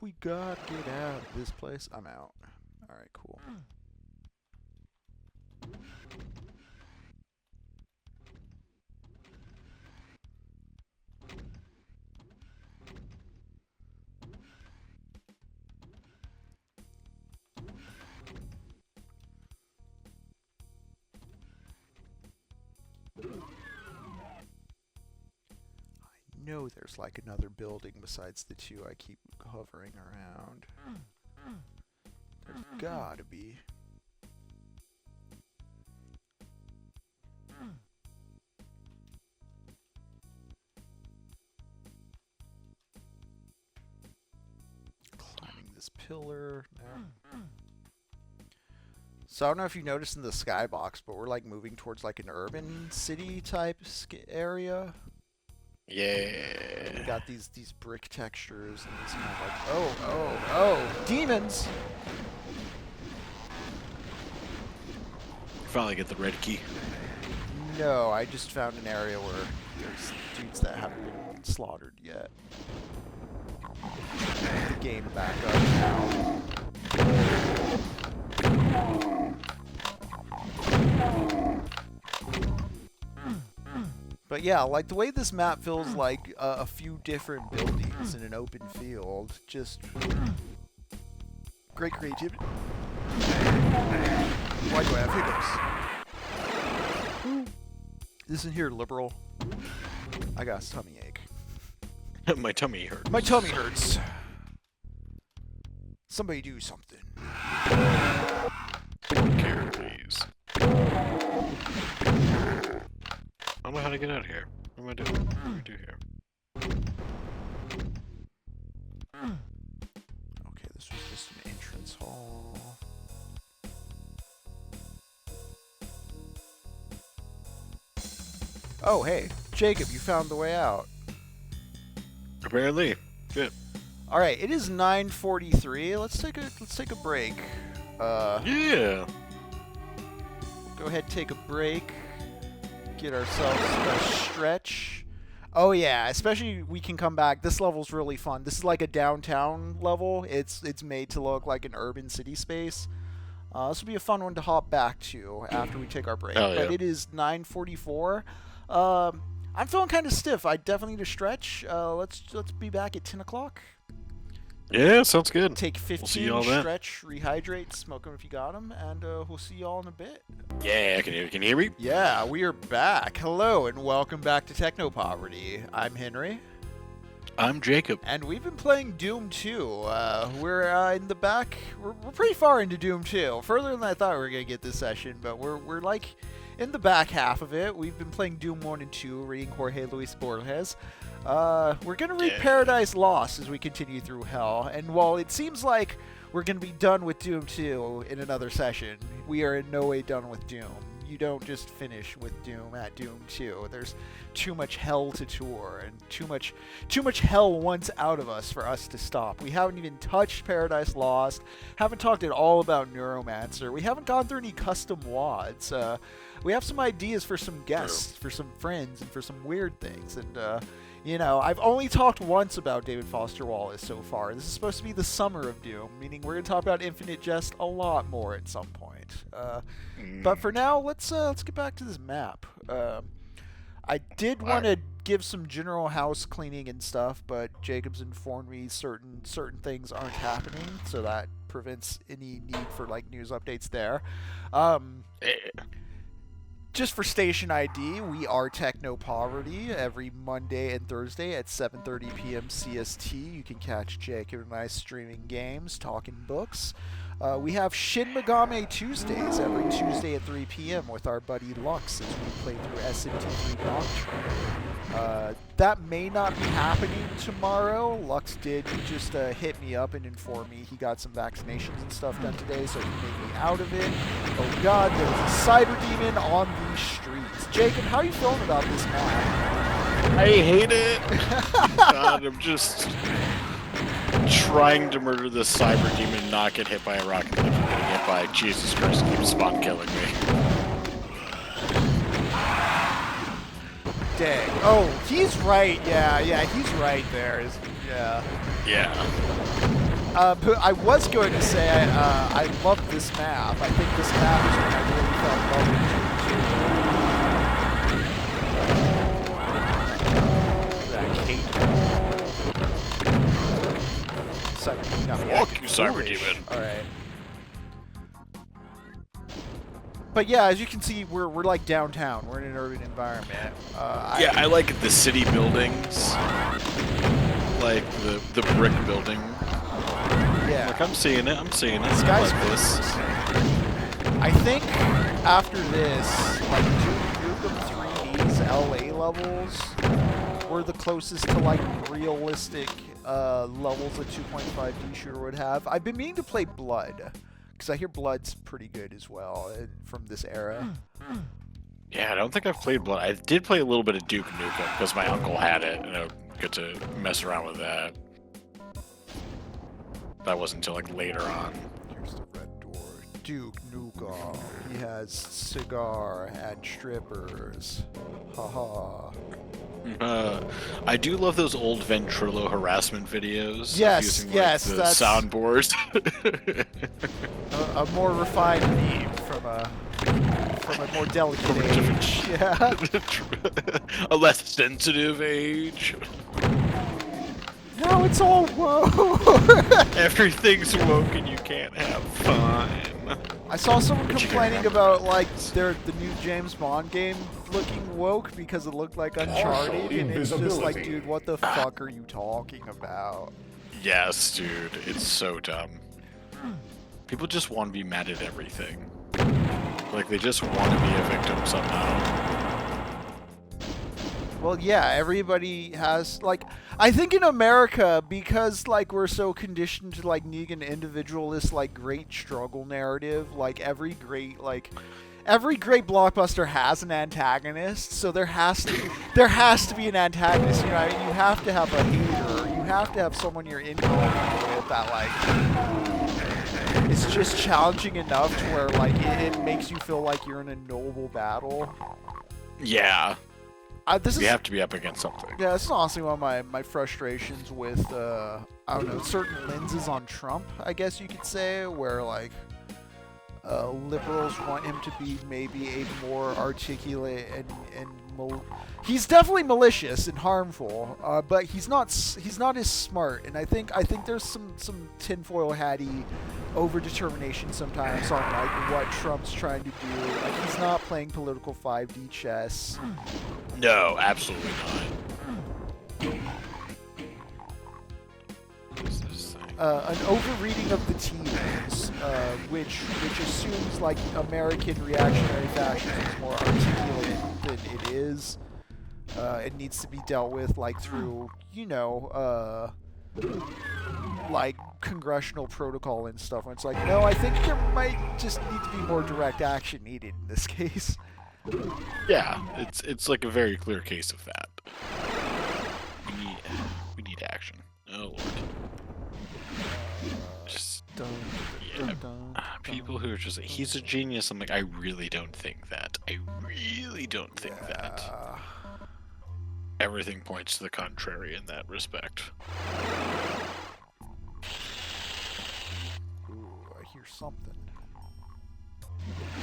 we gotta get out of this place. I'm out. Alright, cool. I know there's like another building besides the two I keep hovering around. There's gotta be. Climbing this pillar. No. So I don't know if you noticed in the skybox, but we're like moving towards like an urban city type area. Yeah. We got these brick textures and this kind of like oh demons. Finally get the red key. No, I just found an area where there's dudes that haven't been slaughtered yet. Get the game back up now. But yeah, like the way this map feels like a few different buildings in an open field, just great creativity. Why do I have hiccups? Listen here, liberal. I got a tummy ache. My tummy hurts. My tummy hurts. Somebody do something. Care, please. I don't know how to get out of here. What am I doing? What do we do here? Okay, this was just an entrance hall. Oh, hey, Jacob, you found the way out. Apparently. Good. All right, it is 9:43. Let's take a break. Yeah. Go ahead, take a break. Get ourselves a stretch. Oh yeah, especially we can come back. This level's really fun. This is like a downtown level. It's made to look like an urban city space. This will be a fun one to hop back to after we take our break. Oh, yeah. But it is 9:44. I'm feeling kind of stiff. I definitely need a stretch. Let's be back at 10 o'clock. Yeah, sounds good. Take 15, we'll stretch, rehydrate, smoke them if you got them, and we'll see y'all in a bit. Yeah, can you hear me? Yeah, we are back. Hello, and welcome back to Techno Poverty. I'm Henry. I'm Jacob. And we've been playing Doom 2. We're in the back. We're pretty far into Doom 2. Further than I thought we were going to get this session, but we're like in the back half of it, we've been playing Doom 1 and 2, reading Jorge Luis Borges. We're going to read Paradise Lost as we continue through Hell, and while it seems like we're going to be done with Doom 2 in another session, we are in no way done with Doom. You don't just finish with Doom at Doom 2. There's too much hell to tour, and too much hell wants out of us for us to stop. We haven't even touched Paradise Lost, haven't talked at all about Neuromancer, we haven't gone through any custom WADs. We have some ideas for some guests, for some friends, and for some weird things, and you know, I've only talked once about David Foster Wallace so far. This is supposed to be the summer of Doom, meaning we're going to talk about Infinite Jest a lot more at some point. But for now, let's get back to this map. I did want to give some general house cleaning and stuff, but Jacob's informed me certain things aren't happening, so that prevents any need for like news updates there. Just for station ID, we are Techno Poverty every Monday and Thursday at 7:30 p.m. CST. You can catch Jacob and I streaming games, talking books. We have Shin Megami Tuesdays every Tuesday at 3 p.m. with our buddy Lux as we play through SMT3 Doctrine. That may not be happening tomorrow. Lux did just hit me up and inform me he got some vaccinations and stuff done today, so he made me out of it. Oh god, there's a cyber demon on these streets. Jacob, how are you feeling about this map? I hate it. God, I'm just trying to murder this cyber demon and not get hit by a rocket. Getting hit by Jesus Christ, keeps spawn killing me. Dang. Oh, he's right. Yeah, he's right there. Yeah. But I was going to say I love this map. I think this map is when I really fell in love with that Kate. Fuck you, cyber demon. All right. But yeah, as you can see, we're like downtown. We're in an urban environment. I like the city buildings, like the brick building. Yeah. Like I'm seeing it. This guy's like this. I think after this, like Duke Nukem 3D's LA levels were the closest to like realistic levels a 2.5D shooter would have. I've been meaning to play Blood, because I hear Blood's pretty good as well from this era. Yeah, I don't think I've played Blood. I did play a little bit of Duke Nukem because my uncle had it, and I got to mess around with that. That wasn't until like later on. Here's the red door. Duke Nukem. He has cigar and strippers. Haha. I do love those old Ventrilo harassment videos. Yes, using, yes, the soundboards. a more refined meme from a more delicate age. Yeah. A less sensitive age. No, it's all woke. Everything's woke and you can't have fun. I saw someone complaining about like the new James Bond game looking woke because it looked like Uncharted, and it's just like, dude, what the fuck are you talking about? Yes, dude, it's so dumb. People just want to be mad at everything. Like they just want to be a victim somehow. Well, yeah, everybody has, like, I think in America, because, like, we're so conditioned to, like, needing an individualist, like, great struggle narrative, like, every great blockbuster has an antagonist, so there has to be an antagonist, you know, I mean, you have to have a hater, you have to have someone you're in with that, like, it's just challenging enough to where, like, it makes you feel like you're in a noble battle. Yeah. You have to be up against something. Yeah, this is honestly one of my frustrations with, I don't know, certain lenses on Trump, I guess you could say, where, like, liberals want him to be maybe a more articulate and he's definitely malicious and harmful, but he's not as smart, and I think there's some tinfoil hatty over-determination sometimes on, like, what Trump's trying to do. Like, he's not playing political 5D chess. No, absolutely not. What's this thing? an overreading of the tea leaves, which assumes like American reactionary fascism is more articulate than it is. It needs to be dealt with like through, like congressional protocol and stuff. And it's like, no, I think there might just need to be more direct action needed in this case. Yeah, it's like a very clear case of that. We need action. Oh Lord. Just people who are just he's a genius. I'm like, I really don't think that. I really don't think that. Everything points to the contrary in that respect. Ooh, I hear something.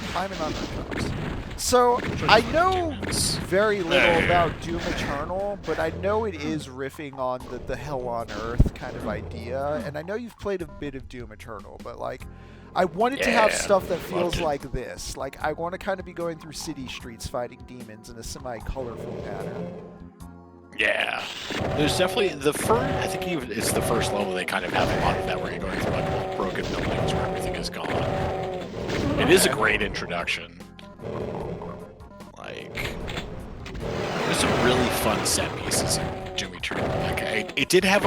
Climbing on the trucks. So, I know very little about Doom Eternal, but I know it is riffing on the Hell on Earth kind of idea, and I know you've played a bit of Doom Eternal, but like, I wanted to have stuff that feels like this. Like, I want to kind of be going through city streets fighting demons in a semi-colorful pattern. Yeah, there's definitely the first. I think even it's the first level they kind of have a lot of that where you're going through like old broken buildings where everything is gone. It is a great introduction. Like, there's some really fun set pieces in Doom Eternal. Like, it did have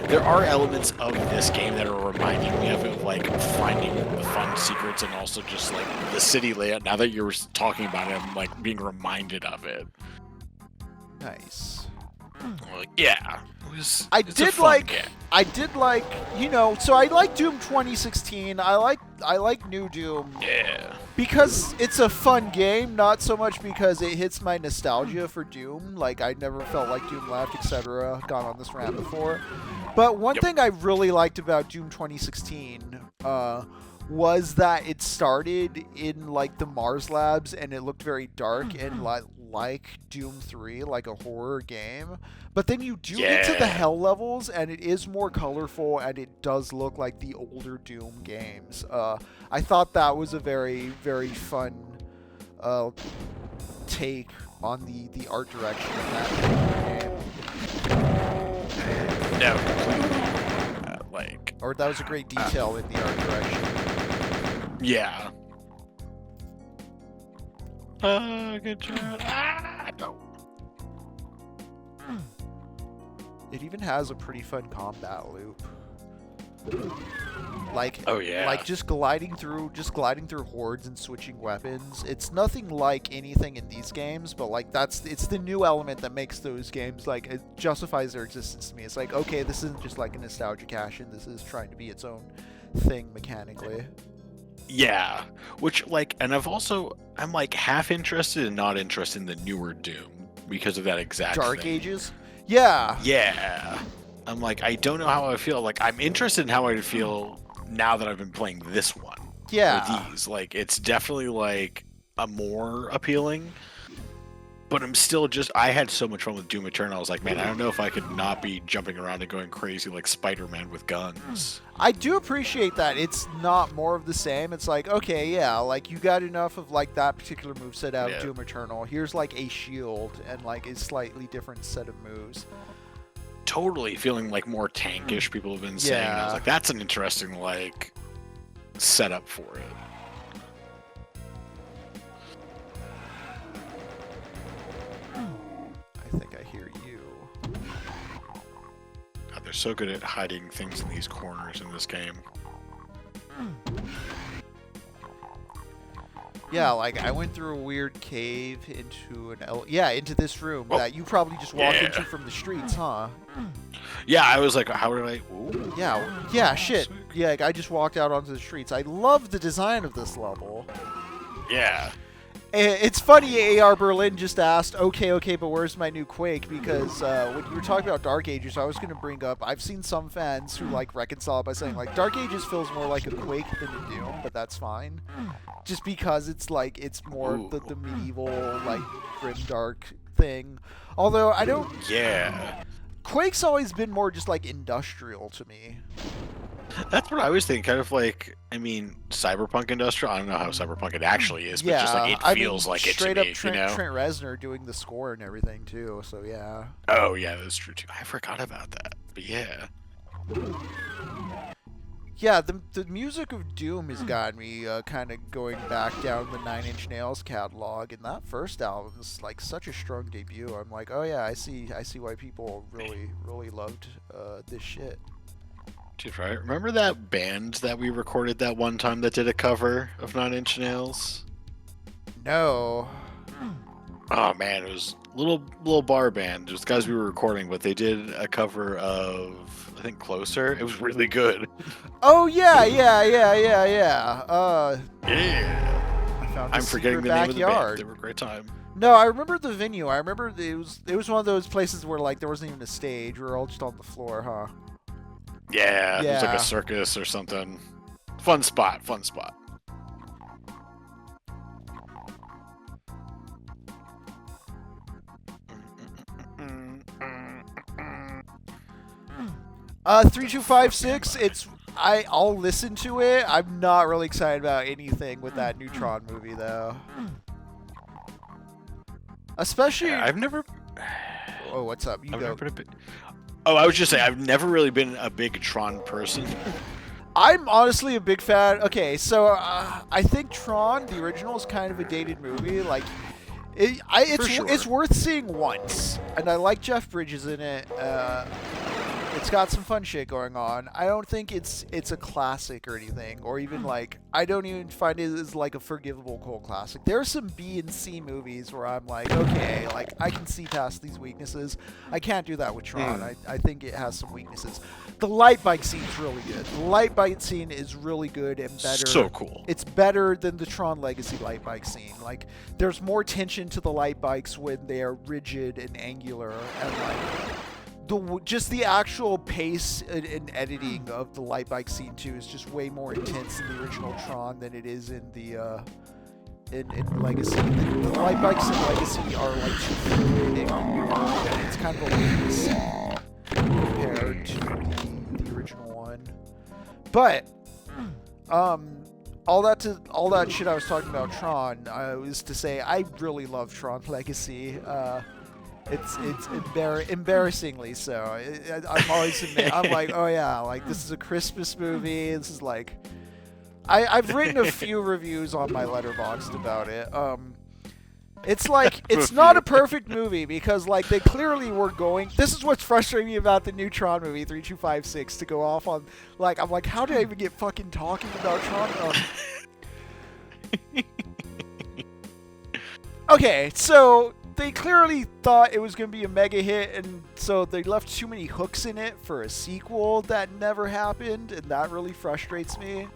there are elements of this game that are reminding me of like finding the fun secrets and also just like the city layout. Now that you're talking about it, I'm like being reminded of it. Nice. Well, yeah. I did like, so I like Doom 2016. I like New Doom. Yeah. Because it's a fun game, not so much because it hits my nostalgia for Doom. Like, I never felt like Doom left, etc. Gone on this rant before. But one thing I really liked about Doom 2016 was that it started in, like, the Mars Labs, and it looked very dark and, like Doom 3, like a horror game. But then you do get to the hell levels, and it is more colorful, and it does look like the older Doom games. I thought that was a very, very fun take on the art direction of that game. No, or that was a great detail in the art direction. Yeah. Good job. No. It even has a pretty fun combat loop. Like, like just gliding through hordes and switching weapons. It's nothing like anything in these games, but like it's the new element that makes those games, like, it justifies their existence to me. It's like, okay, this isn't just like a nostalgia cache-in. This is trying to be its own thing mechanically. Yeah, which, like, and I'm like half interested and not interested in the newer Doom because of that exact Dark thing. Ages? Yeah. Yeah. I'm like, I don't know how I feel. Like, I'm interested in how I feel now that I've been playing this one. Yeah. Or these. Like, it's definitely, like, a more appealing. But I'm still I had so much fun with Doom Eternal. I was like, man, I don't know if I could not be jumping around and going crazy like Spider-Man with guns. I do appreciate that. It's not more of the same. It's like, okay, yeah, like, you got enough of, like, that particular moveset out of Doom Eternal. Here's, like, a shield and, like, a slightly different set of moves. Totally feeling, like, more tankish, people have been saying. And I was like, that's an interesting, like, setup for it. I think I hear you. God, they're so good at hiding things in these corners in this game. Yeah, like, I went through a weird cave into into this room that you probably just walked into from the streets, huh? Yeah, I was like, how did I... Ooh. Yeah, shit. Yeah, I just walked out onto the streets. I love the design of this level. Yeah. It's funny, AR Berlin just asked, okay, but where's my new Quake? Because when you were talking about Dark Ages, I was going to bring up, I've seen some fans who, like, reconcile by saying, like, Dark Ages feels more like a Quake than a Doom, but that's fine. Just because it's, like, it's more the medieval, like, grimdark thing. Although, I don't... Yeah. Quake's always been more just, like, industrial to me. That's what I was thinking, kind of like, I mean, cyberpunk industrial. I don't know how cyberpunk it actually is, but just like it feels like it to me, Trent Reznor doing the score and everything too. So yeah. Oh yeah, that's true too. I forgot about that, but yeah. Yeah, the music of Doom has got me kind of going back down the Nine Inch Nails catalog, and that first album is like such a strong debut. I'm like, oh yeah, I see why people really loved this shit. Dude, right? Remember that band that we recorded that one time that did a cover of Nine Inch Nails? No. Oh man, it was a little bar band. It was guys we were recording, but they did a cover of, I think, Closer. It was really good. Oh yeah. Yeah. I found I'm forgetting the name of the band. They were a great time. No, I remember the venue. I remember it was one of those places where like there wasn't even a stage. We were all just on the floor, huh? Yeah, it was like a circus or something. Fun spot. Uh, 3256. I'll listen to it. I'm not really excited about anything with that Neutron movie though. Especially. Yeah, I've never. Oh, what's up? I was just saying, I've never really been a big Tron person. I'm honestly a big fan. Okay, so I think Tron, the original, is kind of a dated movie. Like, it's worth seeing once, and I like Jeff Bridges in it. It's got some fun shit going on. I don't think it's a classic or anything, or even like I don't even find it as like a forgivable cult classic. There are some B and C movies where I'm like, okay, like I can see past these weaknesses. I can't do that with Tron. I think it has some weaknesses. The light bike scene's really good. The light bike scene is really good and better. So cool. It's better than the Tron Legacy light bike scene. Like there's more tension to the light bikes when they are rigid and angular and like. Just the actual pace and editing of the light bike scene too is just way more intense in the original Tron than it is in the in Legacy. The light bikes in Legacy are like too fluid and it's kind of a weakness compared to the original one. But all that shit I was talking about Tron was to say I really love Tron Legacy. It's embarrassingly so. I'm always I'm like, oh yeah, like this is a Christmas movie. This is like, I've written a few reviews on my Letterboxd about it. It's like it's not a perfect movie because like they clearly were going. This is what's frustrating me about the new Tron movie 3256 to go off on. Like I'm like, how did I even get fucking talking about Tron? Okay, so. They clearly thought it was going to be a mega hit, and so they left too many hooks in it for a sequel that never happened, and that really frustrates me.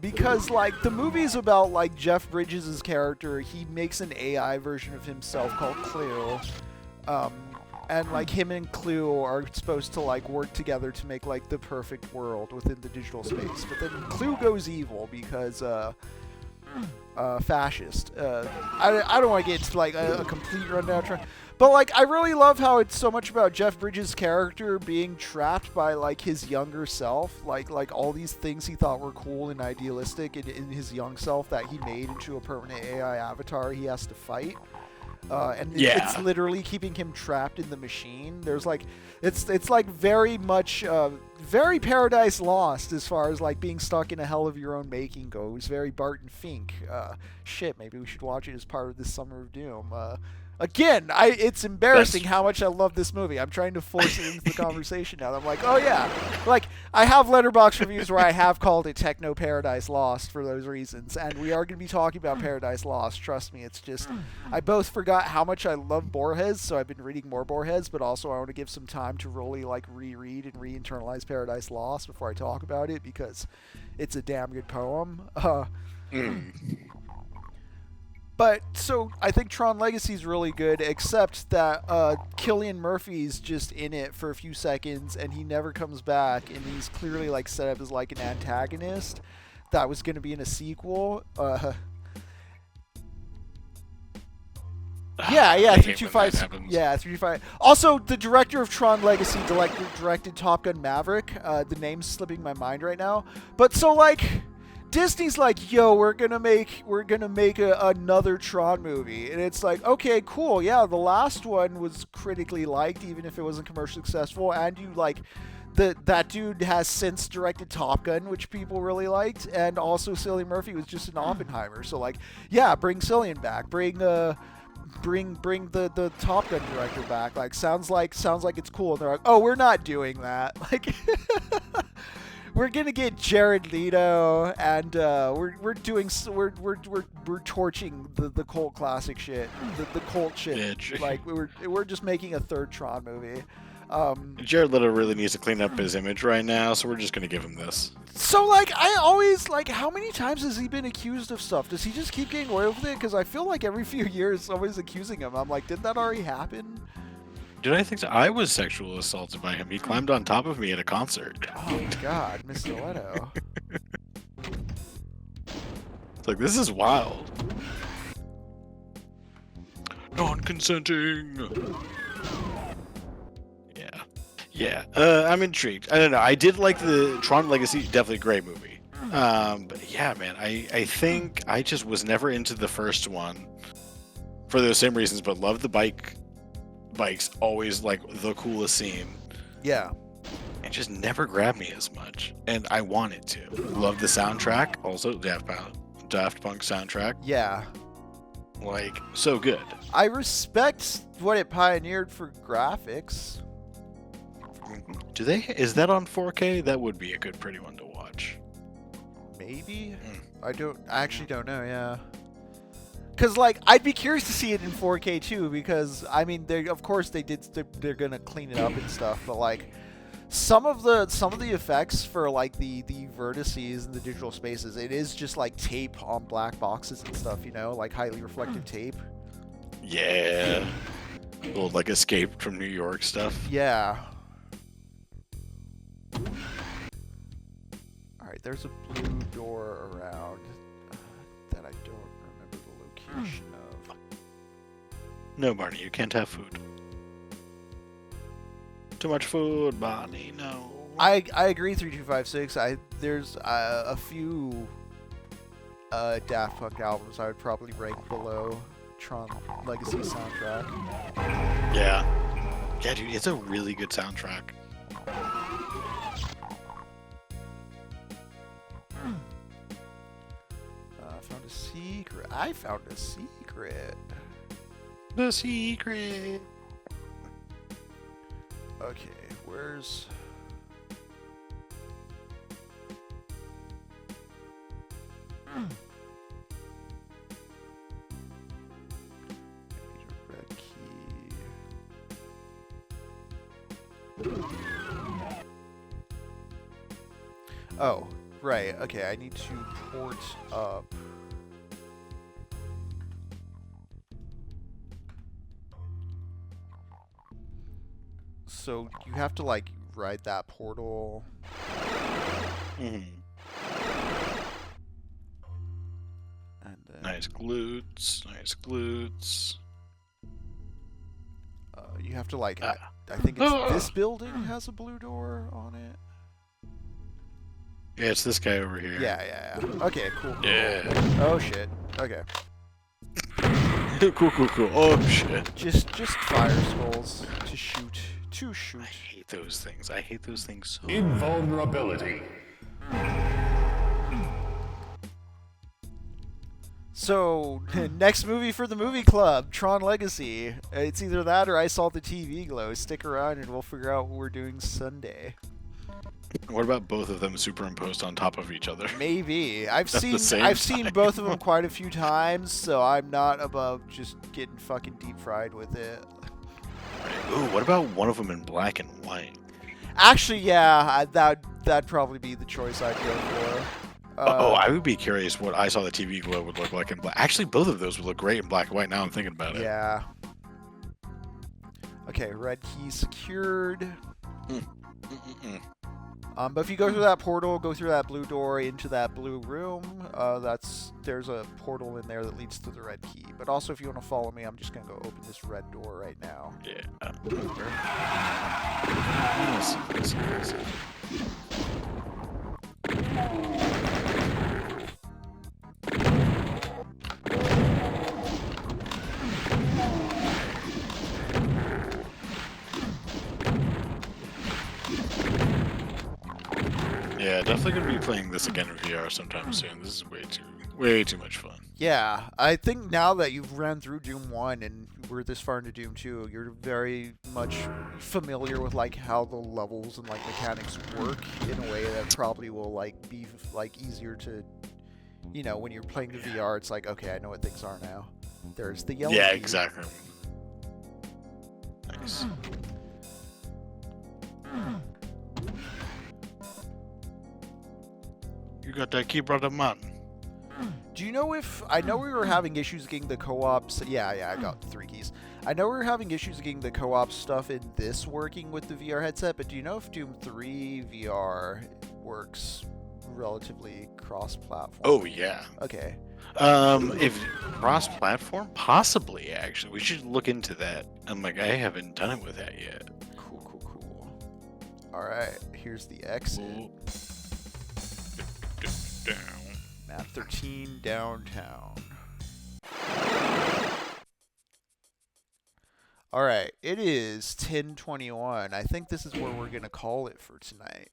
Because, like, the movie's about, like, Jeff Bridges' character. He makes an AI version of himself called Clue. And, like, him and Clue are supposed to, like, work together to make, like, the perfect world within the digital space. But then Clue goes evil because, fascist. I don't want to get into like a complete rundown, but like I really love how it's so much about Jeff Bridges' character being trapped by like his younger self, like all these things he thought were cool and idealistic in his young self that he made into a permanent AI avatar he has to fight. It's literally keeping him trapped in the machine. There's like, it's like very much, very Paradise Lost as far as like being stuck in a hell of your own making goes. Very Barton FInk. Shit, maybe we should watch it as part of this Summer of Doom. Again, it's embarrassing how much I love this movie. I'm trying to force it into the conversation now. I'm like, oh yeah. Like, I have Letterboxd reviews where I have called it Techno Paradise Lost for those reasons. And we are going to be talking about Paradise Lost. Trust me, it's just, I both forgot how much I love Borges, so I've been reading more Borges, but also I want to give some time to really, like, reread and re-internalize Paradise Lost before I talk about it, because it's a damn good poem. But, so, I think Tron Legacy is really good, except that Cillian Murphy's just in it for a few seconds, and he never comes back, and he's clearly, like, set up as, like, an antagonist that was going to be in a sequel. Yeah, 325. Yeah, 325. Also, the director of Tron Legacy directed Top Gun Maverick. The name's slipping my mind right now. But, so, like... Disney's like, yo, we're gonna make another Tron movie, and it's like, okay, cool, yeah, the last one was critically liked, even if it wasn't commercially successful, and you like, that dude has since directed Top Gun, which people really liked, and also Cillian Murphy was just in Oppenheimer. So like, yeah, bring Cillian back, bring the Top Gun director back. Like sounds like it's cool. And they're like, oh, we're not doing that. Like, we're gonna get Jared Leto, and we're torching the cult classic shit, the cult shit. Yeah, like we're just making a third Tron movie. Jared Leto really needs to clean up his image right now, so we're just gonna give him this. So, like, I always, like, how many times has he been accused of stuff? Does he just keep getting away with it? Because I feel like every few years somebody's accusing him. I'm like, didn't that already happen? Did I think so? I was sexually assaulted by him. He climbed on top of me at a concert. Oh, God, Mr. Leto. It's like, this is wild. Non-consenting. Yeah, I'm intrigued. I don't know. I did like the Tron Legacy. Definitely a great movie. But yeah, man, I think I just was never into the first one for those same reasons, but loved the bikes. Always like the coolest scene. Yeah. It just never grabbed me as much, and I wanted to. Love the soundtrack. Also, Daft Punk soundtrack. Yeah. Like, so good. I respect what it pioneered for graphics. Is that on 4K? That would be a good pretty one to watch. Maybe? I actually don't know, yeah. Cuz like I'd be curious to see it in 4K too, because I mean they're going to clean it up and stuff, but like some of the effects for like the vertices and the digital spaces, it is just like tape on black boxes and stuff, you know, like highly reflective tape. Yeah. Little like Escape from New York stuff. Yeah. Alright, there's a blue door around that I don't remember the location of. No, Barney, you can't have food. Too much food, Barney, no. I agree, 3256. There's a few Daft Punk albums I would probably rank below Tron Legacy soundtrack. Yeah. Yeah, dude, it's a really good soundtrack. I found a secret. The secret. Okay, where's... Red key. Oh, right. Okay, I need to port up... So you have to like ride that portal. And then nice glutes. You have to like. I think it's this building has a blue door on it. Yeah, it's this guy over here. Yeah. Okay, cool. Yeah. Oh shit. Okay. Cool. Oh shit. Just fire skulls to shoot. I hate those things. I hate those things so much. Invulnerability. So, next movie for the movie club, Tron Legacy. It's either that or I Saw the TV Glow. Stick around and we'll figure out what we're doing Sunday. What about both of them superimposed on top of each other? Maybe. I've seen both of them quite a few times, so I'm not above just getting fucking deep fried with it. Ooh, what about one of them in black and white? Actually, yeah, that'd probably be the choice I'd go for. I would be curious what I Saw the TV Glow would look like in black. Actually, both of those would look great in black and white. Now I'm thinking about it. Yeah. Okay, red key secured. But if you go through that portal, go through that blue door into that blue room, there's a portal in there that leads to the red key. But also, if you want to follow me, I'm just going to go open this red door right now. Yeah. Yeah, definitely gonna be playing this again in VR sometime soon. This is way too much fun. Yeah, I think now that you've ran through Doom 1 and we're this far into Doom 2, you're very much familiar with like how the levels and like mechanics work in a way that probably will like be like easier to, you know, when you're playing the VR, it's like, okay, I know what things are now. There's the yellow Yeah, key. exactly. Nice. You got that key, brother man. Do you know if... I know we were having issues getting the co-ops... Yeah, I got 3 keys. I know we were having issues getting the co-op stuff in this working with the VR headset, but do you know if Doom 3 VR works relatively cross-platform? Oh, yeah. Okay. If cross-platform? Possibly, actually. We should look into that. I'm like, I haven't done it with that yet. Cool. Alright, here's the exit. Down. Map 13, downtown. Alright, it is 10:21. I think this is where we're going to call it for tonight.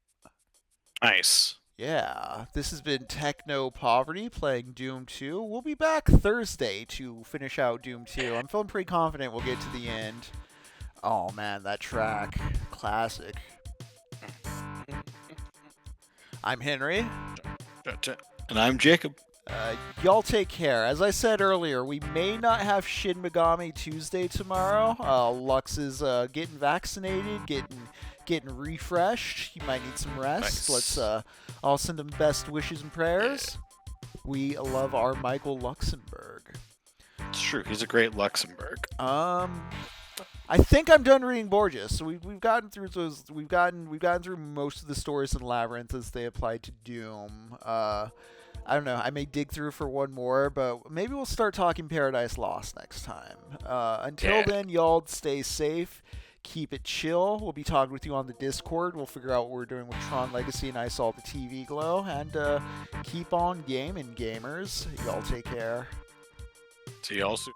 Nice. Yeah, this has been Techno Poverty playing Doom 2. We'll be back Thursday to finish out Doom 2. I'm feeling pretty confident we'll get to the end. Oh man, that track. Classic. I'm Henry. And I'm Jacob. Y'all take care. As I said earlier, we may not have Shin Megami Tuesday tomorrow. Lux is getting vaccinated, getting refreshed. He might need some rest. Nice. Let's all send him best wishes and prayers. Yeah. We love our Michael Luxembourg. It's true. He's a great Luxembourg. I think I'm done reading Borges. So we've gotten through those. We've gotten through most of the stories in Labyrinths as they apply to Doom. I don't know. I may dig through for one more, but maybe we'll start talking Paradise Lost next time. Until then, y'all stay safe. Keep it chill. We'll be talking with you on the Discord. We'll figure out what we're doing with Tron Legacy and I Saw the TV Glow. And keep on gaming, gamers. Y'all take care. See y'all soon.